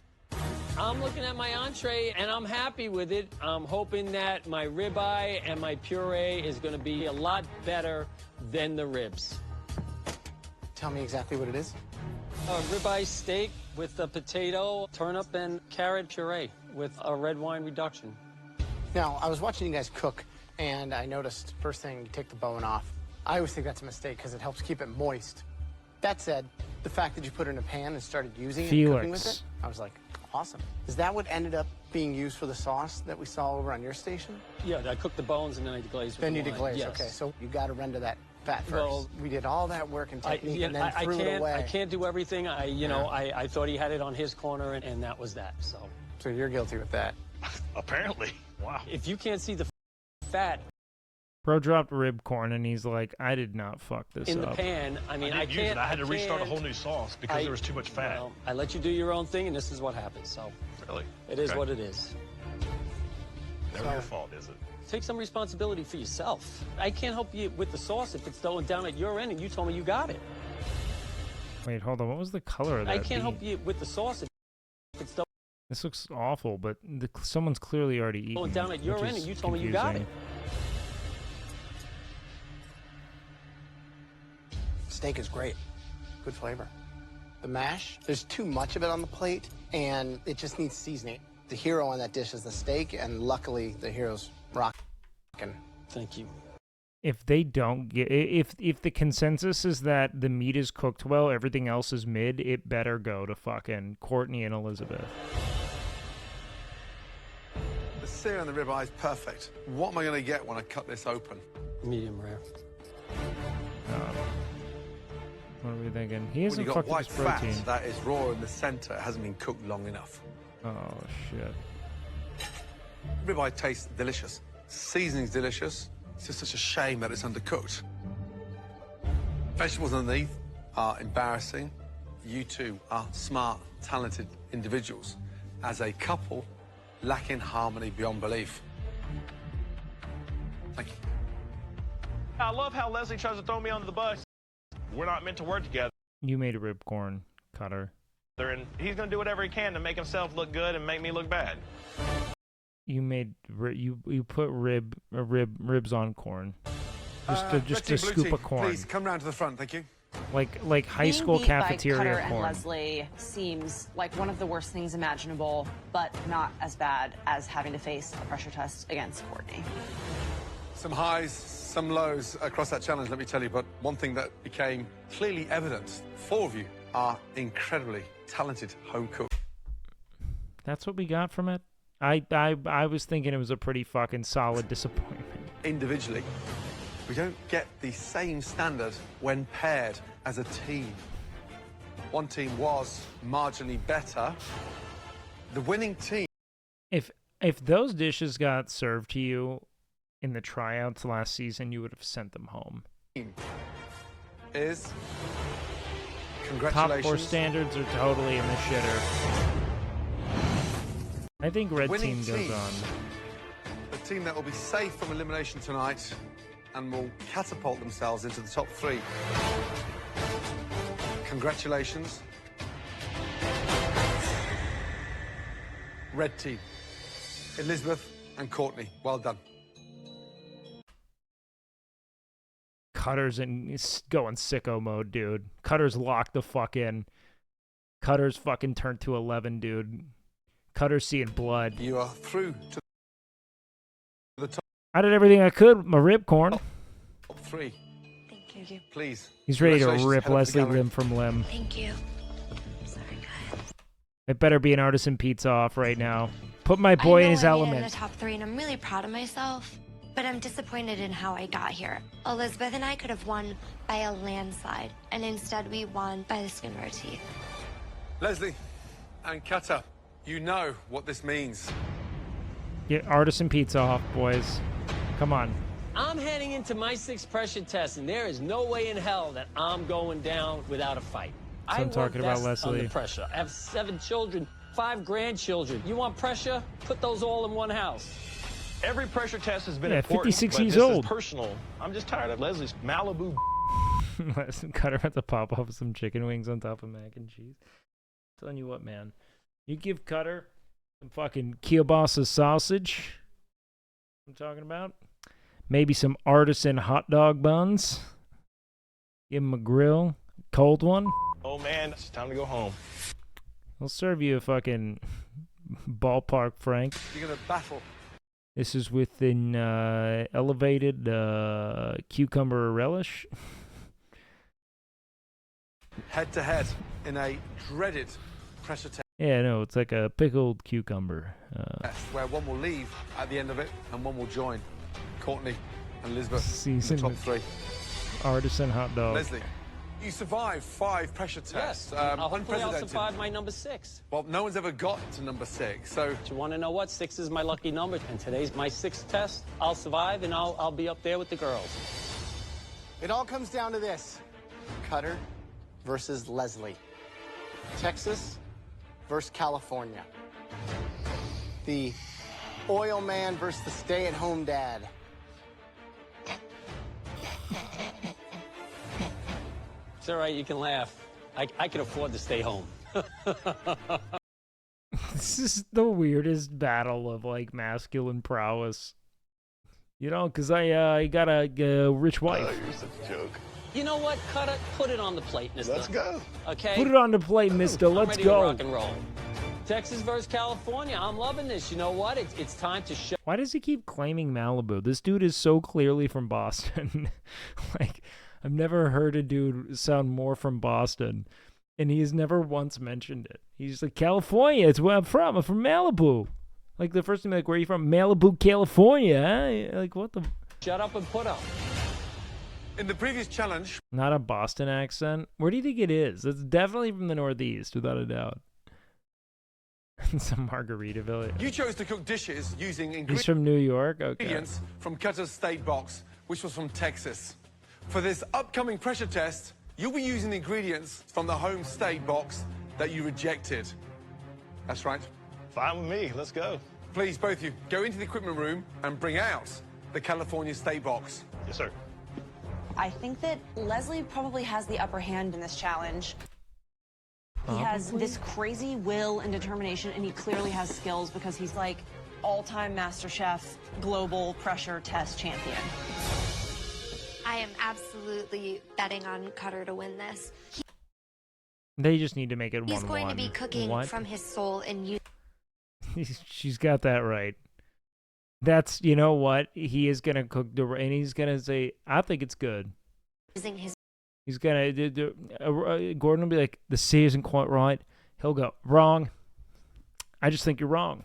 I'm looking at my entree, and I'm happy with it. I'm hoping that my ribeye and my puree is going to be a lot better than the ribs. Tell me exactly what it is. Ribeye steak with a potato, turnip, and carrot puree with a red wine reduction. Now, I was watching you guys cook, and I noticed first thing, you take the bone off. I always think that's a mistake because it helps keep it moist. That said, the fact that you put it in a pan and started using it and cooking with it, Felix. I was like, awesome. Is that what ended up being used for the sauce that we saw over on your station? Yeah, I cooked the bones and then I deglaze with Then the you wine. deglaze, Yes. okay. So you got to render that fat first. Well, we did all that work and technique and then I threw it away. I can't do everything. I thought he had it on his corner, and that was that. So you're guilty with that. Apparently. Wow. If you can't see the fat Bro dropped rib corn and he's like, I did not fuck this in up. the pan, I mean, I I didn't use it. can't. I had to restart a can't- whole new sauce because there was too much fat. Well, I let you do your own thing, and this is what happens. So Really? it is Okay. what it is. Never your fault, is it? Take some responsibility for yourself. I can't help you with the sauce if it's going down at your end, and you told me you got it. Wait, hold on. What was the color of that I can't help bean? you with the sauce if it's This looks awful, but someone's clearly already eaten. going down it, at your which end, is and you told me you got it. confusing. Steak is great. Good flavor. The mash, there's too much of it on the plate, and it just needs seasoning. The hero on that dish is the steak, and luckily the hero's rocking. Thank you. If they don't get, if the consensus is that the meat is cooked well, everything else is mid, it better go to fucking Courtney and Elizabeth. The sear on the ribeye is perfect. What am I going to get when I cut this open? Medium rare. What are we thinking? He When hasn't you've got fucked his white protein. fat that is raw in the center, it hasn't been cooked long enough. Oh shit. Ribeye tastes delicious. Seasoning's delicious. It's just such a shame that it's undercooked. Vegetables underneath are embarrassing. You two are smart, talented individuals. As a couple, lacking harmony beyond belief. Thank you. I love how Leslie tries to throw me under the bus. We're not meant to work together, You made a rib corn cutter. and he's going to do whatever he can to make himself look good and make me look bad. You made you put ribs on corn. Just a scoop of corn. Please come round to the front, thank you. Like high Being school beat by cafeteria Cutter and corn. Leslie seems like one of the worst things imaginable, but not as bad as having to face a pressure test against Courtney. Some highs, some lows across that challenge, let me tell you, but one thing that became clearly evident, 4 of you are incredibly talented home cooks. That's what we got from it. I was thinking it was a pretty fucking solid disappointment. Individually, we don't get the same standard when paired as a team. One team was marginally better. The winning team... If those dishes got served to you in the tryouts last season, you would have sent them home. is... Top Congratulations. 4 standards are totally in the shitter. I think red Winning team goes team. on. The team that will be safe from elimination tonight and will catapult themselves into the top 3. Congratulations. Red team. Elizabeth and Courtney, well done. Cutter's going sicko mode, dude. Cutter's locked the fuck in. Cutter's fucking turned to 11, dude. Cutter's seeing blood. You are through to the top I did everything I could with my ripcorn. 3. Thank you. Please. He's ready to Congratulations. rip Head up to the Leslie gallery. limb from limb. Thank you. Sorry, guys. It better be an artisan pizza off right now. Put my I boy in know his I made it element. in the top 3, and I'm really proud of myself. But I'm disappointed in how I got here. Elizabeth and I could have won by a landslide, and instead we won by the skin of our teeth. Leslie and Kata, you know what this means. Get artisan pizza off, boys. Come on. I'm heading into my 6th pressure test, and there is no way in hell that I'm going down without a fight. So I'm talking about Leslie. Under pressure. I have 7 children, 5 grandchildren. You want pressure? Put those all in one house. Every pressure test has been Yeah, important, 56 but years this old. is personal. I'm just tired of Leslie's Malibu. Cutter had to pop off some chicken wings on top of mac and cheese. Telling you what, man. You give Cutter some fucking kielbasa sausage. I'm talking about. Maybe some artisan hot dog buns. Give him a grill. Cold one. Oh, man, it's time to go home. I'll serve you a fucking ballpark Frank. You're going to battle. This is with an elevated cucumber relish. Head to head in a dreaded pressure test. Yeah, no, it's like a pickled cucumber. Where one will leave at the end of it and one will join. Courtney and Elizabeth in the Season top 3. artisan hot dog. Leslie, you survived 5 pressure tests. Yes, hopefully I'll unprecedented. survive my number 6. Well, no one's ever got to number 6, so... Do you want to know what? 6 is my lucky number, and today's my 6th test. I'll survive, and I'll be up there with the girls. It all comes down to this. Cutter versus Leslie. Texas versus California. The oil man versus the stay-at-home dad. It's all right, you can laugh. I can afford to stay home. This is the weirdest battle of like masculine prowess. You know, because I got a rich wife. Oh, you're such a joke. You know what? Cut it. Put it on the plate, mister. Let's go. Okay? Put it on the plate, mister. I'm Let's ready go. to rock and roll. Texas versus California. I'm loving this. You know what? It's time to show. Why does he keep claiming Malibu? This dude is so clearly from Boston. Like, I've never heard a dude sound more from Boston, and he has never once mentioned it. He's like, California, it's where I'm from. I'm from Malibu. Like, the first thing, like, where are you from? Malibu, California, huh? Like, what the... Shut up and put up. In the previous challenge... Not a Boston accent? Where do you think it is? It's definitely from the Northeast, without a doubt. Some Margaritaville. You chose to cook dishes using He's from New York? Okay. ingredients from Cutter's State Box, which was from Texas. For this upcoming pressure test, you'll be using the ingredients from the home state box that you rejected. That's right. Fine with me. Let's go. Please, both of you, go into the equipment room and bring out the California state box. Yes, sir. I think that Leslie probably has the upper hand in this challenge. He has Probably? this crazy will and determination, and he clearly has skills because he's like all-time MasterChef global pressure test champion. I am absolutely betting on Cutter to win this. They just need to make it 1-1. He's going to be cooking What? from his soul and you. She's got that right. That's, you know what? He is going to cook, and he's going to say, I think it's good. Using his He's going to, Gordon will be like, the C isn't quite right. He'll go, wrong. I just think you're wrong.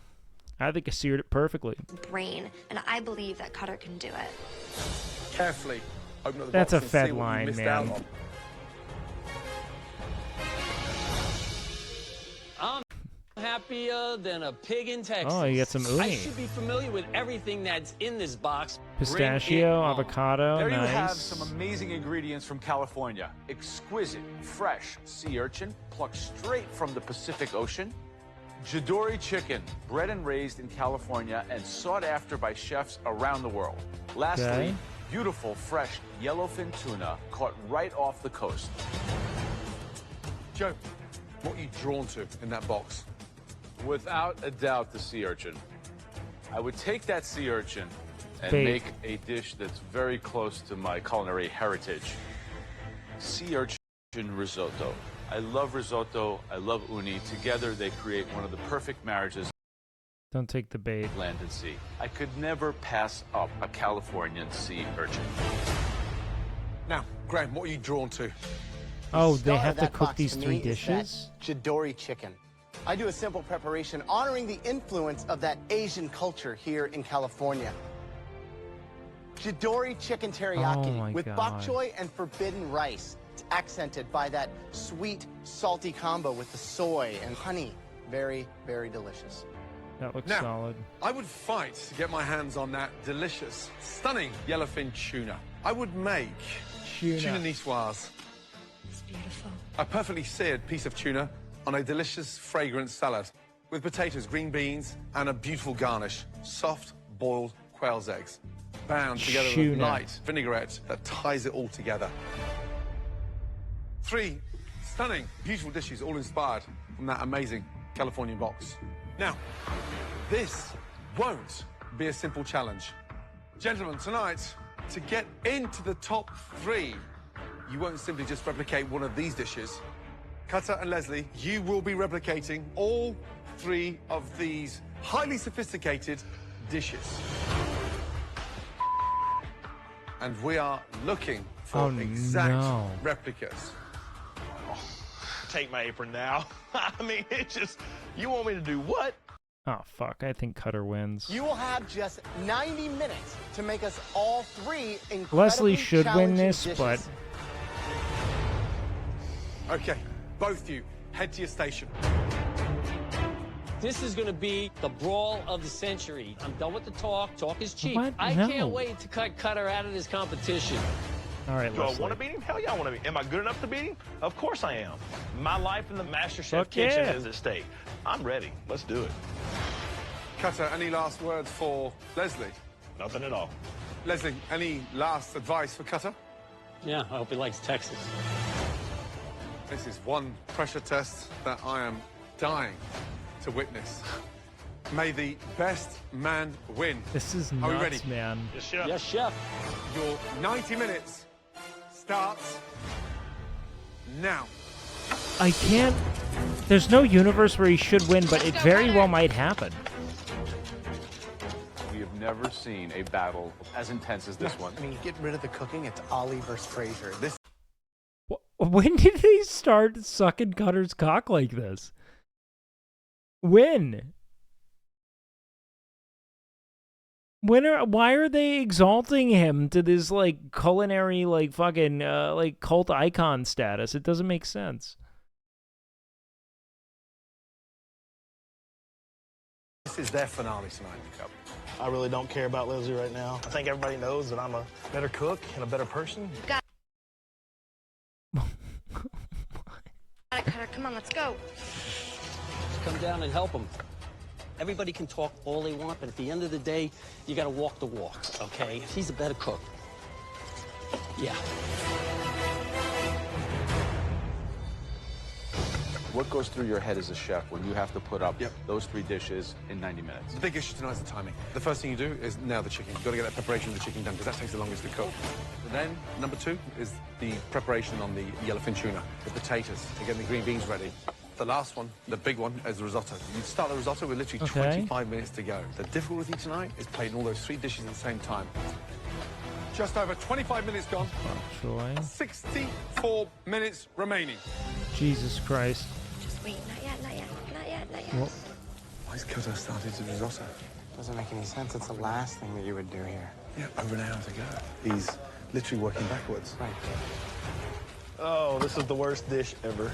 I think I seared it perfectly. brain, and I believe that Cutter can do it. Carefully open up the That's box a and Fed see what you line, missed man. out on. I'm happier than a pig in Texas. Oh, you got some I uni. should be familiar with everything that's in this box. Pistachio, avocado, There you nice. have some amazing ingredients from California. Exquisite, fresh sea urchin plucked straight from the Pacific Ocean. Jadori chicken, bred and raised in California and sought after by chefs around the world. Lastly, Okay. beautiful, fresh yellowfin tuna caught right off the coast. Joe, what are you drawn to in that box? Without a doubt, the sea urchin. I would take that sea urchin and Bait. make a dish that's very close to my culinary heritage. Sea urchin risotto. I love risotto. I love uni. Together, they create one of the perfect marriages. Don't take the bait. Land and sea. I could never pass up a Californian sea urchin. Now, Graham, what are you drawn to? Oh, Star they of have to that cook box these to 3 me is that dishes? Jadori chicken. I do a simple preparation honoring the influence of that Asian culture here in California. Jadori chicken teriyaki Oh my with God. bok choy and forbidden rice. It's accented by that sweet, salty combo with the soy and honey. Very, very delicious. That looks Now, solid. I would fight to get my hands on that delicious, stunning yellowfin tuna. I would make tuna niçoise. It's beautiful. A perfectly seared piece of tuna on a delicious, fragrant salad with potatoes, green beans, and a beautiful garnish. Soft, boiled quail's eggs, bound together with Tuna. light vinaigrette that ties it all together. 3 stunning, beautiful dishes, all inspired from that amazing Californian box. Now, this won't be a simple challenge. Gentlemen, tonight, to get into the top 3, you won't simply just replicate one of these dishes. Cutter and Leslie, you will be replicating all 3 of these highly sophisticated dishes. And we are looking for Oh, exact no. replicas. Take my apron now. I mean, it just You want me to do what? Oh, fuck. I think Cutter wins. You will have just 90 minutes to make us all three incredibly Leslie should win challenging this, dishes. but... Okay, both of you, head to your station. This is going to be the brawl of the century. I'm done with the talk. Talk is cheap. What? I No. can't wait to cut Cutter out of this competition. All right, Do I Leslie. want to beat him? Hell yeah, I want to beat him. Am I good enough to beat him? Of course I am. My life in the MasterChef Fuck kitchen yeah. is at stake. I'm ready. Let's do it. Cutter, any last words for Leslie? Nothing at all. Leslie, any last advice for Cutter? Yeah, I hope he likes Texas. This is one pressure test that I am dying to witness. May the best man win. This is Are we nuts, ready? man. Yes, chef. Yes, chef. Your 90 minutes starts now. I can't... There's no universe where he should win, but it very well might happen. We have never seen a battle as intense as this one. I mean, get rid of the cooking. It's Ollie versus Fraser. This When did they start sucking Cutter's cock like this? When? Why are they exalting him to this, like, culinary, like, fucking, like, cult icon status? It doesn't make sense. This is their finale tonight. Yep. I really don't care about Leslie right now. I think everybody knows that I'm a better cook and a better person. Got it, Cutter. Come on, let's go. Just come down and help him. Everybody can talk all they want, but at the end of the day, you got to walk the walk, okay? He's a better cook. Yeah. What goes through your head as a chef when you have to put up those 3 dishes in 90 minutes? The big issue tonight is the timing. The first thing you do is nail the chicken. You've got to get that preparation of the chicken done because that takes the longest to cook. And then, number 2 is the preparation on the yellowfin tuna, the potatoes, and getting the green beans ready. The last one, the big one, is the risotto. You start the risotto with literally 25 minutes to go. The difficulty tonight is plating all those 3 dishes at the same time. Just over 25 minutes gone. Troy. 64 minutes remaining. Jesus Christ. Just wait. Not yet, not yet, not yet, not yet. Well, Why is Cutter starting to risotto? doesn't make any sense. It's the last thing that you would do here. Yeah, over an hour to go. He's literally working backwards. Right. Oh, this is the worst dish ever.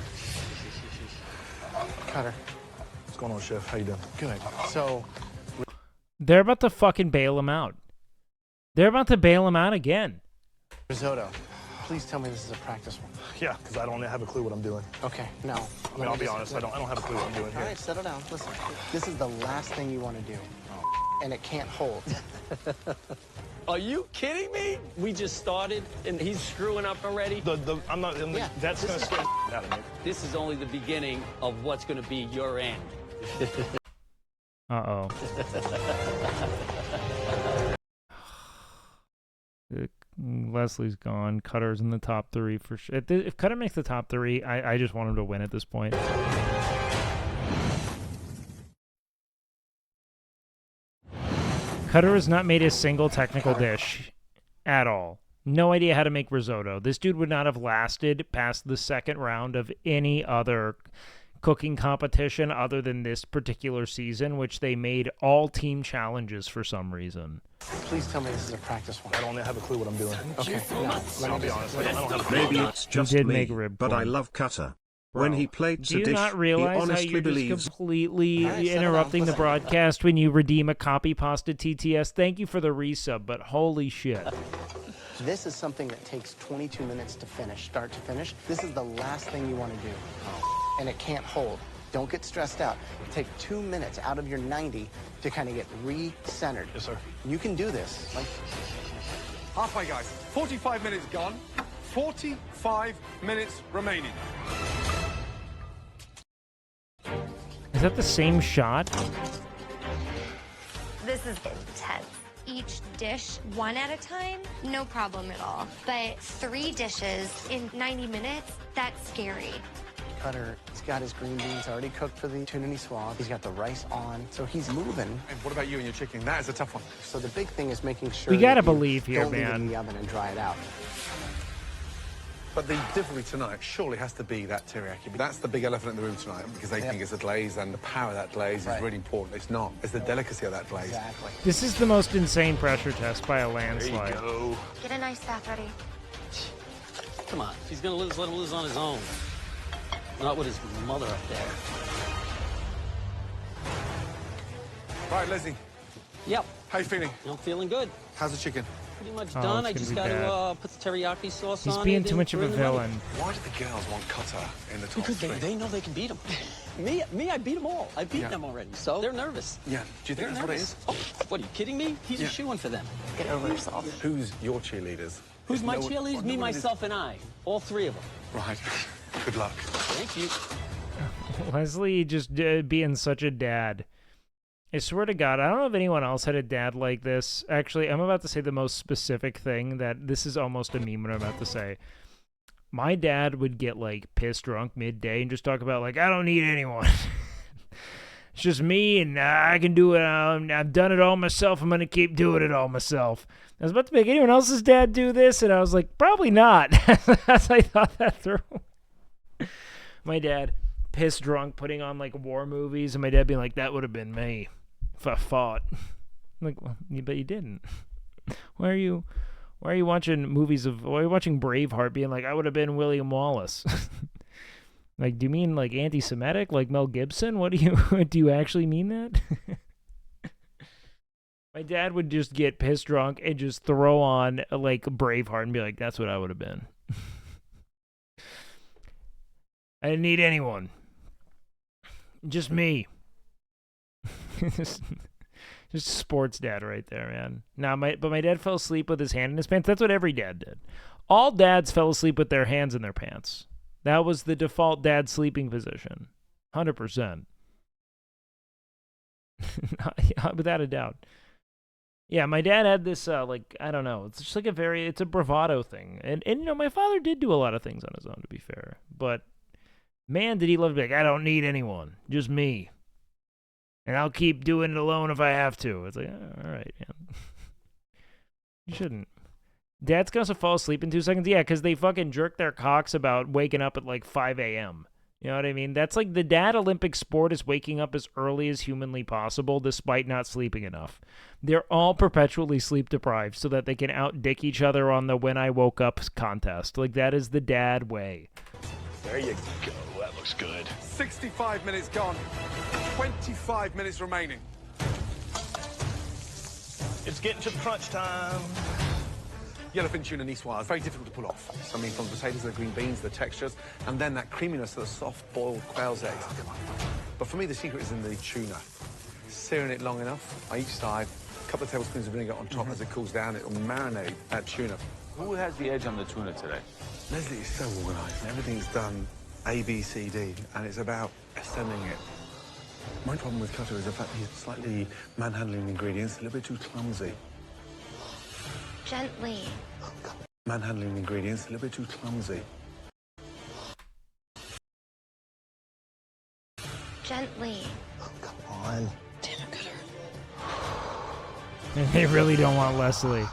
Cutter. What's going on, chef? How you doing? Good. So, they're about to fucking bail him out. They're about to bail him out again. risotto. Please tell me this is a practice one. Yeah, because I don't have a clue what I'm doing. Okay, no. I mean, I'll be honest, I don't have a clue what I'm doing All here. right, settle down. Listen, this is the last thing you want to do. And it can't hold. Are you kidding me? We just started, and he's screwing up already? I'm not, Yeah, that's going to scare the out of me. This is only the beginning of what's going to be your end. Uh-oh. Leslie's gone. Cutter's in the top 3 for sure. If Cutter makes the top 3, I just want him to win at this point. Cutter has not made a single technical dish at all. No idea how to make risotto. This dude would not have lasted past the second round of any other cooking competition other than this particular season, which they made all team challenges for some reason. Please tell me this is a practice one. I don't have a clue what I'm doing. Okay, no. I'll be honest, I don't have a clue. Maybe it's just did me, make rib but I corn. love Cutter. Bro, When he played do you Sadish, not he realize how honestly you're just believes... completely All right, settle interrupting down. the broadcast when you redeem a copy pasta TTS? Thank you for the resub, but holy shit. This is something that takes 22 minutes to finish, start to finish. This is the last thing you want to do. And it can't hold. Don't get stressed out. Take 2 minutes out of your 90 to kind of get re-centered. Yes, sir. You can do this. Like, Halfway, guys. 45 minutes gone. 45 minutes remaining. Is that the same shot? This is intense. Each dish, 1 at a time, no problem at all. But 3 dishes in 90 minutes, that's scary. Cutter, he's got his green beans already cooked for the tuna swab. He's got the rice on, so he's moving. And what about you and your chicken? That is a tough one. So the big thing is making sure We gotta that you believe here, don't leave it in man. the oven and dry it out. 3 dishes, 1 at a time, no problem at all. But 3 dishes in 90 minutes, that's scary. Cutter, it's got his green beans already cooked for the tuna swab. He's got the rice on, so he's moving. We gotta believe here, man. But the difficulty tonight surely has to be that teriyaki. That's the big elephant in the room tonight because they think it's a glaze, and the power of that glaze is really important. It's not. It's the delicacy of that glaze. Exactly. This is the most insane pressure test by a landslide. There you go. Get a nice staff ready. Come on, if he's gonna lose, let him lose on his own. Not with his mother up there. Right, Leslie. Yep. How you feeling? I'm feeling good. How's the chicken? Pretty much Oh, done. it's I gonna just be got bad. to put the teriyaki sauce He's on being it too much of a and bring the money. villain. Why do the girls want Qatar in the top Because three? they know they can beat him. me, I beat them all. I beat them already. So they're nervous. Yeah. Do you think that's what it is? Oh, what, are you kidding me? He's a shoo-in for them. Get over yourself. Who's your cheerleaders? Who's my No one- cheerleaders? oh, Me, no one is- myself, and I. All three of them. Right. Good luck. Thank you. Leslie just being such a dad. I swear to God, I don't know if anyone else had a dad like this. Actually, I'm about to say the most specific thing that this is almost a meme what I'm about to say. My dad would get like pissed drunk midday and just talk about like, I don't need anyone. It's just me and I can do it. I've done it all myself. I'm going to keep doing it all myself. I was about to make anyone else's dad do this, and I was like, probably not. As I thought that through. My dad, pissed drunk, putting on like war movies, and my dad being like, that would have been me if I fought. I'm like, well, but you didn't. Why are you watching movies of? Why are you watching Braveheart, being like, I would have been William Wallace? Like, do you mean like anti-Semitic, like Mel Gibson? What do you actually mean that? My dad would just get pissed drunk and just throw on like Braveheart and be like, that's what I would have been. I didn't need anyone. Just me. Just sports dad right there, man. But my dad fell asleep with his hand in his pants. That's what every dad did. All dads fell asleep with their hands in their pants. That was the default dad sleeping position. 100%. Without a doubt. Yeah, my dad had this, like, I don't know. It's just like it's a bravado thing. And, you know, my father did do a lot of things on his own, to be fair. But, man, did he love to be like, I don't need anyone. Just me. And I'll keep doing it alone if I have to. It's like, all right, man. You shouldn't. Dads can also fall asleep in 2 seconds. Yeah, because they fucking jerk their cocks about waking up at like 5 a.m. You know what I mean? That's like the dad Olympic sport is waking up as early as humanly possible despite not sleeping enough. They're all perpetually sleep deprived so that they can out-dick each other on the when I woke up contest. Like, that is the dad way. There you go. That looks good. 65 minutes gone. 25 minutes remaining. It's getting to crunch time. Yellowfin tuna niçoise is very difficult to pull off. I mean, from the potatoes, the green beans, the textures, and then that creaminess of the soft boiled quail's eggs. But for me, the secret is in the tuna. Searing it long enough on each side, a couple of tablespoons of vinegar on top as it cools down. It will marinate that tuna. Who has the edge on the tuna today? Leslie is so organised. Everything's done A, B, C, D, and it's about assembling it. My problem with Cutter is the fact he's slightly manhandling ingredients, a little bit too clumsy. Gently. Manhandling ingredients, a little bit too clumsy. Gently. Come on. Damn it, Cutter. And they really don't want Leslie.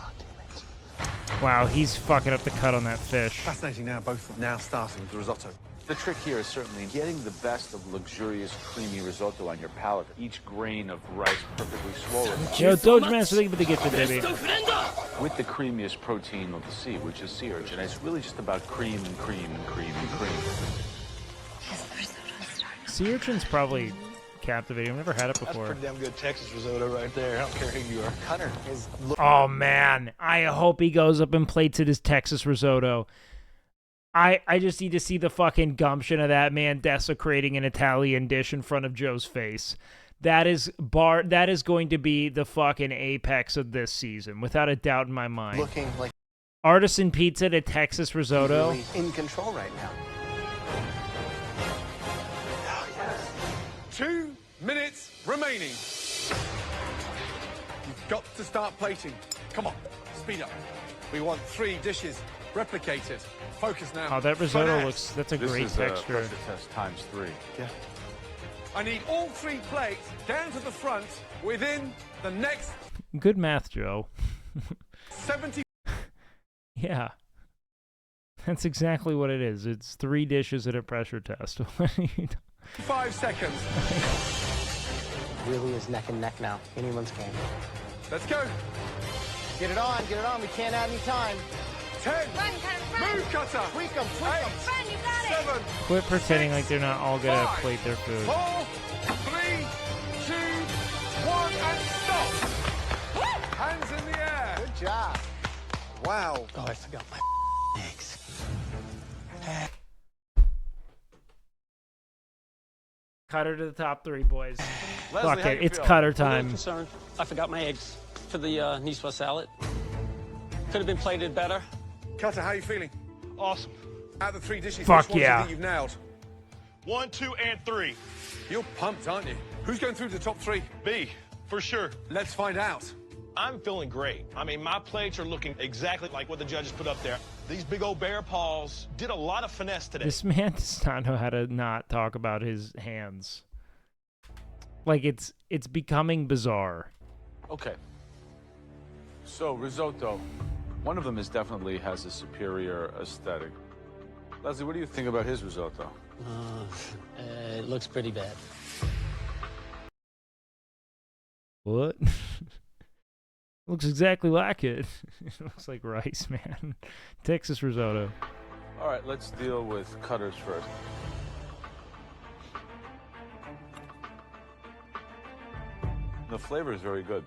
Wow, he's fucking up the cut on that fish. Fascinating now, both now starting with the risotto. The trick here is certainly getting the best of luxurious, creamy risotto on your palate. Each grain of rice perfectly swollen. Yo, Doge Master, thank you for the gift, baby. With the creamiest protein of the sea, which is sea urchin. It's really just about cream and cream and cream and cream. Sea urchin's probably captivating. I've never had it That's before. pretty damn good Texas risotto right there. I don't care who you are. Cutter is. Oh, man. I hope he goes up and plates it as Texas risotto. I just need to see the fucking gumption of that man desecrating an Italian dish in front of Joe's face. That is going to be the fucking apex of this season, without a doubt in my mind. Looking like Artisan pizza to Texas risotto. really in control right now. 2 minutes remaining. You've got to start plating. Come on, speed up. We want 3 dishes replicated. Focus now. Oh, that risotto Finesse. that's a great texture. Pressure test times 3. Yeah. I need all 3 plates down to the front within the next Good math, Joe. 70. Yeah. That's exactly what it is. It's 3 dishes at a pressure test. 5 seconds. Really is neck and neck now. Anyone's game. Let's go. Get it on, get it on. We can't add any time. 10. Run, Cutter, run. Move, Cutter. Tweak them, tweak them. Run, you got it. 7. Quit pretending like they're not all gonna plate their food. 4, 3, 2, 1, and stop. Hands in the air. Good job. Wow. Oh, I forgot my eggs. Cutter to the top 3, boys. Leslie, Fuck how it, you it's feel? Cutter I'm a little time. concerned. I forgot my eggs for the Niçoise salad. Could have been plated better. Cutter, how are you feeling? Awesome. Out of the 3 dishes, Fuck which one do yeah. you think you've nailed? 1, 2, and 3. You're pumped, aren't you? Who's going through the top 3? B, for sure. Let's find out. I'm feeling great. I mean, my plates are looking exactly like what the judges put up there. These big old bear paws did a lot of finesse today. This man does not know how to not talk about his hands. Like, it's becoming bizarre. Okay. So, risotto. One of them definitely has a superior aesthetic. Leslie, what do you think about his risotto? It looks pretty bad. What? Looks exactly like it. It looks like rice, man. Texas risotto. All right, let's deal with Cutters first. The flavor is very good.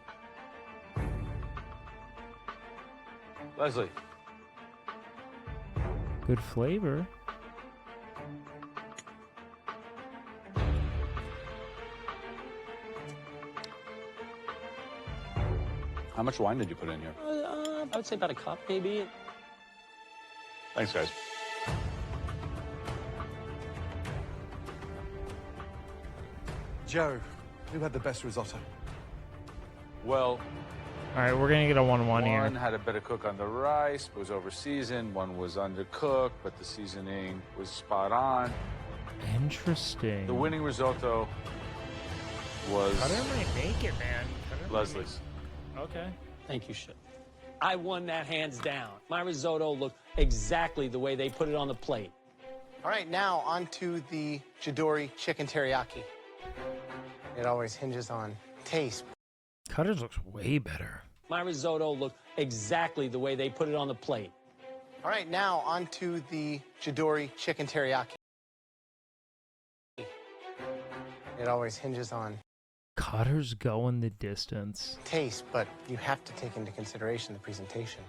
Leslie. Good flavor. How much wine did you put in here? I would say about a cup, maybe. Thanks, guys. Joe, who had the best risotto? Well, All right, we're going to get a 1-1 here. one had a better cook on the rice, but was over seasoned. One was undercooked, but the seasoning was spot on. Interesting. The winning risotto was Cutter might make it, man. Cutter might Leslie's. Okay. Thank you, Chef. I won that hands down. My risotto looked exactly the way they put it on the plate. All right, now on to the Jidori chicken teriyaki. It always hinges on taste. Cutter's looks way better. My risotto looked exactly the way they put it on the plate. All right, now on to the Jidori chicken teriyaki. It always hinges on Cutter's going the distance. taste, but you have to take into consideration the presentation.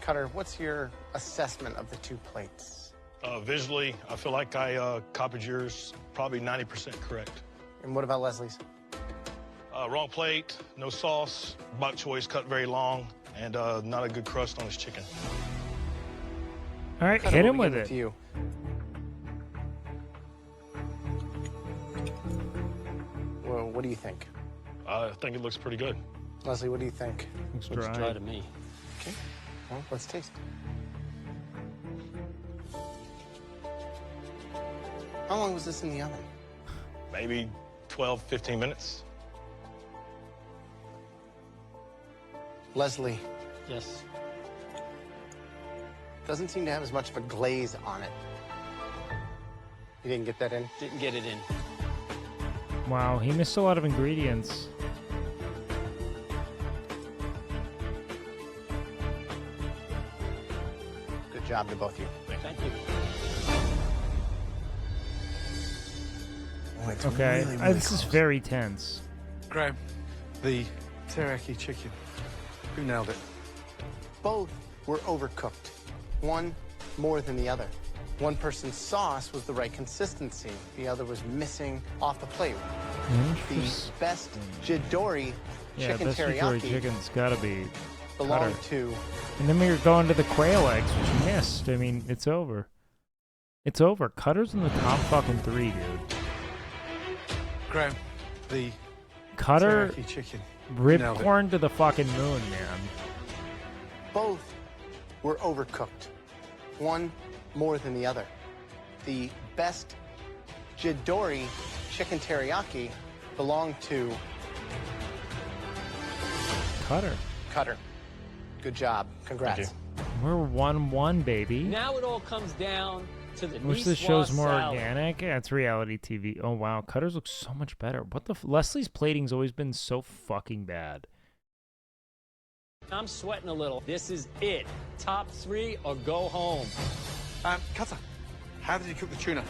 Cutter, what's your assessment of the 2 plates? Visually, I feel like I copied yours probably 90% correct. And what about Leslie's? Wrong plate, no sauce, bok choi's cut very long, and not a good crust on his chicken. All right, Cutter, hit we'll him with begin it. you. Well, what do you think? I think it looks pretty good. Leslie, what do you think? Looks Looks dry. dry to me. Okay, well, let's taste. How long was this in the oven? Maybe 12, 15 minutes. Leslie, Yes. doesn't seem to have as much of a glaze on it. You didn't get that in? Didn't get it in. Wow, he missed a lot of ingredients. Good job to both of you. Thank you. Oh, it's Okay, really, really this is close. very tense. Graham, the teriyaki chicken. Who nailed it? Both were overcooked. One more than the other. One person's sauce was the right consistency. The other was missing off the plate. The Interesting. best Jidori Yeah, chicken best teriyaki Jidori chicken's gotta be belonged Cutter. to And then we were going to the quail eggs, which you missed. I mean, it's over. It's over. Cutter's in the top fucking 3, dude. Graham, the Cutter teriyaki chicken. Nailed it. ripcorn to the fucking moon, man. both were overcooked. One more than the other. The best Jidori chicken teriyaki belonged to Cutter. Cutter. Good job. Congrats. Thank you. We're 1-1, baby. Now it all comes down to the Wish this Niçoise show's more salad. organic. Yeah, it's reality TV. Oh wow, Cutters look so much better. What the? Leslie's plating's always been so fucking bad. I'm sweating a little. This is it. Top 3 or go home. Cutter, how did you cook the tuna?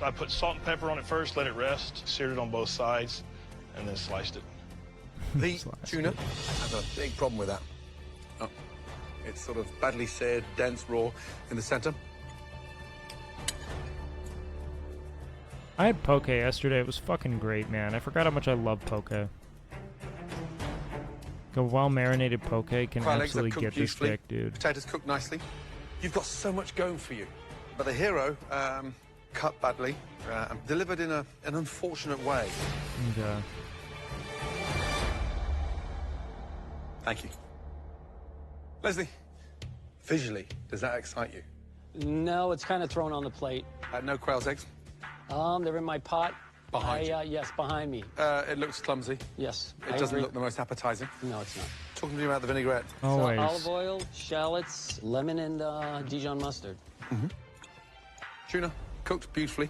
I put salt and pepper on it first, let it rest, seared it on both sides, and then sliced it. The tuna has a big problem with that. Oh, it's sort of badly seared, dense, raw in the center. I had poke yesterday. It was fucking great, man. I forgot how much I love poke. A well-marinated poke can Quail eggs are absolutely cooked get this beautifully. dick, dude. Potatoes cooked nicely. You've got so much going for you. But the hero cut badly and delivered in an unfortunate way. Okay. Thank you. Leslie, visually, does that excite you? No, it's kind of thrown on the plate. No quail's eggs? They're in my pot. Behind you? Yes, behind me. It looks clumsy. Yes, It I doesn't agree. look the most appetizing. No, it's not. Talk to me about the vinaigrette. Always. So, olive oil, shallots, lemon, and Dijon mustard. Mm-hmm. Tuna, cooked beautifully.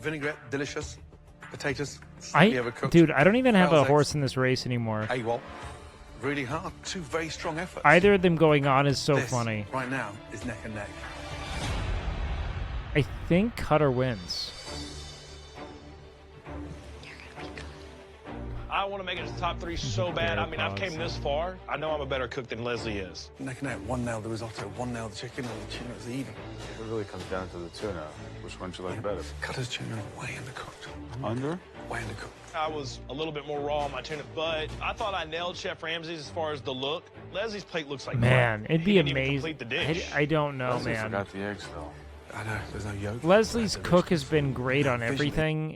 Vinaigrette, delicious. Potatoes, slightly overcooked. Dude, I don't even have a Quail's horse eggs, in this race anymore. AWOL. Really hard. Two very strong efforts. Either of them going on is so This, funny. right now, is neck and neck. I think Cutter wins. I want to make it to the top 3 so bad. I mean, I've came this far. I know I'm a better cook than Leslie is. Neck and neck. 1-0 the risotto, 1-0 the chicken, and the tuna is even. It really comes down to the tuna. Which one do you like better? Cutter's tuna way undercooked. Under? Way undercooked. I was a little bit more raw on my tuna, but I thought I nailed Chef Ramsay's as far as the look. Leslie's plate looks like Man, crap. it'd He be didn't even amazing. complete the dish. I don't know, Leslie man. forgot the eggs, though. I know, there's no yolk. Leslie's cook has been great on Visually. everything.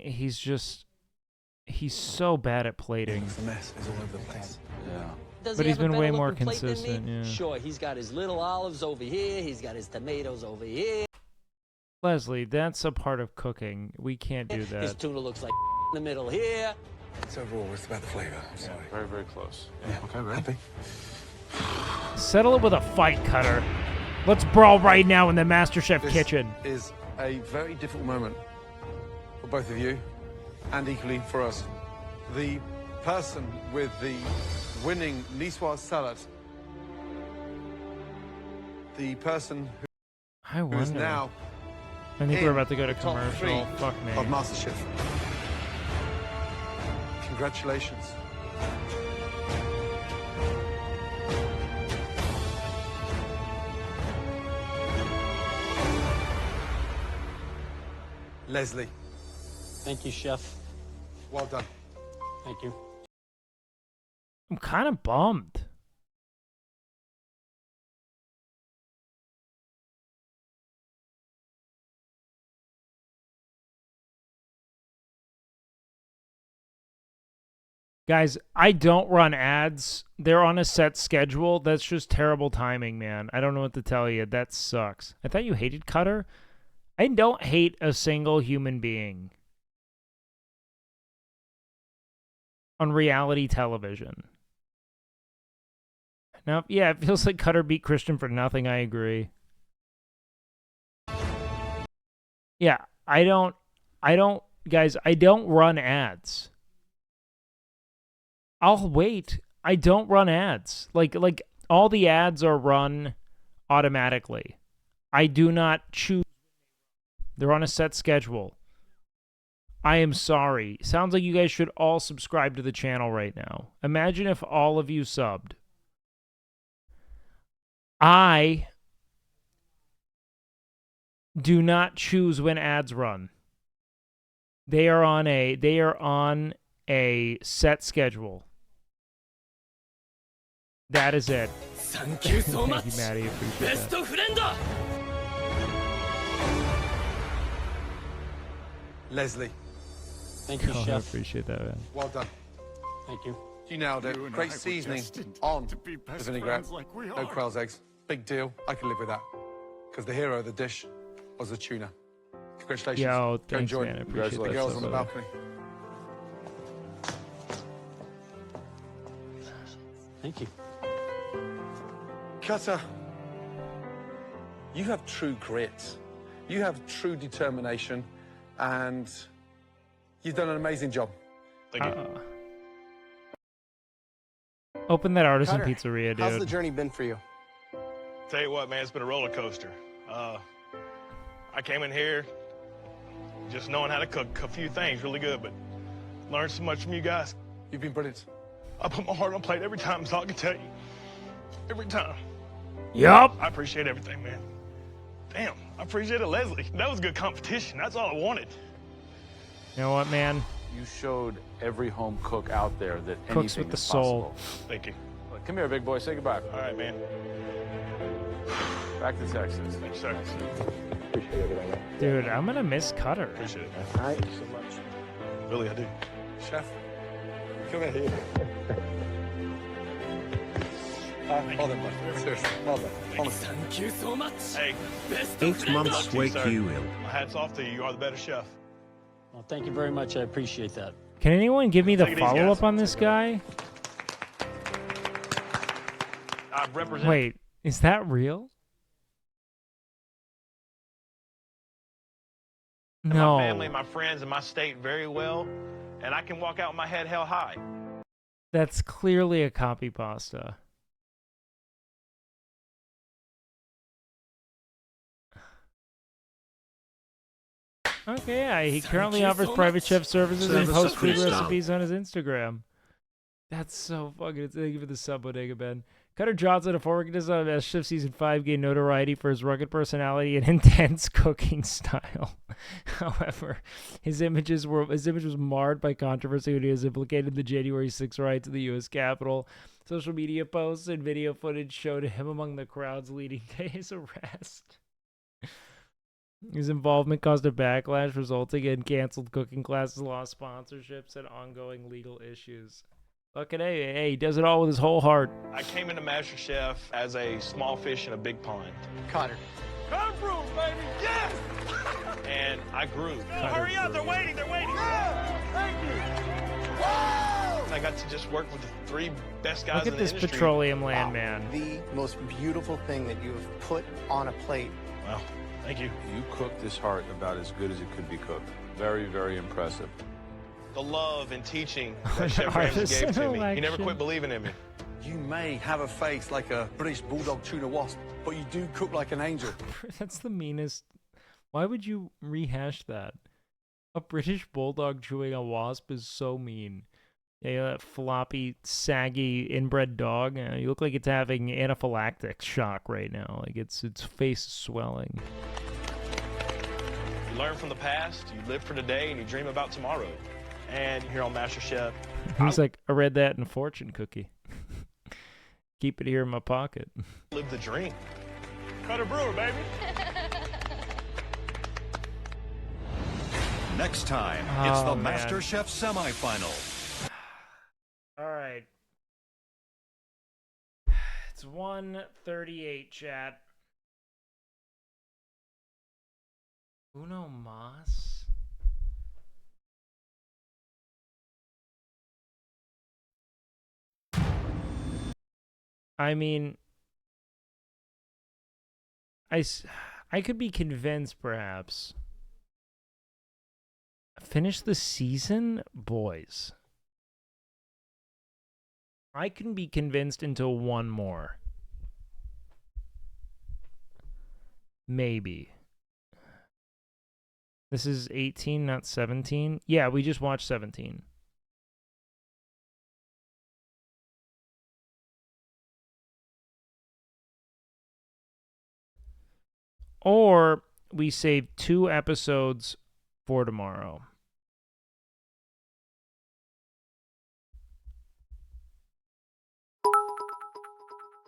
He's so bad at plating. The mess is all over the place. Yeah. Does But he he's have a been way better more looking plate than me? consistent, yeah. Sure, he's got his little olives over here. He's got his tomatoes over here. Leslie, that's a part of cooking. We can't do His that. tuna looks like in the middle here. It's overall, it's about the flavor. I'm sorry. Very, very close. Yeah. Okay, ready? Happy? Settle it with a fight, Cutter. Let's brawl right now in the MasterChef This kitchen. is a very difficult moment for both of you, and equally for us. The person with the winning Niçoise salad, the person I who is wonder. now I think in we're about to go to the top commercial. 3 Fuck me. of MasterChef. Congratulations. Leslie, Thank you, chef. well done. Thank you. I'm kind of bummed. Guys, I don't run ads. They're on a set schedule. That's just terrible timing, man. I don't know what to tell you. That sucks. I thought you hated Cutter. I don't hate a single human being on reality television. Now, yeah, it feels like Cutter beat Christian for nothing. I agree. Yeah, guys, I don't run ads. I'll wait. I don't run ads. Like all the ads are run automatically. I do not choose. They're on a set schedule. I am sorry. Sounds like you guys should all subscribe to the channel right now. Imagine if all of you subbed. I do not choose when ads run. They are on a set schedule. That is it. Thank you so much. Thank you, Maddie. Appreciate Best that. friend. Leslie, Thank you, Oh, I chef. appreciate that, man. well done. Thank you. You nailed it. You and I Great were seasoning destined on to be the best vinaigrette. friends like we No are. quail's eggs. Big deal. I can live with that. Because the hero of the dish was the tuna. Congratulations. Yo, Go thanks, enjoy. man. I appreciate The that girls so on the much. balcony. Thank you. Cutter, you have true grit. You have true determination, and you've done an amazing job. Thank you. Open that artisan Cutter, pizzeria, dude. how's the journey been for you? Tell you what, man, it's been a roller coaster. I came in here just knowing how to cook a few things really good, but learned so much from you guys. You've been brilliant. I put my heart on plate every time, so I can tell you. Every time. Yup. I appreciate everything, man. Damn, I appreciate it, Leslie. That was good competition. That's all I wanted. You know what, man? You showed every home cook out there that Cooks anything with the is soul. possible. Thank you. Look, come here, big boy. Say goodbye. All right, man. Back to Texas. Thanks, sir. Appreciate everything, man. Dude, I'm gonna miss Cutter. Appreciate it, man. Thank you so much. Really, I do. Chef, come in here. Well done, bud. Seriously, well done. Honestly. Thank you so much. Hey, 8 months to you, sir. WakeWilder. My hat's off to you. You are the better chef. Well, thank you very much. I appreciate that. Can anyone give me the Take it easy, follow-up guys. on this guy? I represent Wait, is that real? No. my family, my friends, and my state very well, and I can walk out with my head held high. That's clearly a copy pasta. Okay, yeah, he currently offers private chef services and Service posts food freestyle. recipes on his Instagram. That's so fucking. Thank you for the sub, Bodega Ben. Cutter Johnson, a former contestant on Chef Season 5, gained notoriety for his rugged personality and intense cooking style. However, his image was marred by controversy when he was implicated in the January 6 riots in the U.S. Capitol. Social media posts and video footage showed him among the crowds leading to his arrest. His involvement caused a backlash, resulting in canceled cooking classes, lost sponsorships, and ongoing legal issues. Fucking hey, he does it all with his whole heart. I came into MasterChef as a small fish in a big pond. Cutter. Come through, baby! Yes! And I grew. Hurry up, they're waiting, they're waiting! Thank you! I got to just work with the 3 best guys Look in at the this industry. petroleum landman. The most beautiful thing that you have put on a plate. Wow, thank you. You cooked this heart about as good as it could be cooked. Very, very impressive. The love and teaching that Chef Ramsay gave to me. He never quit believing in me. You may have a face like a British bulldog tuna wasp, but you do cook like an angel. That's the meanest. Why would you rehash that? A British bulldog chewing a wasp is so mean. Yeah, that floppy, saggy, inbred dog. You look like it's having anaphylactic shock right now. Like its face is swelling. You learn from the past, you live for today, and you dream about tomorrow. And here on MasterChef, He's like, I read that in a fortune cookie. Keep it here in my pocket. live the dream. Cutter Brewer, baby. Next time, Oh, it's the man. MasterChef semifinal. All right. It's 1:38, chat. Uno Mas? I mean, I could be convinced, perhaps. Finish the season? Boys. I can be convinced into one more. Maybe. This is 18, not 17. Yeah, we just watched 17. Or we save 2 episodes for tomorrow.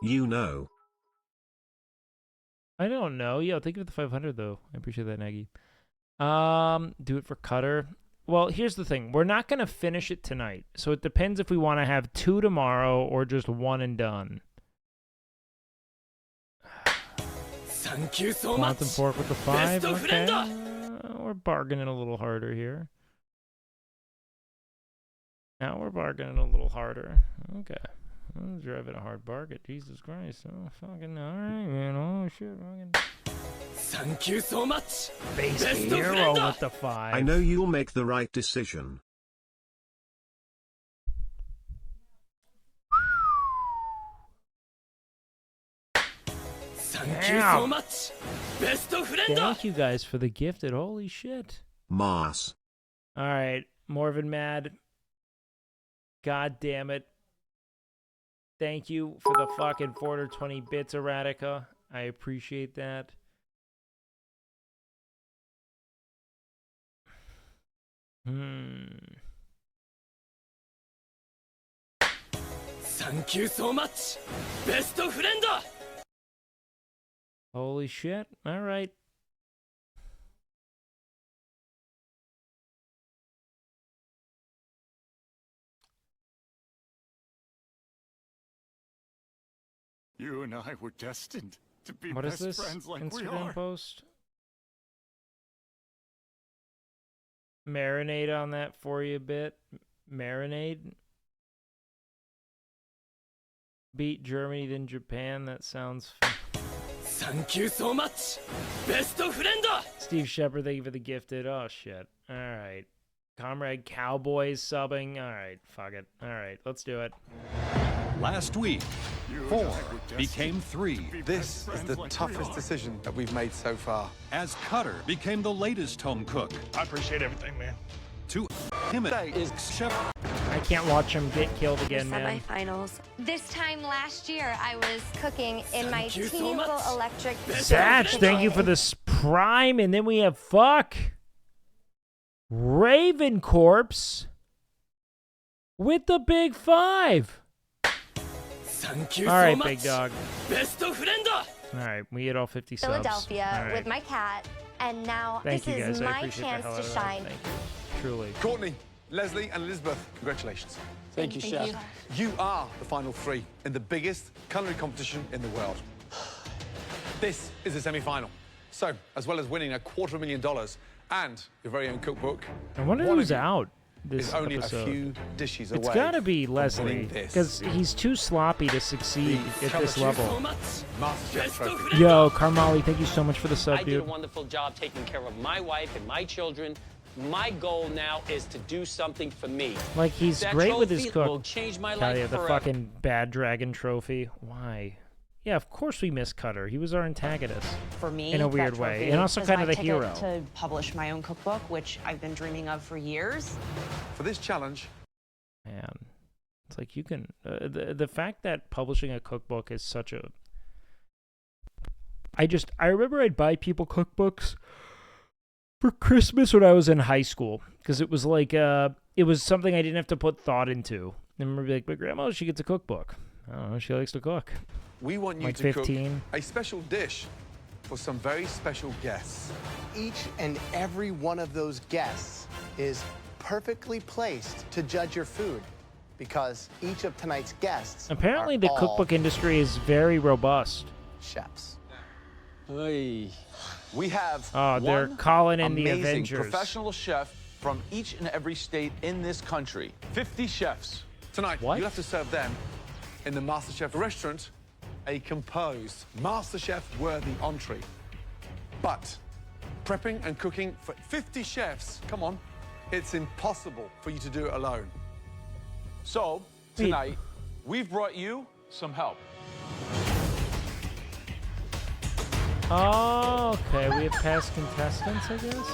You know. I don't know. Yo, thank you for the 500 though. I appreciate that, Nagy. Do it for Cutter. Well, here's the thing. We're not going to finish it tonight. So it depends if we want to have 2 tomorrow or just 1 and done. Thank you so Quantum much. Fork with the 5. Best of Okay. friend. We're bargaining a little harder here. Now we're bargaining a little harder. Okay. I'm driving a hard bargain. Jesus Christ. Oh, fucking alright, man. Oh, shit. Fucking... Thank you so much. Base hero with the 5. I know you'll make the right decision. Thank you so much. Best friend. Thank you guys for the gifted. Holy shit. Mars. Alright. Morven Mad. God damn it. Thank you for the fucking 420 bits, Erratica. I appreciate that. Thank you so much. Best friend. Holy shit. All right. You and I were destined to be What is best this friends like we Instagram are. post? Marinade on that for you a bit. Marinade. Beat Germany then Japan. That sounds fun. Thank you so much. Best friend. Steve Shepard, thank you for the gifted. Oh shit. All right. Comrade Cowboys subbing. All right. Fuck it. All right. Let's do it. Last week, 4 became 3. This is the toughest decision that we've made so far. As Cutter became the latest home cook. I appreciate everything, man. To intimidate Chef. I can't watch him get killed again, man. Semifinals. This time last year, I was cooking in my teeny little electric. Satch, thank you for this prime, and then we have Raven Corpse with the big 5. Thank you all right, so much. big dog. Best friend. All right, we hit all 50 subs. Philadelphia All right. with my cat, and now Thank this you guys. is I my appreciate chance the hell to out of that. shine. Thank you. Truly. Courtney, Leslie, and Elizabeth, congratulations. Thank you, Chef. You are the final 3 in the biggest culinary competition in the world. This is the semi-final. So, as well as winning $250,000 and your very own cookbook, I wonder who's out this is only episode. a few dishes It's away. gotta be from Leslie, winning this. because he's too sloppy to succeed at this level. MasterChef trophy. Yo, Carmali, thank you so much for the sub, I did a dude. wonderful job taking care of my wife and my children. My goal now is to do something for me. Like, he's That great with his trophy cook. will change my Hell life yeah, the forever. fucking bad dragon trophy. Why? Yeah, of course we miss Cutter. He was our antagonist. For me, in a that weird way, trophy and also is kind my of the ticket hero. to publish my own cookbook, which I've been dreaming of for years. For this challenge, Man, it's like you can. The fact that publishing a cookbook is such a. I remember I'd buy people cookbooks for Christmas when I was in high school, because it was like it was something I didn't have to put thought into. I remember like, my grandma, she gets a cookbook. I don't know, she likes to cook. we want you Like to 15. cook a special dish for some very special guests. Each and every one of those guests is perfectly placed to judge your food, because each of tonight's guests Apparently, are the all cookbook industry is very robust. chefs. We have Oh, they're one calling in the amazing Avengers. professional chef from each and every state in this country. 50 chefs. Tonight, you have to serve them in the MasterChef restaurant a composed, MasterChef-worthy entree. But prepping and cooking for 50 chefs, come on, it's impossible for you to do it alone. So, tonight, we've brought you some help. Oh, okay. We have past contestants, I guess.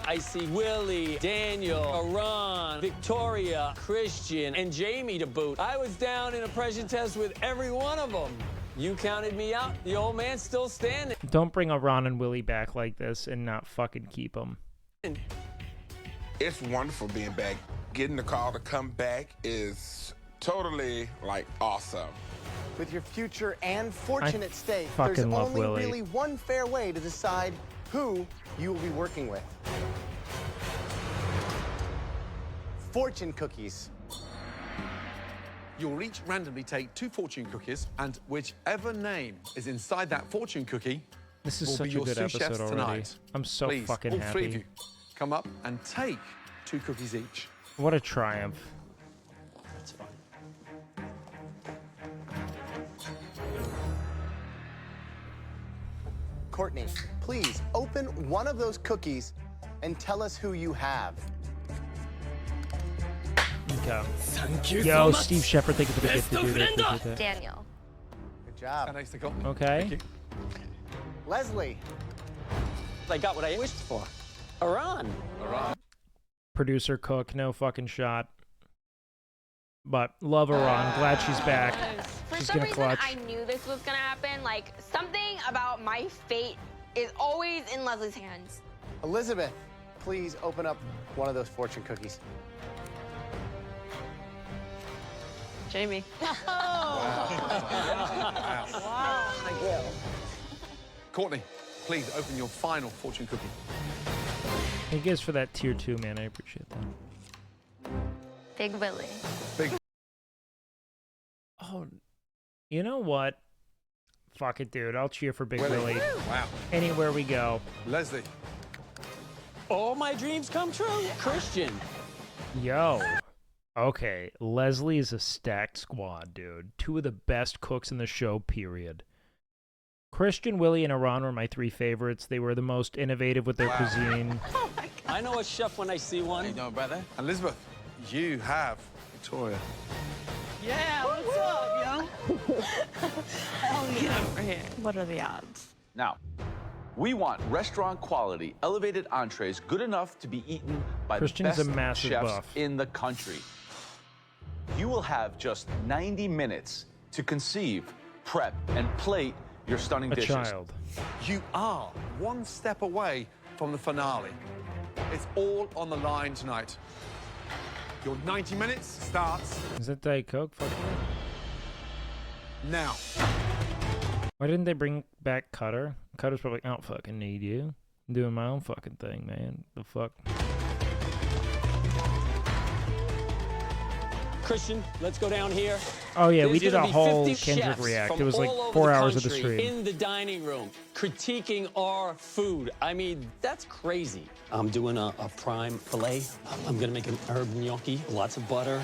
I see Willie, Daniel, Aran, Victoria, Christian, and Jamie to boot. I was down in a pressure test with every one of them. You counted me out. The old man's still standing. Don't bring a Ron and Willie back like this and not fucking keep them. It's wonderful being back. Getting the call to come back is totally, like, awesome. With your future and fortune at stake, fucking there's love only Willie. really one fair way to decide who you will be working with. Fortune cookies. You'll each randomly take 2 fortune cookies, and whichever name is inside that fortune cookie This is will such be a your good sous chefs episode already. tonight. I'm so Please, fucking all 3 of happy. you, come up and take 2 cookies each. What a triumph. That's fine. Courtney, please open one of those cookies and tell us who you have. Okay. Thank you Yo, so much. Steve Shepard, thank you for the gift, Best dude. I of appreciate friend. that. Daniel. Good job. Thanks to Courtney. Okay. Thank you. Leslie. I got what I wished for. Iran. Producer Cook, no fucking shot. But love Iran. Glad she's back. For She's some gonna reason, clutch. I knew this was gonna happen. Like, something about my fate is always in Leslie's hands. Elizabeth, please open up one of those fortune cookies. Jamie. Courtney, please open your final fortune cookie. Thank you guys for that tier 2, man. I appreciate that. Big Willie. Big. Oh, you know what? Fuck it, dude. I'll cheer for Big Willie. Willie. Wow. Anywhere we go. Leslie. All my dreams come true. Christian. Yo. Okay, Leslie is a stacked squad, dude. 2 of the best cooks in the show, period. Christian, Willie, and Iran were my 3 favorites. They were the most innovative with their cuisine. I know a chef when I see one. How you doing, brother? Elizabeth, you have Victoria. Yeah, what's up, yo? Hell yeah. Over here. What are the odds? Now, we want restaurant quality, elevated entrees, good enough to be eaten by Christian the is a best massive chefs buff. in the country. You will have just 90 minutes to conceive, prep, and plate your stunning A dishes. child. You are one step away from the finale. It's all on the line tonight. Your 90 minutes starts Is that Diet Coke? Fuck yeah. now. Why didn't they bring back Cutter? Cutter's probably, I don't fucking need you. I'm doing my own fucking thing, man. The fuck? Christian, let's go down here. Oh, yeah, we There's did gonna a be whole 50 Kendrick chefs react. from It was like all over 4 the hours of the country stream. in the dining room, critiquing our food. I mean, that's crazy. I'm doing a prime filet. I'm gonna make an herb gnocchi, lots of butter.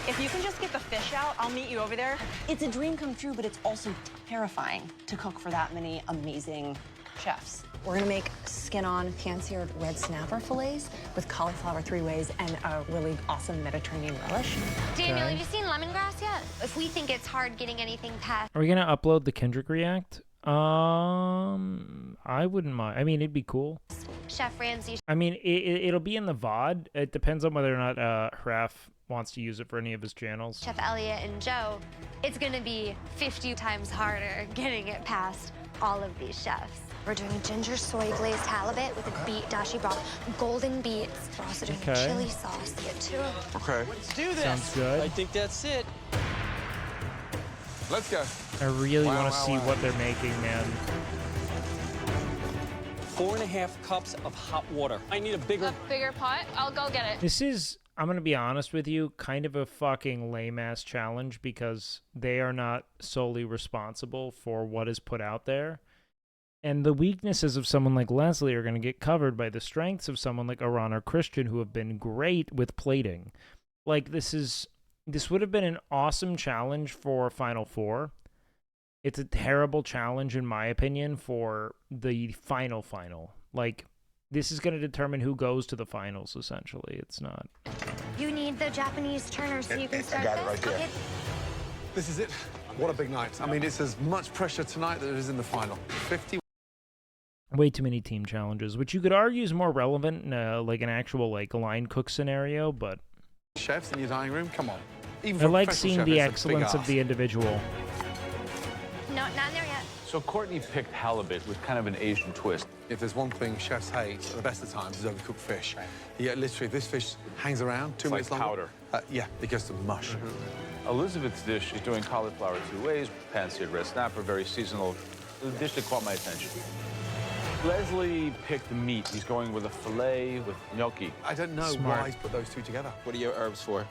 If you can just get the fish out, I'll meet you over there. It's a dream come true, but it's also terrifying to cook for that many amazing chefs. We're gonna make skin-on, pan-seared red snapper fillets with cauliflower 3 ways and a really awesome Mediterranean relish. Daniel, have you seen lemongrass yet? If we think it's hard getting anything past Are we gonna upload the Kendrick react? I wouldn't mind. I mean, it'd be cool. Chef Ramsay, I mean, it'll be in the VOD. It depends on whether or not Hraf wants to use it for any of his channels. Chef Elliot, and Joe, it's gonna be 50 times harder getting it past all of these chefs. We're doing ginger soy glazed halibut with a beet dashi broth, golden beets. We're also doing Okay. chili sauce. Get to it. Okay. Let's do this. Sounds good. I think that's it. Let's go. I really Wow, want to wow, see wow. what they're making, man. 4.5 cups of hot water. I need a bigger. Bigger pot? I'll go get it. This is, I'm going to be honest with you, kind of a fucking lame-ass challenge because they are not solely responsible for what is put out there. And the weaknesses of someone like Leslie are going to get covered by the strengths of someone like Iran or Christian, who have been great with plating. Like, this would have been an awesome challenge for Final Four. It's a terrible challenge, in my opinion, for the final. Like, this is going to determine who goes to the finals, essentially. It's not. You need the Japanese turner so you can start got it this? right there. Okay. This is it. What a big night. I mean, it's as much pressure tonight that it is in the final. 50. Way too many team challenges, which you could argue is more relevant in like an actual like line cook scenario, but Chefs in your dining room, come on. Even I for a like professional seeing chef, the it's a big excellence of ask. the individual. No, not in there yet. So Courtney picked halibut with kind of an Asian twist. If there's one thing chefs hate at the best of times is overcooked fish. Yeah, literally, if this fish hangs around 2 minutes like longer. powder. Yeah, it goes to mush. Elizabeth's dish is doing cauliflower 2 ways, pan-seared red snapper, very seasonal. The dish that caught my attention. Leslie picked the meat. He's going with a filet with gnocchi. I don't know Smart. why he's put those two together. What are your herbs for?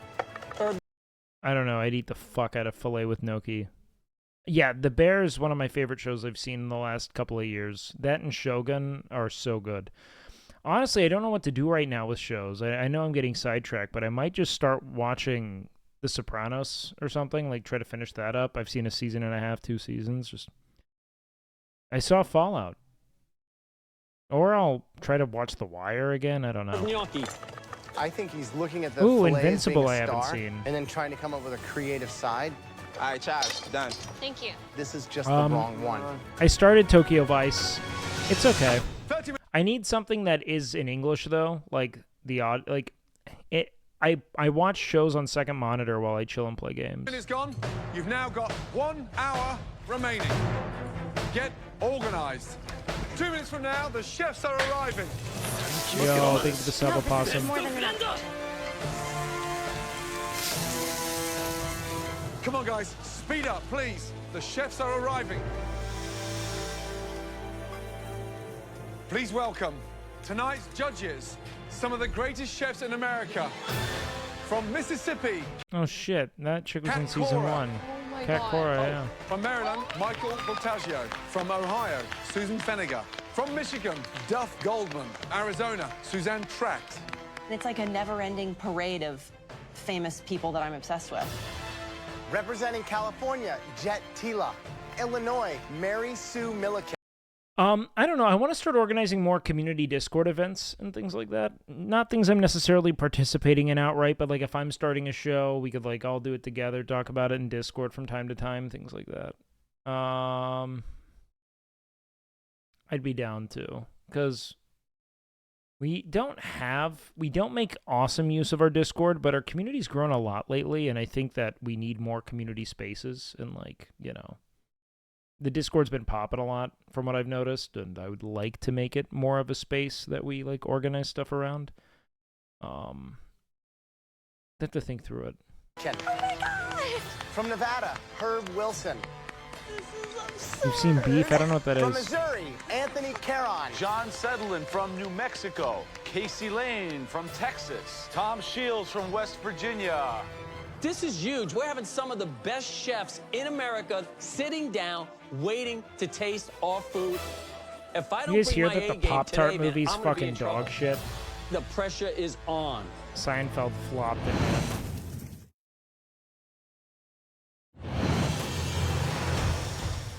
I don't know. I'd eat the fuck out of filet with gnocchi. Yeah, The Bear is one of my favorite shows I've seen in the last couple of years. That and Shogun are so good. Honestly, I don't know what to do right now with shows. I know I'm getting sidetracked, but I might just start watching The Sopranos or something, like try to finish that up. I've seen a season and a half, 2 seasons. I saw Fallout. Or I'll try to watch The Wire again. I don't know. Gnocchi. I think he's looking at the Ooh, fillet as Invincible being a I haven't star, seen. and then trying to come up with a creative side. All right, Chaz, done. Thank you. This is just the Um, wrong one. I started Tokyo Vice. It's okay. I need something that is in English though, like the odd like it. I watch shows on second monitor while I chill and play games. Is gone. You've now got 1 hour remaining. Get organized. 2 minutes from now, the chefs are arriving. Yo, thank you for the sub, Opossum. Come on, guys, speed up, please. The chefs are arriving. Please welcome tonight's judges, some of the greatest chefs in America. From Mississippi, Oh shit, that chick was in Cat season Cora. 1. Oh my Cat God. Cora, yeah. From Maryland, Michael Voltaggio. From Ohio, Susan Feniger. From Michigan, Duff Goldman. Arizona, Suzanne Tract. It's like a never-ending parade of famous people that I'm obsessed with. Representing California, Jet Tila. Illinois, Mary Sue Milliken. I don't know. I want to start organizing more community Discord events and things like that. Not things I'm necessarily participating in outright, but like if I'm starting a show, we could like all do it together, talk about it in Discord from time to time, things like that. I'd be down to, because we don't make awesome use of our Discord, but our community's grown a lot lately, and I think that we need more community spaces and like, you know, the Discord's been popping a lot from what I've noticed, and I would like to make it more of a space that we like organize stuff around. Have to think through it. Ken. Oh my God! From Nevada, Herb Wilson. You've seen Beef? I don't know what that From is. Missouri, Anthony Caron. John Sedlin from New Mexico. Casey Lane from Texas. Tom Shields from West Virginia. This is huge. We're having some of the best chefs in America sitting down, waiting to taste our food. If I don't You guys bring hear my that A the game Pop-Tart today, man, movie's I'm gonna be fucking in trouble. dog shit? The pressure is on. Seinfeld flopped it, man.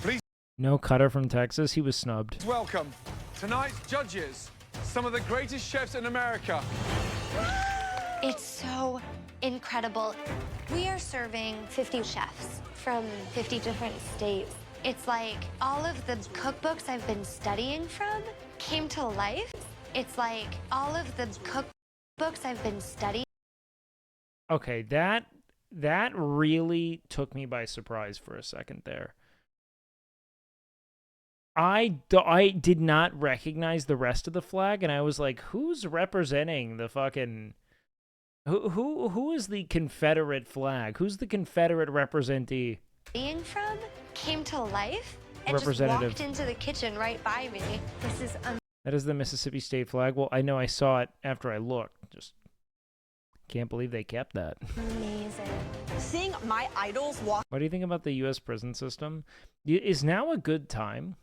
Please No Cutter from Texas. He was snubbed. welcome tonight's judges, some of the greatest chefs in America. It's so incredible. We are serving 50 chefs from 50 different states. It's like all of the cookbooks I've been studying from came to life. It's like all of the cookbooks I've been studying. Okay, that really took me by surprise for a second there. I did not recognize the rest of the flag, and I was like, who's representing the fucking... Who is the Confederate flag? Who's the Confederate representee? Studying from came to life and just Representative. walked into the kitchen right by me. This is That is the Mississippi State flag. Well, I know I saw it after I looked. Just can't believe they kept that. amazing. Seeing my idols walk. What do you think about the U.S. prison system? Is now a good time?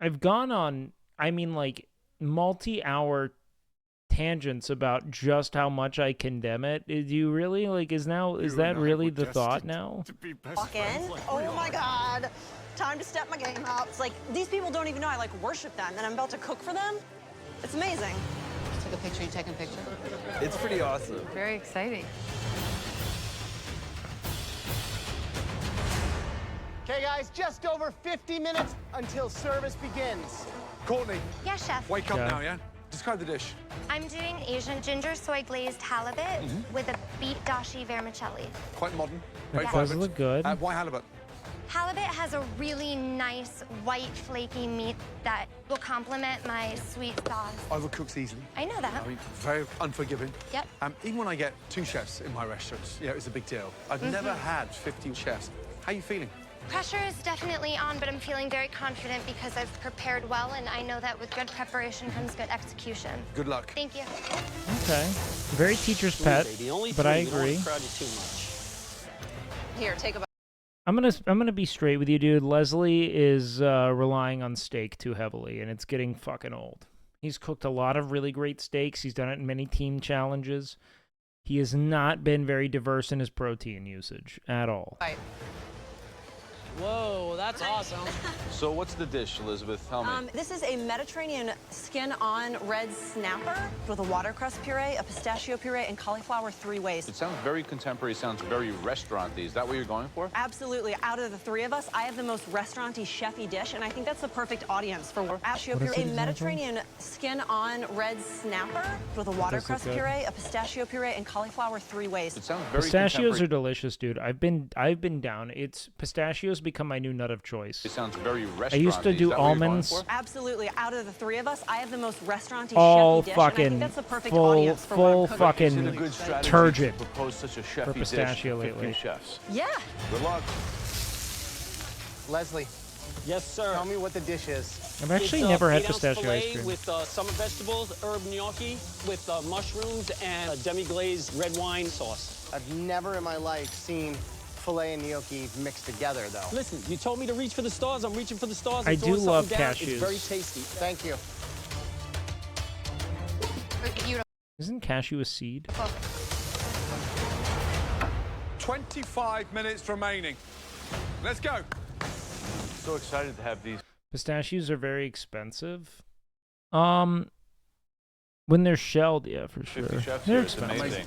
I've gone on, I mean, like, multi-hour tangents about just how much I condemn it. Do you really, like, is that really the thought now? Walk in. Oh my God. Time to step my game up. It's like, these people don't even know I like worship them, and I'm about to cook for them. It's amazing. Took a picture. You taking a picture? It's pretty awesome. Very exciting. Okay, guys, just over 50 minutes until service begins. Courtney, Yes, chef. wake up Yeah. now, yeah? Describe the dish. I'm doing Asian ginger soy glazed halibut with a beet dashi vermicelli. Quite modern. It Very does vibrant. look good. Why halibut? Halibut has a really nice white flaky meat that will complement my sweet sauce. Overcooks easily. I know that. I mean, very unforgiving. Yep. Even when I get 2 chefs in my restaurants, you know, it's a big deal. I've never had 50 chefs. How are you feeling? Pressure is definitely on, but I'm feeling very confident because I've prepared well, and I know that with good preparation comes good execution. Good luck. Thank you. Okay. Very teacher's pet, Baby, only but three. I We don't wanna agree. crowd you too much. Here, take a. I'm gonna be straight with you, dude. Leslie is relying on steak too heavily, and it's getting fucking old. He's cooked a lot of really great steaks. He's done it in many team challenges. He has not been very diverse in his protein usage at all. Right. Whoa, that's awesome. So what's the dish, Elizabeth? Tell me. This is a Mediterranean skin-on red snapper with a watercress puree, a pistachio puree, and cauliflower 3 ways. It sounds very contemporary, sounds very restaurant-y. Is that what you're going for? Absolutely. Out of the 3 of us, I have the most restaurant-y, chefy dish, and I think that's the perfect audience for pistachio puree. A Mediterranean skin-on red snapper with a watercress puree, a pistachio puree, and cauliflower 3 ways. It sounds very Pistachios are delicious, dude. I've been down. It's pistachios become my new nut of choice. It sounds very restaurant-y. I used to do almonds. Absolutely. Out of the 3 of us, I have the most restaurant-y, All chefy dish, fucking and I think that's the perfect full audience for what I'm cooking. fucking turgid propose such a chefy for pistachio dish to 50 lately. chefs. Yeah. Good luck. Leslie. Yes, sir. Tell me what the dish is. I've actually It's, never had 8-ounce pistachio filet ice cream. with summer vegetables, herb gnocchi, with mushrooms and a demi-glazed red wine sauce. I've never in my life seen filet and gnocchi mixed together, though. Listen, you told me to reach for the stars. I'm reaching for the stars. I I'm throwing do love something down. cashews. It's very tasty. Thank you. Isn't cashew a seed? 25 minutes remaining. Let's go. So excited to have these. Pistachios are very expensive. When they're shelled, yeah, for sure. 50 chefs They're here. It's expensive. amazing.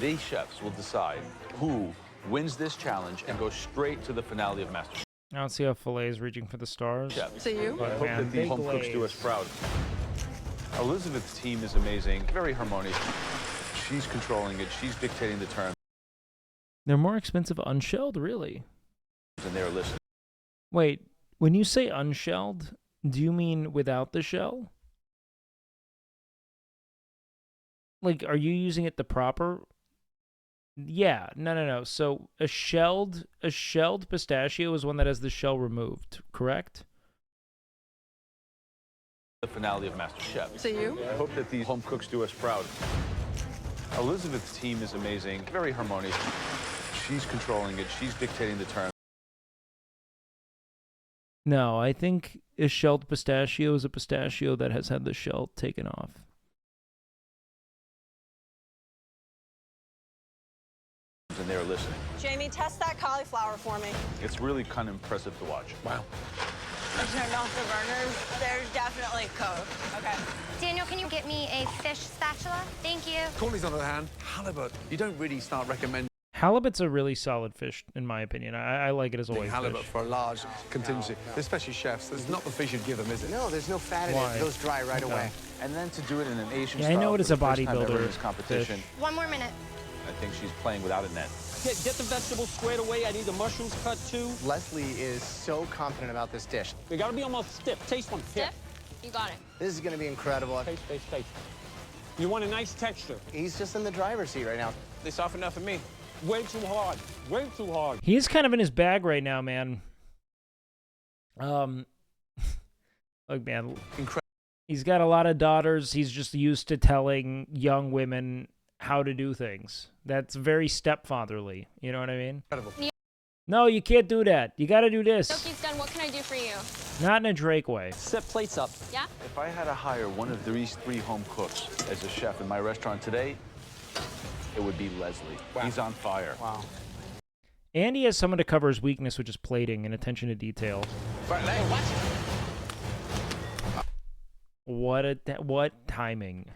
These chefs will decide who wins this challenge and goes straight to the finale of MasterChef. I don't see how filet is reaching for the stars. See you. I hope that these home cooks do us proud. Elizabeth's team is amazing, very harmonious. She's controlling it. She's dictating the terms. They're more expensive unshelled, really. And they're listening. Wait, when you say unshelled, do you mean without the shell? Like, are you using it the proper? Yeah, no. So a shelled pistachio is one that has the shell removed, correct? The finale of MasterChef. See you. I hope that these home cooks do us proud. Elizabeth's team is amazing, very harmonious. She's controlling it. She's dictating the terms. No, I think a shelled pistachio is a pistachio that has had the shell taken off. And they're listening. Jamie, test that cauliflower for me. It's really kind of impressive to watch. Wow. I turned off the burners. There's definitely code. Okay. Daniel, can you get me a fish spatula? Thank you. Cornies on the other hand, halibut. You don't really start recommending Halibut's a really solid fish, in my opinion. I like it as a white halibut fish. for a large contingency, especially chefs. That's not the fish you'd give them, is it? No, there's no fat in it. It goes dry right away. And then to do it in an Asian Yeah, I style know it for is the a first time ever in bodybuilder this competition. fish. 1 more minute. I think she's playing without a net. Get the vegetables squared away. I need the mushrooms cut too. Leslie is so confident about this dish. They gotta be almost stiff. Taste one. Stiff? You got it. This is going to be incredible. Taste. You want a nice texture. He's just in the driver's seat right now. They soft enough for me. Way too hard. Way too hard. He is kind of in his bag right now, man. Look, man. He's got a lot of daughters. He's just used to telling young women how to do things. That's very stepfatherly. You know what I mean? Incredible. Yeah. No, you can't do that. You got to do this. Gnocchi's done. What can I do for you? Not in a Drake way. Set plates up. Yeah? If I had to hire one of these 3 home cooks as a chef in my restaurant today, it would be Leslie. Wow. He's on fire. Wow. And he has someone to cover his weakness, which is plating and attention to detail. What timing.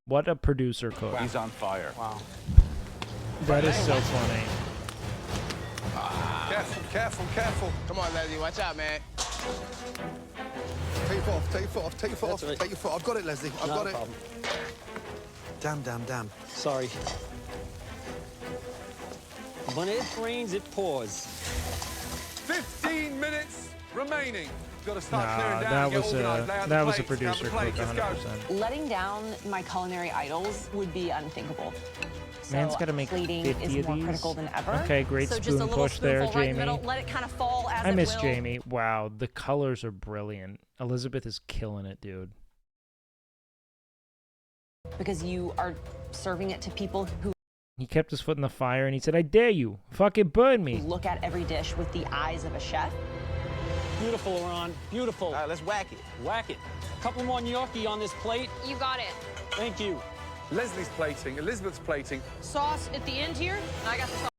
What a producer cook. He's on fire. Wow. That is so funny. Careful. Come on, Leslie. Watch out, man. Take your foot off, take your foot off, take your foot off, That's right. take your foot. I've got it, Leslie. I've got it. Problem. Damn. Sorry. When it rains, it pours. 15 minutes remaining. Got to start Nah, clearing down. that and get was organised, lay out the that was a plates, grab the producer cook, plate, let's go. 100%. Letting down my culinary idols would be unthinkable. Man's So got to make plating 50 is of more these. critical than ever. Okay, great so just a spoon little push there, spoonful right in the Jamie. middle, let it kind of fall as I it miss will. Jamie. Wow, the colors are brilliant. Elizabeth is killing it, dude. Because you are serving it to people who He kept his foot in the fire and he said, I dare you. Fucking burn me. look at every dish with the eyes of a chef. Beautiful, Iran. Beautiful. All right, let's whack it. Whack it. Couple more gnocchi on this plate. You got it. Thank you. Leslie's plating, Elizabeth's plating. Sauce at the end here. I got the sauce.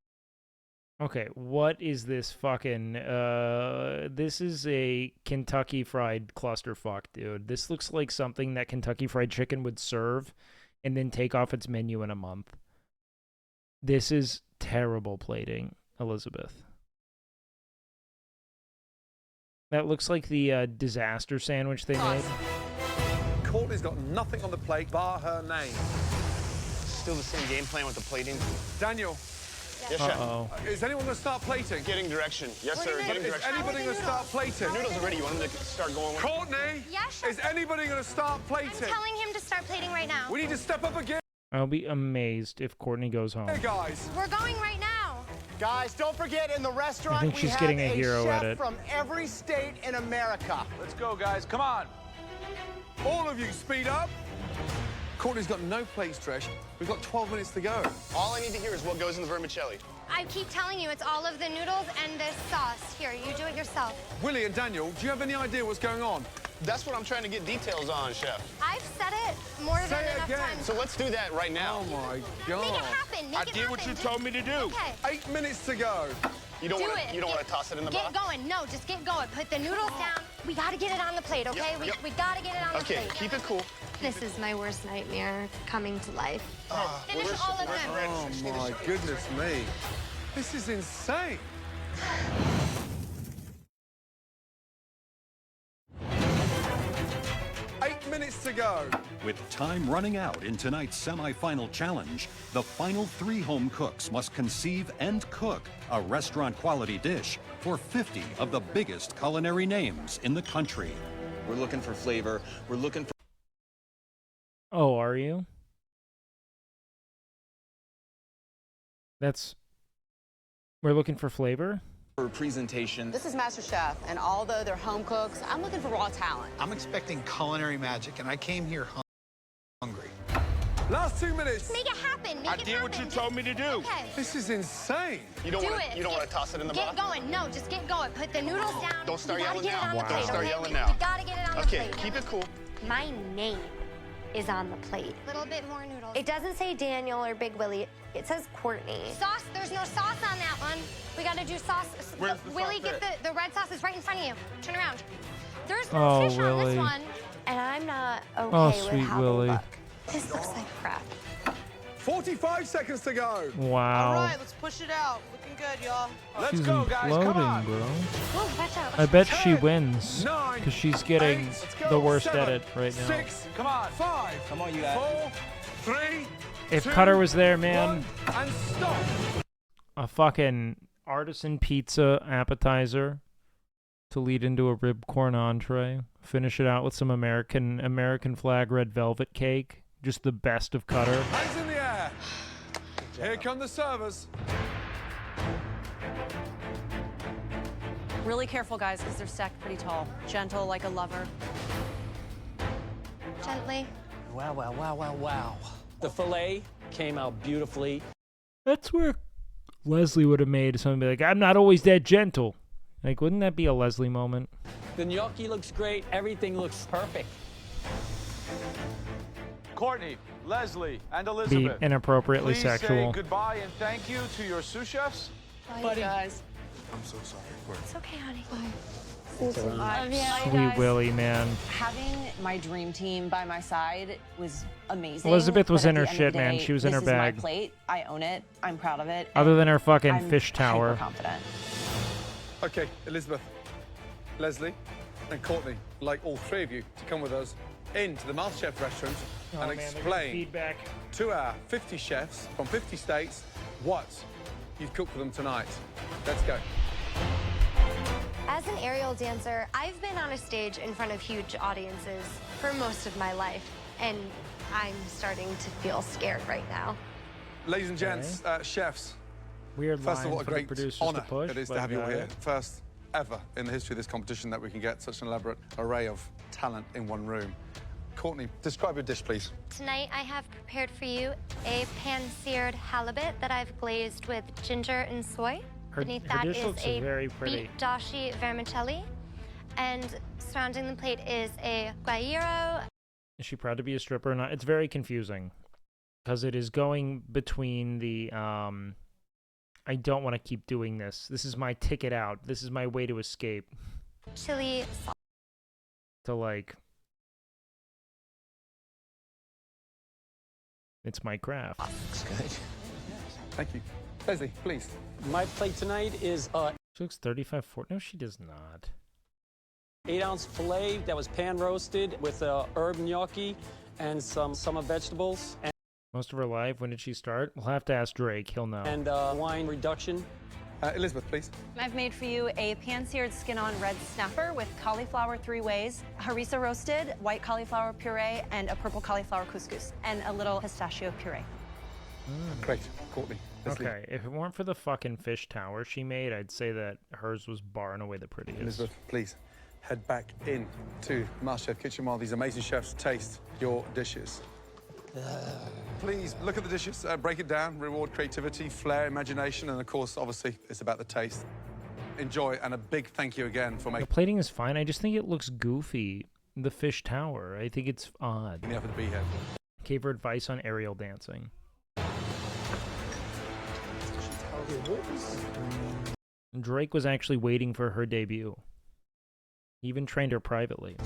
Okay, what is this fucking, this is a Kentucky Fried clusterfuck, dude. This looks like something that Kentucky Fried Chicken would serve and then take off its menu in a month. This is terrible plating, Elizabeth. That looks like the disaster sandwich they made. Courtney's got nothing on the plate bar her name. Still the same game plan with the plating. Daniel. Yes, chef. Is anyone going to start plating? Getting direction. Yes, sir. Getting direction. Is anybody going to start plating? Noodles are ready. You want them to start going? Courtney! Yes, chef. Is anybody going to start plating? I'm telling him to start plating right now. We need to step up again. I'll be amazed if Courtney goes home. Hey, guys. We're going right now. Guys, don't forget, in the restaurant, I think she's getting a hero chef edit. from every state in America. Let's go, guys. Come on. All of you, speed up. Courtney's got no plates, Trish. We've got 12 minutes to go. All I need to hear is what goes in the vermicelli. I keep telling you, it's all of the noodles and this sauce. Here, you do it yourself. Willie and Daniel, do you have any idea what's going on? That's what I'm trying to get details on, chef. I've said it more than enough times. So let's do that right now. Oh, my God. Make it happen. Make I it did happen. what you told me to do. Okay. 8 minutes to go. You don't Do want it. to. You don't want to toss it in the box. Get going. No, just get going. Put the noodles down. We got to get it on the plate, okay? Yep. We got to get it on the plate. Okay, keep it cool. This is my worst nightmare coming to life. Finish we're- all of we're- them. Oh, my goodness me. This is insane. Eight minutes to go. With time running out in tonight's semi-final challenge, the final 3 home cooks must conceive and cook a restaurant-quality dish for 50 of the biggest culinary names in the country. We're looking for flavor. We're looking for... Oh, are you? We're looking for flavor? presentation. This is Master Chef, and although they're home cooks, I'm looking for raw talent. I'm expecting culinary magic, and I came here hungry. Last 2 minutes. Make it happen. Make I it did happen. what you told me to do. Okay. This is insane. You don't Do want it. to. You don't want to toss it in the Get box. going. No, just get going. Put the noodles down. Don't start we gotta yelling get now. it on the Don't plate, start okay? yelling we, now. We gotta get it on the Okay, plate. keep it cool. My name is on the plate. A little bit more noodles. It doesn't say Daniel or Big Willie. It says Courtney. Sauce. There's no sauce on that one. We gotta do sauce. Where's the Willie, sauce get the red sauce. Is right in front of you. Turn around. There's no Oh, fish on this Willie. one, and I'm not okay Oh, with sweet how Willie. they look. This looks like crap. 45 seconds to go. Wow. All right, let's push it out. Looking good, y'all. She's imploding, bro. Oh, watch out. I bet she wins 9, because she's getting 8, the worst 7, edit right now. 6, come on, 5, Come on, you guys. 4, 3, If 2, Cutter was there, man, 1, and stop. a fucking artisan pizza appetizer to lead into a rib corn entree. Finish it out with some American flag red velvet cake. Just the best of Cutter. Hands in the air. Here come the servers. Really careful, guys, because they're stacked pretty tall. Gentle, like a lover. Gently. Wow, wow, wow, wow, wow. The filet came out beautifully. That's where Leslie would have made something like, I'm not always that gentle. Like, wouldn't that be a Leslie moment? The gnocchi looks great. Everything looks perfect. Courtney, Leslie, and Be Elizabeth. inappropriately Please sexual. say goodbye and thank you to your sous chefs. Bye, guys. I'm so sorry. It's okay, honey. Sweet Willie, man. Having my dream team by my side was amazing. Elizabeth was but in at her the end shit, of the man. day, She was in her this is bag. my plate. I own it. I'm proud of it. Other than her fucking I'm fish tower. hyper-confident. Okay, Elizabeth, Leslie, and Courtney, I'd like all 3 of you to come with us into the MasterChef restaurant Oh, and man, they're gonna explain feedback. to our 50 chefs from 50 states what you've cooked for them tonight. Let's go. As an aerial dancer, I've been on a stage in front of huge audiences for most of my life, and I'm starting to feel scared right now. Ladies and gents, chefs, Weird first of line all, what a for the great producers honour to push. it is to but have you all got here. it. First ever in the history of this competition that we can get such an elaborate array of talent in one room. Courtney, describe your dish, please. Tonight, I have prepared for you a pan-seared halibut that I've glazed with ginger and soy. Beneath her that dish is looks a very pretty. beet dashi vermicelli, and surrounding the plate is a guajiro. Is she proud to be a stripper or not? It's very confusing because it is going between the I don't want to keep doing this. This is my ticket out. This is my way to escape. Chili sauce. To like... It's my craft. Looks good. Thank you. Leslie, please. My plate tonight is She looks 35-40. No, she does not. 8-ounce filet that was pan roasted with herb gnocchi and some summer vegetables. Most of her life, when did she start? We'll have to ask Drake, he'll know. And wine reduction. Elizabeth, please. I've made for you a pan-seared skin-on red snapper with cauliflower 3 ways, harissa roasted, white cauliflower puree, and a purple cauliflower couscous, and a little pistachio puree. Great. Courtney. Leslie. Okay, if it weren't for the fucking fish tower she made, I'd say that hers was bar and away the prettiest. Elizabeth, please head back in to MasterChef kitchen while these amazing chefs taste your dishes. Please look at the dishes, break it down, reward creativity, flair, imagination, and of course, obviously, it's about the taste. Enjoy, and a big thank you again for The making plating is fine, I just think it looks goofy. The fish tower, I think it's odd. me up with the beehead. Gave her advice on aerial dancing. Drake was actually waiting for her debut. He even trained her privately.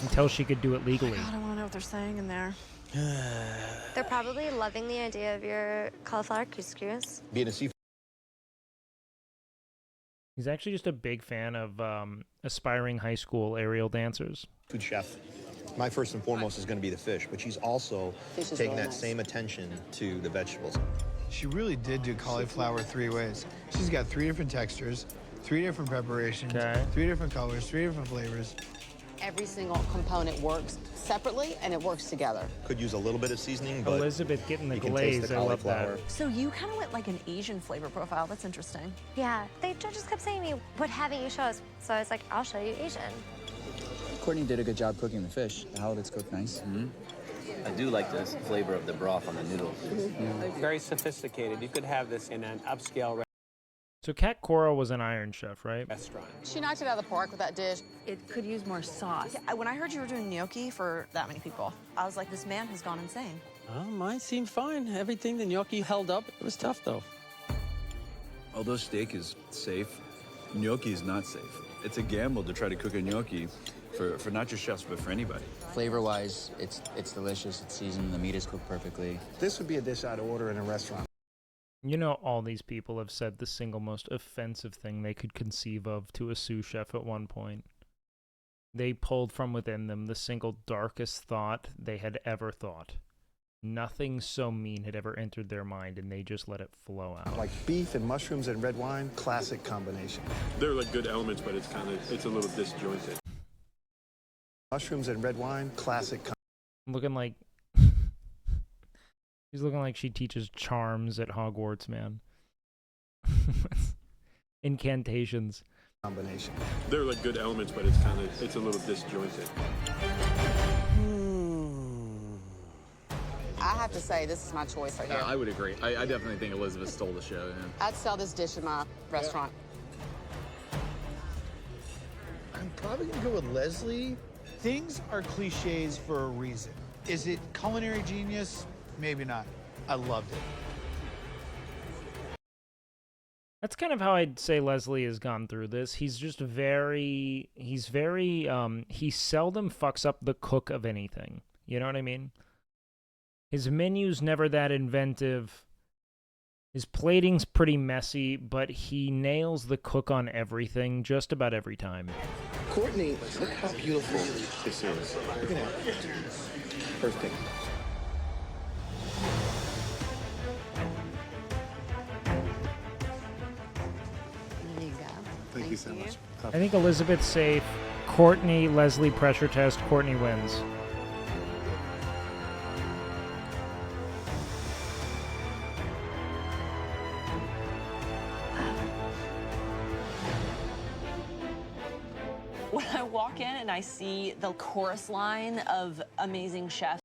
Until she could do it legally. God, I want to know what they're saying in there. They're probably loving the idea of your cauliflower couscous. Being a seafood. He's actually just a big fan of aspiring high school aerial dancers. Food chef. My first and foremost is going to be the fish, but she's also taking that same attention to the vegetables. She really did do cauliflower 3 ways. She's got 3 different textures, 3 different preparations, 3 different colors, 3 different flavors. Every single component works separately and it works together. Could use a little bit of seasoning, but Elizabeth getting the you can taste glaze, the I love cauliflower. that. So you kind of went like an Asian flavor profile. That's interesting. Yeah, they just kept saying to me, what haven't you show us? So I was like, I'll show you Asian. Courtney did a good job cooking the fish. The halibut's cooked nice. I do like the flavor of the broth on the noodles. Very sophisticated. You could have this in an upscale So Kat Cora was an Iron Chef, right? restaurant. She knocked it out of the park with that dish. It could use more sauce. When I heard you were doing gnocchi for that many people, I was like, this man has gone insane. Oh, mine seemed fine. Everything the gnocchi held up. It was tough, though. Although steak is safe, gnocchi is not safe. It's a gamble to try to cook a gnocchi for not just chefs, but for anybody. Flavor-wise, it's delicious. It's seasoned. The meat is cooked perfectly. This would be a dish I'd order in a restaurant. You know, all these people have said the single most offensive thing they could conceive of to a sous chef at one point. They pulled from within them the single darkest thought they had ever thought. Nothing so mean had ever entered their mind, and they just let it flow out. Like beef and mushrooms and red wine, classic combination. They're like good elements, but it's a little disjointed. Mushrooms and red wine, classic Looking like... She's looking like she teaches charms at Hogwarts, man. Incantations. Combination. They're like good elements, but it's a little disjointed. I have to say, this is my choice right here. I would agree. I definitely think Elizabeth stole the show. Yeah. I'd sell this dish in my restaurant. I'm probably gonna go with Leslie. Things are cliches for a reason. Is it culinary genius? Maybe not. I loved it. That's kind of how I'd say Leslie has gone through this. He's just he seldom fucks up the cook of anything. You know what I mean? His menu's never that inventive. His plating's pretty messy, but he nails the cook on everything just about every time. Courtney, look how beautiful this is. Look at that. Perfect. There you go. Thank you so much. I think Elizabeth's safe. Courtney, Leslie pressure test. Courtney wins. When I walk in and I see the chorus line of amazing chefs.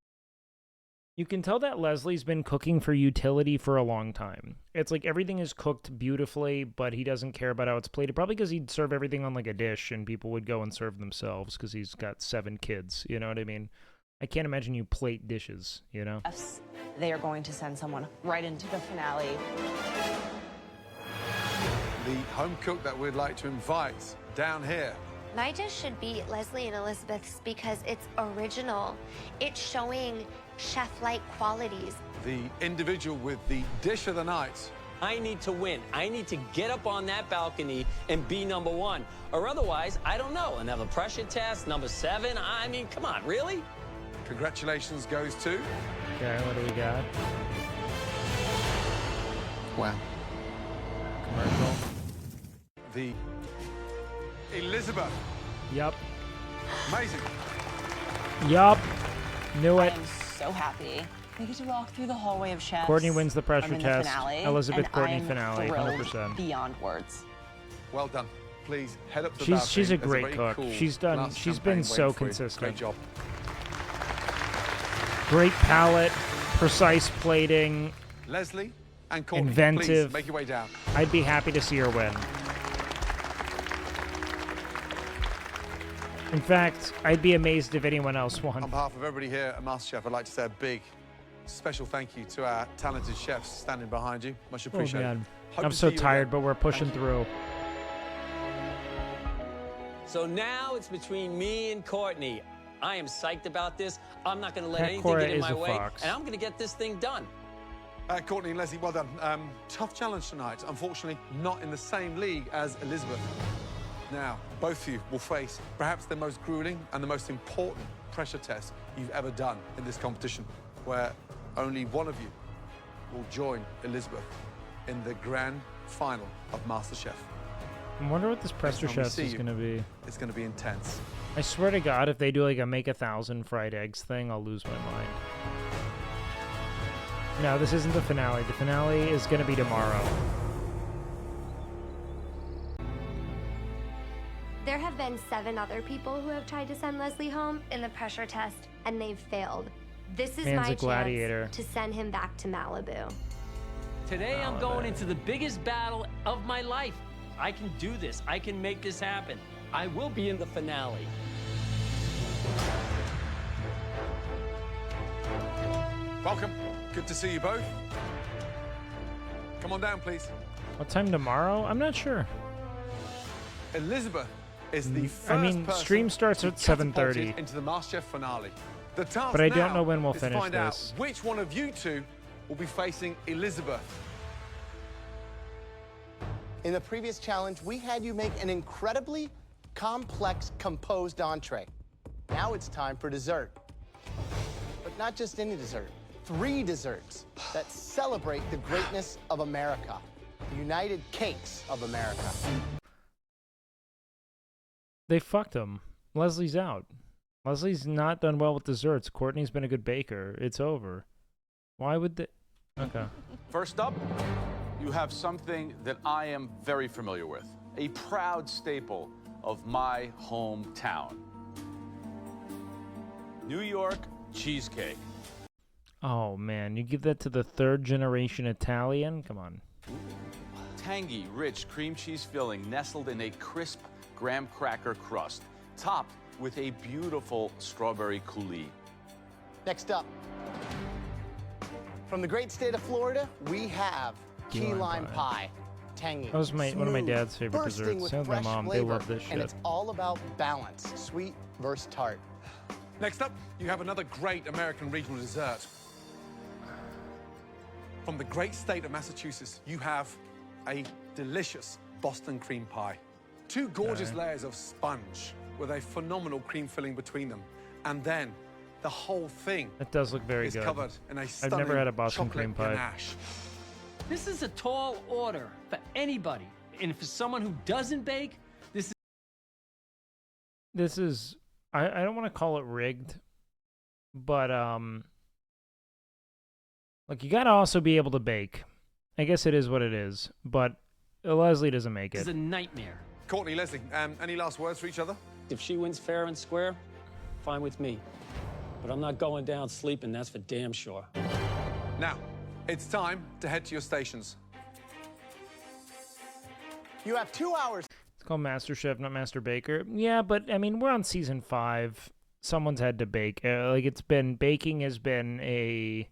You can tell that Leslie's been cooking for utility for a long time. It's like everything is cooked beautifully, but he doesn't care about how it's plated. Probably because he'd serve everything on like a dish and people would go and serve themselves because he's got 7 kids. You know what I mean? I can't imagine you plate dishes, you know? They are going to send someone right into the finale. the home cook that we'd like to invite down here. My dish should be Leslie and Elizabeth's because it's original. It's showing chef-like qualities. The individual with the dish of the night. I need to win. I need to get up on that balcony and be number one. Or otherwise, I don't know, another pressure test, number 7. I mean, come on, really? Congratulations goes to... Okay, what do we got? Wow. Commercial. The Elizabeth. Yup. Amazing. Yup. Knew it. I am so happy. We get to walk through the hallway of chefs. Courtney wins the pressure I'm in test. The finale, Elizabeth, and Courtney, I'm finale, thrilled 100%. Beyond words. Well done. Please head up to the balcony. She's a There's great very cook. cool She's glass been champagne so waiting for you. consistent. Great job. Great palate, precise plating, Leslie and Courtney, inventive. please make your way down. I'd be happy to see her win. In fact, I'd be amazed if anyone else won. On behalf of everybody here at MasterChef, I'd like to say a big, special thank you to our talented chefs standing behind you. Much appreciated. Man. Hope I'm to so see you tired, again. but we're pushing through. So now it's between me and Courtney. I am psyched about this. I'm not going to let Pat anything Cora get in is my a way, fox. and I'm going to get this thing done. Courtney and Leslie, well done. Tough challenge tonight. Unfortunately, not in the same league as Elizabeth. Now, both of you will face perhaps the most grueling and the most important pressure test you've ever done in this competition, where only one of you will join Elizabeth in the grand final of MasterChef. I wonder what this pressure Next time we test see is you, going to be. It's going to be intense. I swear to God, if they do like a make 1,000 fried eggs thing, I'll lose my mind. No, this isn't the finale. The finale is going to be tomorrow. There have been 7 other people who have tried to send Leslie home in the pressure test, and they've failed. This is Man's my a gladiator. chance to send him back to Malibu. Today I'm going into the biggest battle of my life. I can do this. I can make this happen. I will be in the finale. Welcome. Good to see you both. Come on down, please. What time tomorrow? I'm not sure. Elizabeth is the first I mean, person stream starts to at be catapulted 7:30. into the MasterChef finale. The task But I don't now know when we'll is finish to find this. out which one of you two will be facing Elizabeth. In the previous challenge, we had you make an incredibly complex, composed entree. Now it's time for dessert. But not just any dessert. 3 desserts that celebrate the greatness of America. The United Cakes of America. They fucked him. Leslie's out. Leslie's not done well with desserts. Courtney's been a good baker. It's over. Why would they? Okay. First up, you have something that I am very familiar with, a proud staple of my hometown. New York cheesecake. Oh man, you give that to the 3rd generation Italian? Come on. Tangy, rich cream cheese filling nestled in a crisp graham cracker crust, topped with a beautiful strawberry coulis. Next up, from the great state of Florida, we have key lime pie. Tangy. That was one of my dad's favorite bursting desserts. with So did my fresh mom. They flavor, love this and shit. it's all about balance, sweet versus tart. Next up, you have another great American regional dessert. From the great state of Massachusetts, you have a delicious Boston cream pie. 2 gorgeous layers of sponge with a phenomenal cream filling between them. And then the whole thing That does look very is good. covered in a I've stunning never had a Boston chocolate cream pie. ganache. This is a tall order for anybody. And for someone who doesn't bake, This is I don't want to call it rigged, but look, you gotta also be able to bake. I guess it is what it is, but Leslie doesn't make is it. a nightmare. Courtney, Leslie, any last words for each other? If she wins fair and square, fine with me. But I'm not going down sleeping, that's for damn sure. Now, it's time to head to your stations. You have 2 hours. It's called Master Chef, not Master Baker. Yeah, but I mean, we're on season 5. Someone's had to bake. Baking has been a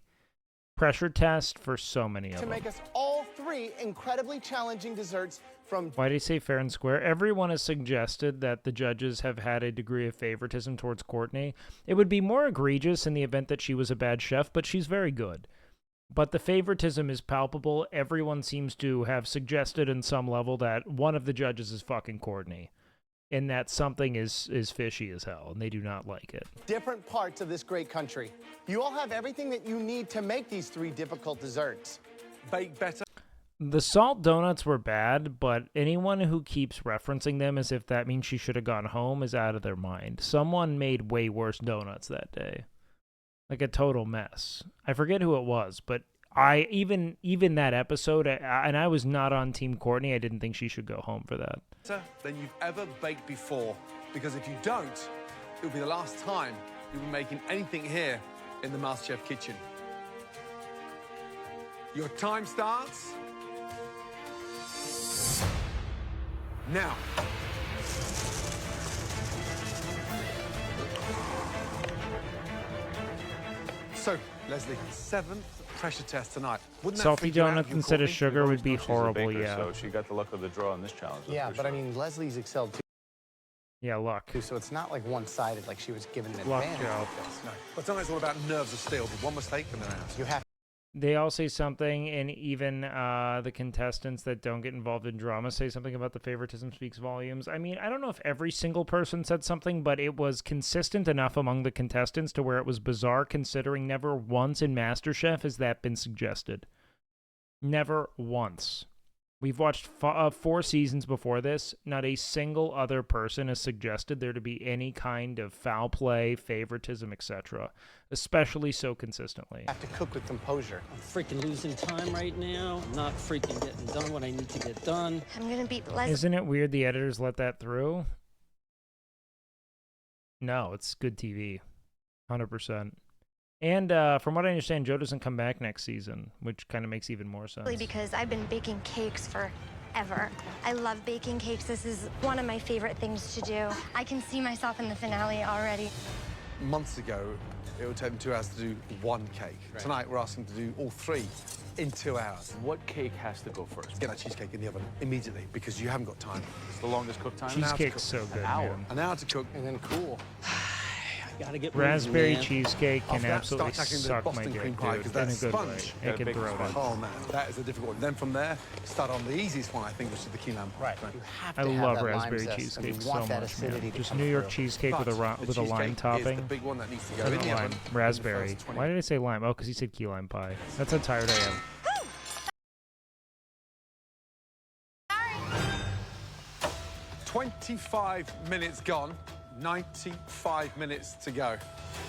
pressure test for so many of To them. make us all 3 3 incredibly challenging desserts from... Why do you say fair and square? Everyone has suggested that the judges have had a degree of favoritism towards Courtney. It would be more egregious in the event that she was a bad chef, but she's very good. But the favoritism is palpable. Everyone seems to have suggested in some level that one of the judges is fucking Courtney. And that something is fishy as hell, and they do not like it. different parts of this great country. You all have everything that you need to make these 3 difficult desserts. Bake better. The salt donuts were bad, but anyone who keeps referencing them as if that means she should have gone home is out of their mind. Someone made way worse donuts that day. Like a total mess. I forget who it was, but I even that episode, and I was not on Team Courtney. I didn't think she should go home for that. Than you've ever baked before, because if you don't, it'll be the last time you'll be making anything here in the MasterChef kitchen. Your time starts now. So, Leslie, 7th pressure test tonight. Wouldn't that Salty freak you out donuts if you're instead of Courtney? sugar would be She's a horrible, baker, yeah. So she got the luck of the draw in this challenge. Yeah, for but I sure. mean, Leslie's excelled too. Yeah, luck. So it's not like one-sided, like she was given an Luck, advantage. Joe. with this. No. But tonight's all about nerves of steel, but one mistake and they're out. You have They all say something, and even the contestants that don't get involved in drama say something about the favoritism speaks volumes. I mean, I don't know if every single person said something, but it was consistent enough among the contestants to where it was bizarre, considering never once in MasterChef has that been suggested. Never once. We've watched 4 seasons before this. Not a single other person has suggested there to be any kind of foul play, favoritism, etc. Especially so consistently. to cook with composure. I'm freaking losing time right now. I'm not freaking getting done what I need to get done. I'm gonna beat Leslie. Isn't it weird the editors let that through? No, it's good TV. 100%. And from what I understand, Joe doesn't come back next season, which kind of makes even more sense. Because I've been baking cakes forever. I love baking cakes. This is one of my favorite things to do. I can see myself in the finale already. Months ago, it would take them 2 hours to do 1 cake. Right. Tonight, we're asking to do all 3 in 2 hours. What cake has to go first? Get that cheesecake in the oven immediately, because you haven't got time. It's the longest cook time? Cheesecake's so good, man. An hour to cook. And then cool. Gotta get Raspberry moving, cheesecake can After that, absolutely start attacking the suck my Boston dick, cream pie, dude, because in a that good way. sponge, It can throw it. Oh man, that is a difficult one. Then from there, start on the easiest one, I think, which is the key lime pie. Right. You have I to have love that lime raspberry zest, and cheesecake you so want that much, acidity man. to Just come New York through. cheesecake with a But with a lime cheesecake is topping. the big one that needs to go And in the lime. oven. Raspberry. In the first Why did I say lime? Oh, because he said key lime pie. That's how tired I am. 25 minutes gone, 95 minutes to go.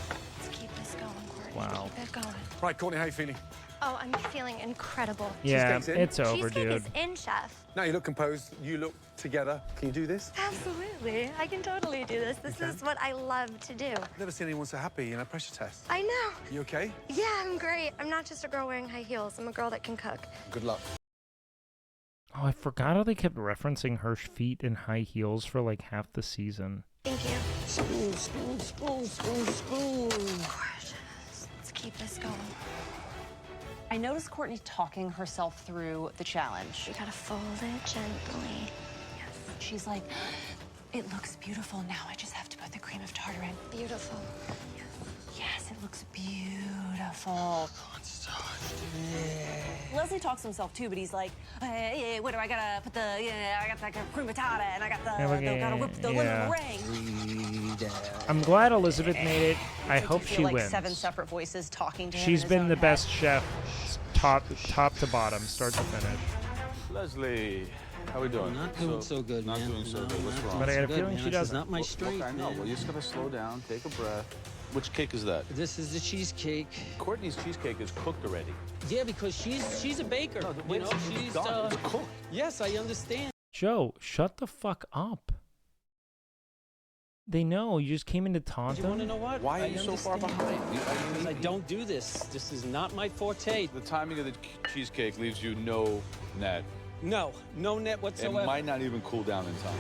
Let's keep this going, Courtney. Wow. Keep it going. Right, Courtney, how you feeling? Oh, I'm feeling incredible. Yeah, Cheesecake's in. it's over, Cheesecake dude. is in, chef. Now you look composed, you look together. Can you do this? Absolutely. I can totally do this. This is what I love to do. Never seen anyone so happy in a pressure test. I know. You okay? Yeah, I'm great. I'm not just a girl wearing high heels. I'm a girl that can cook. Good luck. Oh, I forgot how they kept referencing her feet in high heels for like half the season. Thank you. Spoon, spoon, spoon, spoon, spoon. Gorgeous. Let's keep this going. I noticed Courtney talking herself through the challenge. You gotta fold it gently. Yes. She's like, it looks beautiful now. I just have to put the cream of tartar in. Beautiful. Yes. Yes, it looks beautiful. Leslie talks to himself too, but he's like, hey, what do I gotta put the, I got the cream of tartar and I got the, gotta whip the lemon meringue. I'm glad Elizabeth made it. I hope feel she like wins. 7 separate voices talking to him. She's in his been own the head. best chef, top to bottom, start to finish. Leslie, how we doing? Not doing so good, not man. doing so No, good. What's not wrong? But I got a good, feeling man. she This is doesn't. not my strength, I know. man. Well, you just gotta slow down, take a breath. Which cake is that? This is the cheesecake. Courtney's cheesecake is cooked already. Yeah, because she's a baker. No, you know, it's she's done. It's cooked. Yes, I understand. Joe, shut the fuck up. They know. You just came in to taunt You want to them. know what? Why are I you so far understand. behind? Because I don't do this. This is not my forte. The timing of the cheesecake leaves you no net. No net It whatsoever. might not even cool down in time.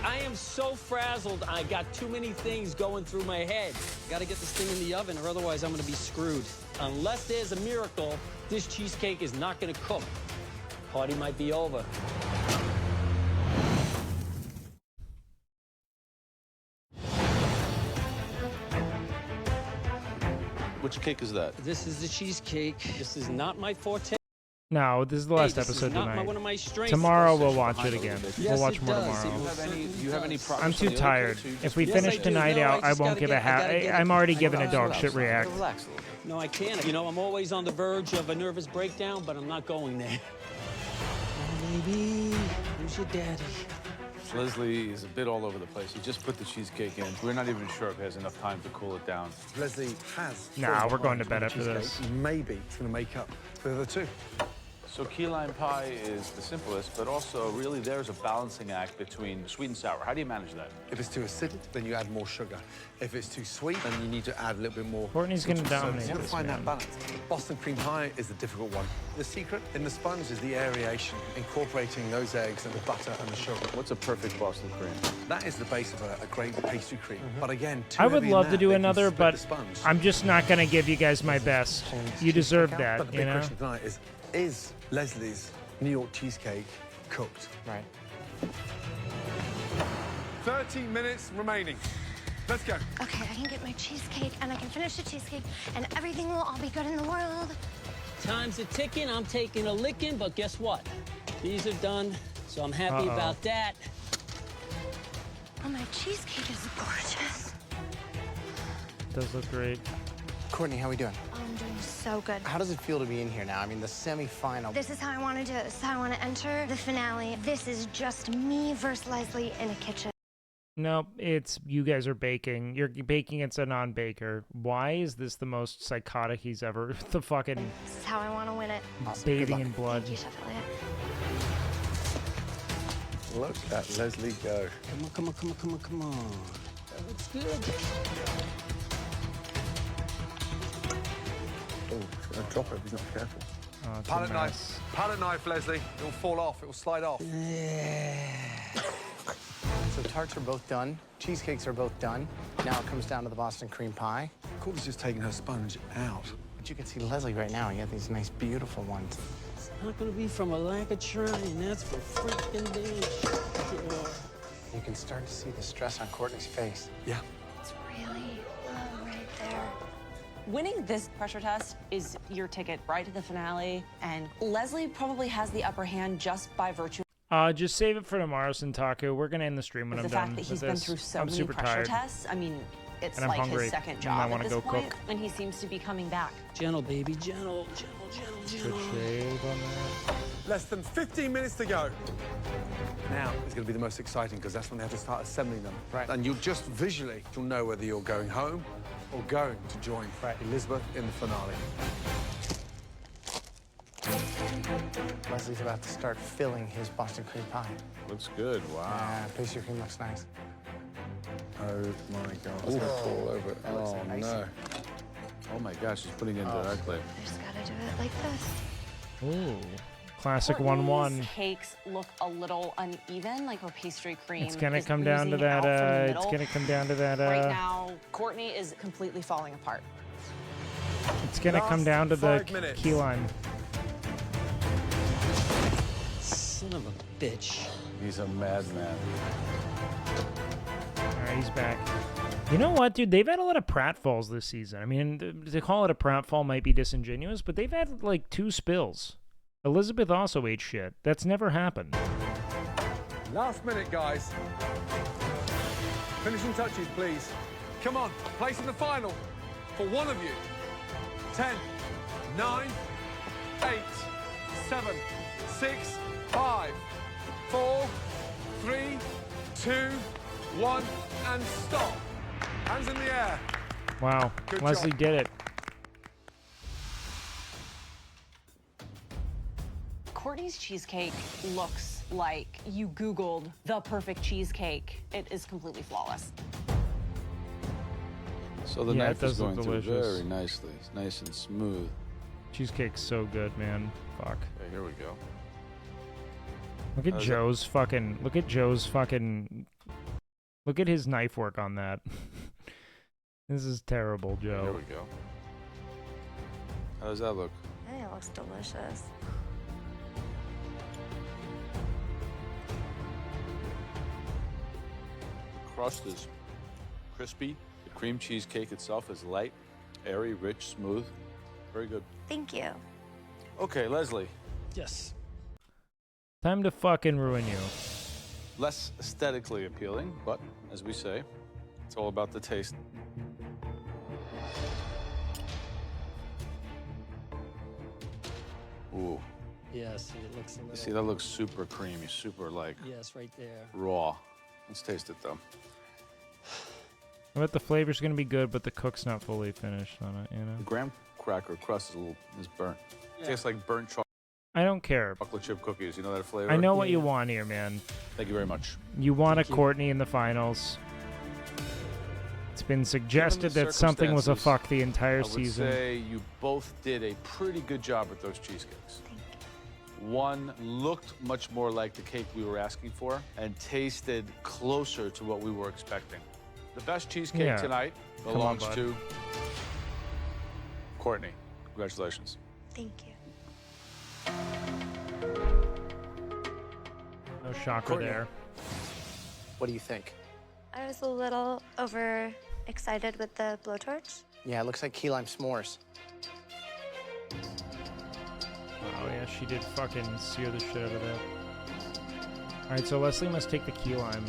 I am so frazzled. I got too many things going through my head. Got to get this thing in the oven, or otherwise I'm going to be screwed. Unless there's a miracle, this cheesecake is not going to cook. Party might be over. Which cake is that? This is the cheesecake. This is not my forte. No, this is the last this is episode not tonight. one of my strengths. Tomorrow we'll watch it again. Yes, We'll watch it more does. tomorrow. Do you have any progress I'm on too the other tired. cakes, or you If just- we Yes, finish I do. tonight No, out, I just won't gotta give a get- I half. gotta get I'm it. already I giving a gotta dog relax. shit react. Relax a little. No, I can't. You know, I'm always on the verge of a nervous breakdown, but I'm not going there. Oh, baby, who's your daddy? Leslie is a bit all over the place. He just put the cheesecake in. We're not even sure if he has enough time to cool it down. Leslie has. Nah, we're going to fallen bed behind after on this. cheesecake. Maybe it's going to make up for the other two. So key lime pie is the simplest, but also really there's a balancing act between sweet and sour. How do you manage that? If it's too acidic, then you add more sugar. If it's too sweet, then you need to add a little bit more. Courtney's gonna So dominate you got to this, find man. that balance. Boston cream pie is the difficult one. The secret in the sponge is the aeration, incorporating those eggs and the butter and the sugar. What's a perfect Boston cream? That is the base of a great pastry cream. But again, too I would heavy in love to that, do they can another, split but the sponge. I'm just not gonna give you guys my best. You deserve that, But the you big know. question tonight is Leslie's New York cheesecake cooked? Right. 30 minutes remaining. Let's go. Okay, I can get my cheesecake and I can finish the cheesecake and everything will all be good in the world. Time's a ticking. I'm taking a licking, but guess what? These are done, so I'm happy about that. Oh, my cheesecake is gorgeous. Does look great. Courtney, how we doing? Oh, I'm doing so good. How does it feel to be in here now? I mean, the semifinal. This is how I want to do it. This is how I want to enter the finale. This is just me versus Leslie in a kitchen. No, it's you guys are baking. You're baking against a non-baker. Why is this the most psychotic he's ever? The fucking This is how I want to win it. Awesome. Good bathing luck. in blood. Thank you, Chef Elliott. Look at Leslie go. Come on, come on, come on, come on, come on. That looks good. Oh, he's going to drop it if he's not careful. Oh, it's a Palette mess. knife. Palette knife, Leslie. It'll fall off. It will slide off. So tarts are both done. Cheesecakes are both done. Now it comes down to the Boston cream pie. Courtney's just taking her sponge out. But you can see Leslie right now. You got these nice, beautiful ones. It's not gonna be from a lack of trying. That's for freaking damn sure. You can start to see the stress on Courtney's face. Yeah. It's really right there. Winning this pressure test is your ticket right to the finale, and Leslie probably has the upper hand just by virtue Just save it for tomorrow, Sintaku. We're gonna end the stream when of I'm the done fact that with he's been this. through so I'm many super pressure tired. tests. I mean, it's And I'm like hungry, his second and I job wanna at this go point, cook. and he seems to be coming back. Gentle, baby, gentle, gentle, gentle, Good gentle. shave on that. Less than 15 minutes to go. Now is going to be the most exciting because that's when they have to start assembling them. Right. And you'll just visually, you'll know whether you're going home or going to join Elizabeth in the finale. Leslie's about to start filling his Boston cream pie. Looks good. Wow. Yeah, pastry cream looks nice. Oh my God. It's gonna fall over. That looks Oh nice. no. Oh my gosh, she's putting it into that clip. I just gotta do it like this. Ooh, classic Courtney's 1-1. cakes look a little uneven, like her pastry cream. It's gonna is come down to oozing that. out from the It's middle. gonna come down to that. Right now, Courtney is completely falling apart. It's gonna come down to the 5 minutes. key lime. Son of a bitch. He's a madman. All right, he's back. You know what, dude? They've had a lot of pratfalls this season. I mean, to call it a pratfall might be disingenuous, but they've had like 2 spills. Elizabeth also ate shit. That's never happened. Last minute, guys. Finishing touches, please. Come on, place in the final for one of you. 10, 9, 8, 7, 6, 5, 4, 3, 2, 1, and stop. Hands in the air. Wow, Good Leslie job. did it. Courtney's cheesecake looks like you Googled the perfect cheesecake. It is completely flawless. So the Yeah, it knife does is look going through delicious. very nicely. It's nice and smooth. Cheesecake's so good, man. Fuck. Okay, here we go. Look at How's it? Joe's fucking. Look at Joe's fucking. Look at his knife work on that. This is terrible, Joe. Here we go. How does that look? I think it looks delicious. crust is crispy. The cream cheesecake itself is light, airy, rich, smooth. Very good. Thank you. Okay, Leslie. Yes. Time to fucking ruin you. Less aesthetically appealing, but as we say, it's all about the taste. Ooh. Yes, it looks a little... You see, that looks super creamy, super like Yes, right there. raw. Let's taste it though. I bet the flavor's gonna be good, but the cook's not fully finished on it, you know? The graham cracker crust is burnt. Yeah. Tastes like burnt I don't care. chocolate chip cookies. You know that flavor? I know what you want here, man. Thank you very much. You want a Thank you. Courtney in the finals. It's been suggested Given the that something was a circumstances, fuck the entire I would season. say you both did a pretty good job with those cheesecakes. One looked much more like the cake we were asking for and tasted closer to what we were expecting. The best cheesecake Yeah. tonight Come on, belongs bud. to Courtney. Congratulations. Thank you. No shocker Courtney. there. What do you think? I was a little overexcited with the blowtorch. Yeah, it looks like key lime s'mores. Oh yeah, she did fucking sear the shit out of that. Alright, so Leslie must take the key lime.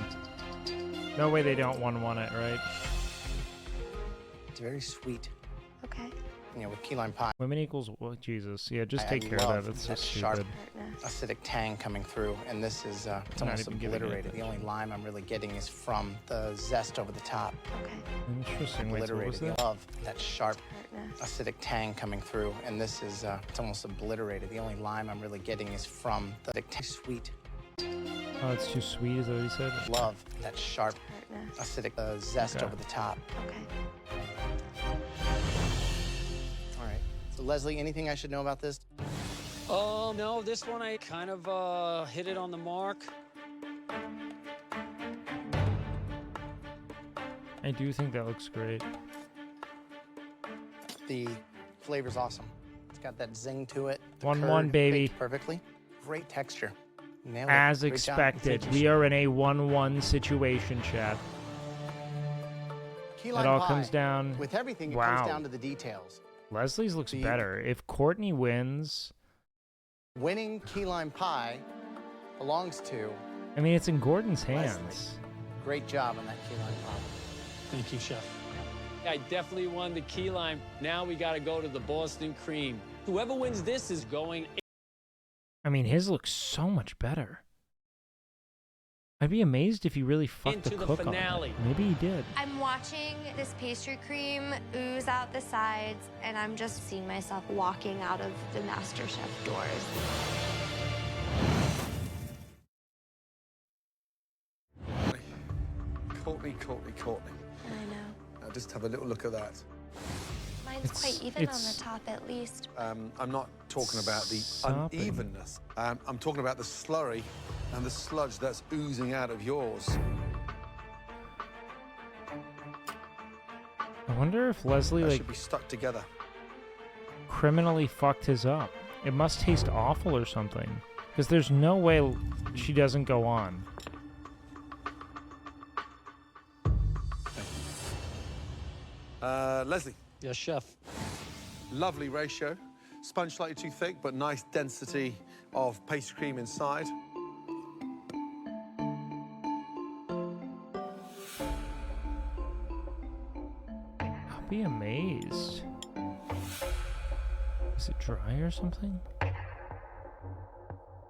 No way they don't 1-1 it, right? It's very sweet. Okay. You know, with key lime pie. Women equals, well, Jesus. Yeah, just I take care of love that. That's so sharp, stupid. acidic tang coming through, and this is it's Not almost even giving it obliterated. The only lime I'm really getting is from the zest over the top. Okay. Interesting. Wait, so what was Obliterated. that? I love that sharp, acidic tang coming through, and this is it's almost obliterated. The only lime I'm really getting is from the sweet. Oh, it's too sweet, is that what he said? Love that sharp, acidic zest Okay. over the top. Okay. All right. So Leslie, anything I should know about this? No, this one I kind of hit it on the mark. I do think that looks great. The flavor's awesome. It's got that zing to it. The 1-1, curd baby. baked perfectly. Great texture. Nailed it. As Great job. expected, we are in a 1-1 situation, chat. Key It lime all pie. comes down. With everything, it Wow. comes down to the details. Leslie's looks The- better. If Courtney wins, Winning key lime pie belongs to I mean, it's in Gordon's Leslie. hands. Great job on that key lime pie. Thank you, Chef. I definitely won the key lime. Now we got to go to the Boston cream. Whoever wins this is going. I mean, his looks so much better. I'd be amazed if he really fucked the Into the cook finale. on it. Maybe he did. I'm watching this pastry cream ooze out the sides, and I'm just seeing myself walking out of the MasterChef doors. Courtney. I know. Now just have a little look at that. Mine's quite even on the top, at least. I'm not talking about the Sopping. unevenness. I'm talking about the slurry and the sludge that's oozing out of yours. I wonder if Leslie, That like, should be stuck together. criminally fucked his up. It must taste awful or something. Because there's no way she doesn't go on. Leslie. Yes, Chef. Lovely ratio. Sponge slightly too thick, but nice density of pastry cream inside. I'll be amazed. Is it dry or something?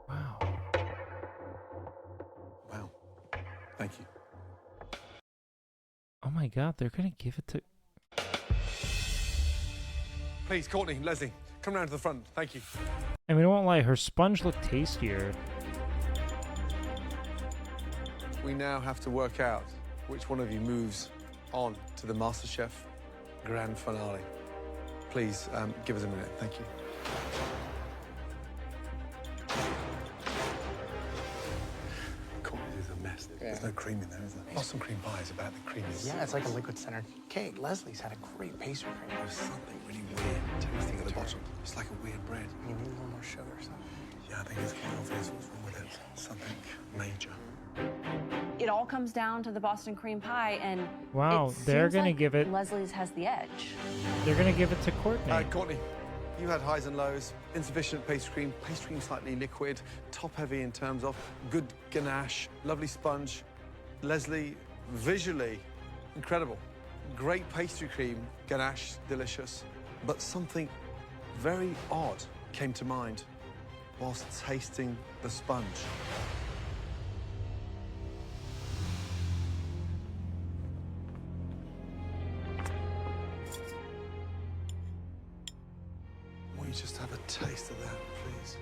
Wow. Wow. Thank you. Oh my god, they're gonna give it to... Please, Courtney, Leslie, come round to the front. Thank you. I mean, I won't lie, her sponge looked tastier. We now have to work out which one of you moves on to the MasterChef grand finale. Please, give us a minute. Thank you. Courtney, this is a mess. There's no cream in there, is there? Boston cream pie is about the creaminess. Yeah, it's like a liquid-centered cake. Leslie's had a great pastry cream. There's something really weird tasting at the bottom. It's like a weird bread. You need a little more sugar or something. Yeah, I think it's quite obvious what's wrong with it. Something major. It all comes down to the Boston cream pie, and Wow, it they're seems gonna like give it. Leslie's has the edge. They're gonna give it to Courtney. Courtney, you had highs and lows, insufficient pastry cream slightly liquid, top heavy in terms of good ganache, lovely sponge. Leslie, visually incredible. Great pastry cream, ganache, delicious. But something very odd came to mind whilst tasting the sponge. Will you just have a taste of that, please?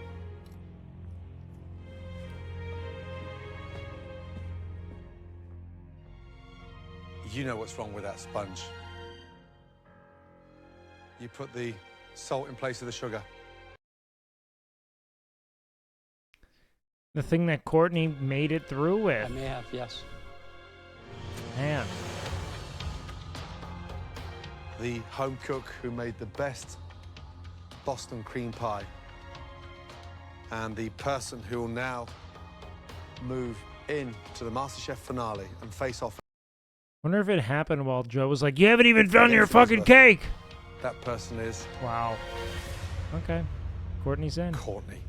You know what's wrong with that sponge. You put the salt in place of the sugar. The thing that Courtney made it through with. I may have, yes. Man. The home cook who made the best Boston cream pie. And the person who will now move in to the MasterChef finale and face off. Wonder if it happened while Joe was like, "You haven't even done your fucking cake." That person is. Wow. Okay. Courtney's in. Courtney.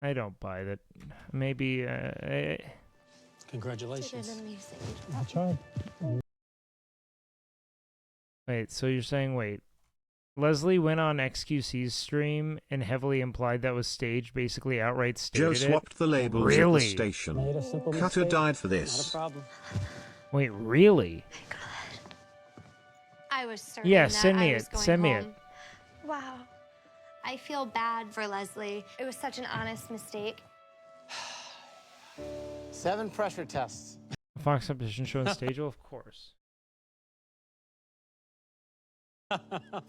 I don't buy that. Maybe. Congratulations. I tried. Wait, so you're saying, wait. Leslie went on XQC's stream and heavily implied that was staged, basically outright stated Joe swapped the labels at really? the station. Cutter died for this. Not a problem. Wait, really? I was certain Yeah, that send me I was it. going Send me it. home. Wow. I feel bad for Leslie. It was such an honest mistake. 7 pressure tests. Fox competition show on stage? Well, of course.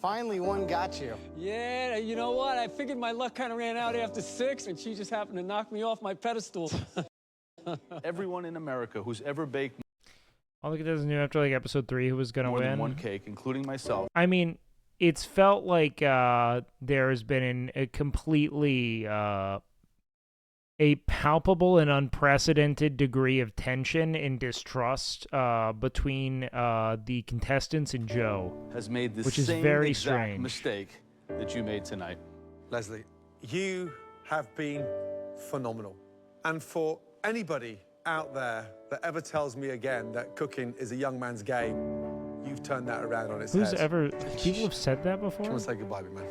Finally, one got you. Yeah, you know what? I figured my luck kind of ran out after 6, and she just happened to knock me off my pedestal. Everyone in America who's ever baked All the contestants knew after like episode 3 who was gonna more win. than one cake, including myself. I mean, it's felt like there has been a completely a palpable and unprecedented degree of tension and distrust between the contestants and Joe, Has made the which is same very exact strange. mistake that you made tonight. Leslie, you have been phenomenal. And for anybody out there that ever tells me again that cooking is a young man's game, you've turned that around on its Who's head. ever? People have said that before. Do you want to say goodbye, big man?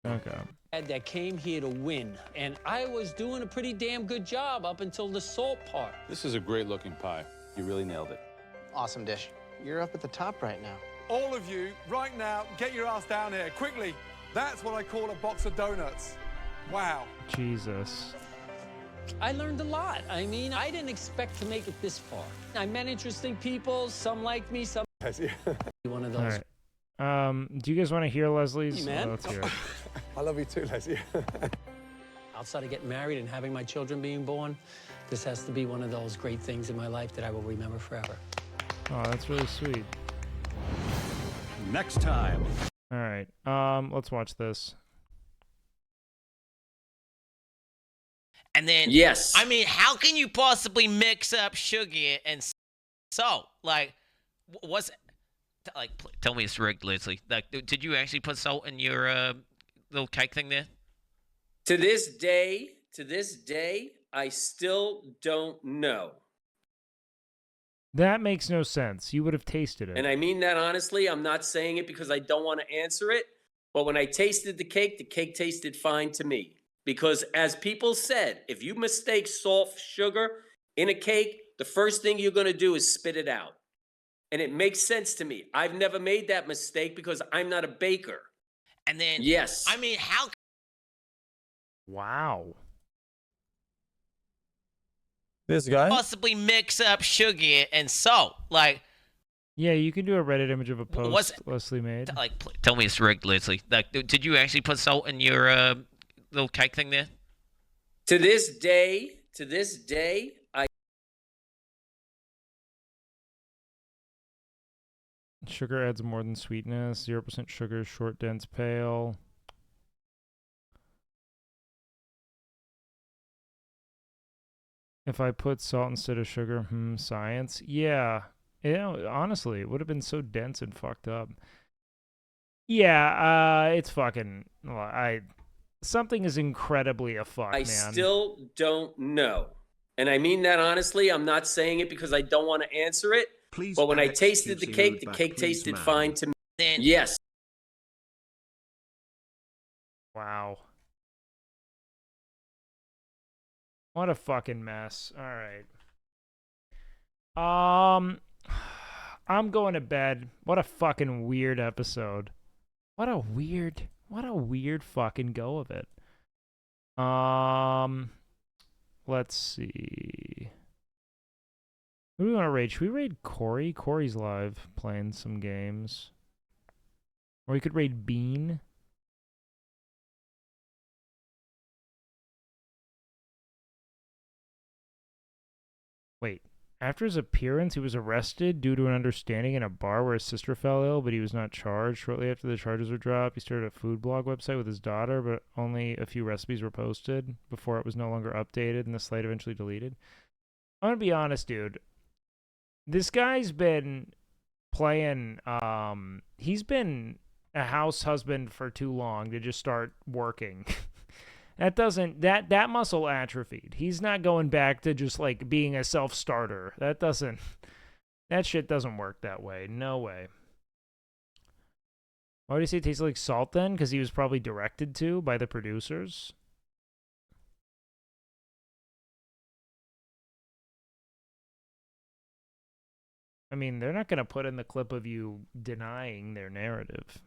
Okay. That came here to win, and I was doing a pretty damn good job up until the salt part. This is a great looking pie. You really nailed it. Awesome dish. You're up at the top right now. All of you, right now, get your ass down here, quickly. That's what I call a box of donuts. Wow. Jesus. I learned a lot. I mean, I didn't expect to make it this far. I met interesting people. Some like me, some. One of All those. right. Do you guys want to hear Leslie's? Hey, man. Let's hear it. I love you too, Leslie. Outside of getting married and having my children being born, this has to be one of those great things in my life that I will remember forever. Oh, that's really sweet. Next time. All right. Let's watch this. And then, yes, I mean, how can you possibly mix up sugar and salt? Like, what's like? Tell me it's rigged, Leslie. Like, did you actually put salt in your little cake thing there? To this day, I still don't know. That makes no sense. You would have tasted it. And I mean that honestly. I'm not saying it because I don't want to answer it. But when I tasted the cake tasted fine to me. Because as people said, if you mistake salt for sugar in a cake, the first thing you're going to do is spit it out. And it makes sense to me. I've never made that mistake because I'm not a baker. And then, yes, I mean, how? Wow. This guy possibly mix up sugar and salt? Like, yeah, you can do a Reddit image of a post what's Leslie made. like? Tell me it's rigged, Leslie. Like, did you actually put salt in your little cake thing there? To this day, I. Sugar adds more than sweetness. 0% sugar, short, dense, pale. If I put salt instead of sugar, science. Yeah. Honestly, it would have been so dense and fucked up. Yeah, it's fucking... Something is incredibly a fuck, I man. still don't know. And I mean that honestly. I'm not saying it because I don't want to answer it. But when I tasted the cake tasted fine to me. Yes. Wow. What a fucking mess. All right. I'm going to bed. What a fucking weird episode. What a weird fucking go of it. Let's see. Who do we want to raid? Should we raid Corey? Corey's live playing some games. Or we could raid Bean. Wait. After his appearance, he was arrested due to an understanding in a bar where his sister fell ill, but he was not charged. Shortly after the charges were dropped, he started a food blog website with his daughter, but only a few recipes were posted before it was no longer updated and the site eventually deleted. I'm going to be honest, dude. This guy's been playing, he's been a house husband for too long to just start working. That muscle atrophied. He's not going back to just like being a self-starter. That shit doesn't work that way. No way. Why would he say it tastes like salt then? Because he was probably directed to by the producers. I mean, they're not going to put in the clip of you denying their narrative.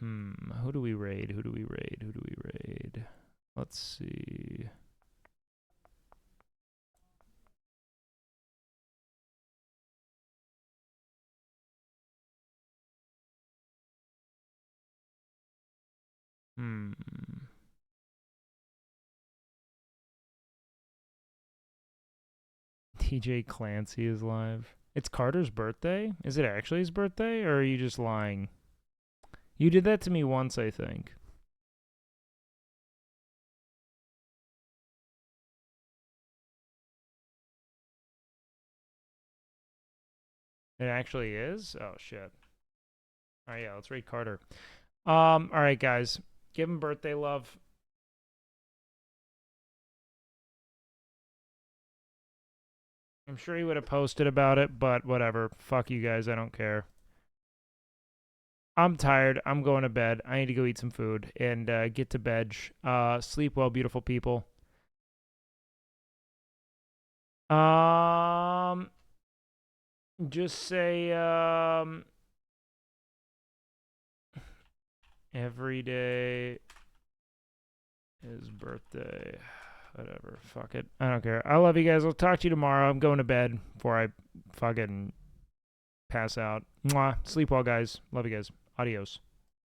Who do we raid? Let's see. TJ Clancy is live. It's Carter's birthday? Is it actually his birthday, or are you just lying? You did that to me once, I think. It actually is? Oh, shit. All right, yeah, let's raid Carter. All right, guys. Give him birthday love. I'm sure he would have posted about it, but whatever. Fuck you guys. I don't care. I'm tired. I'm going to bed. I need to go eat some food and get to bed. Sleep well, beautiful people. Just say every day is birthday. Whatever. Fuck it. I don't care. I love you guys. I'll talk to you tomorrow. I'm going to bed before I fucking pass out. Mwah. Sleep well, guys. Love you guys. Adios.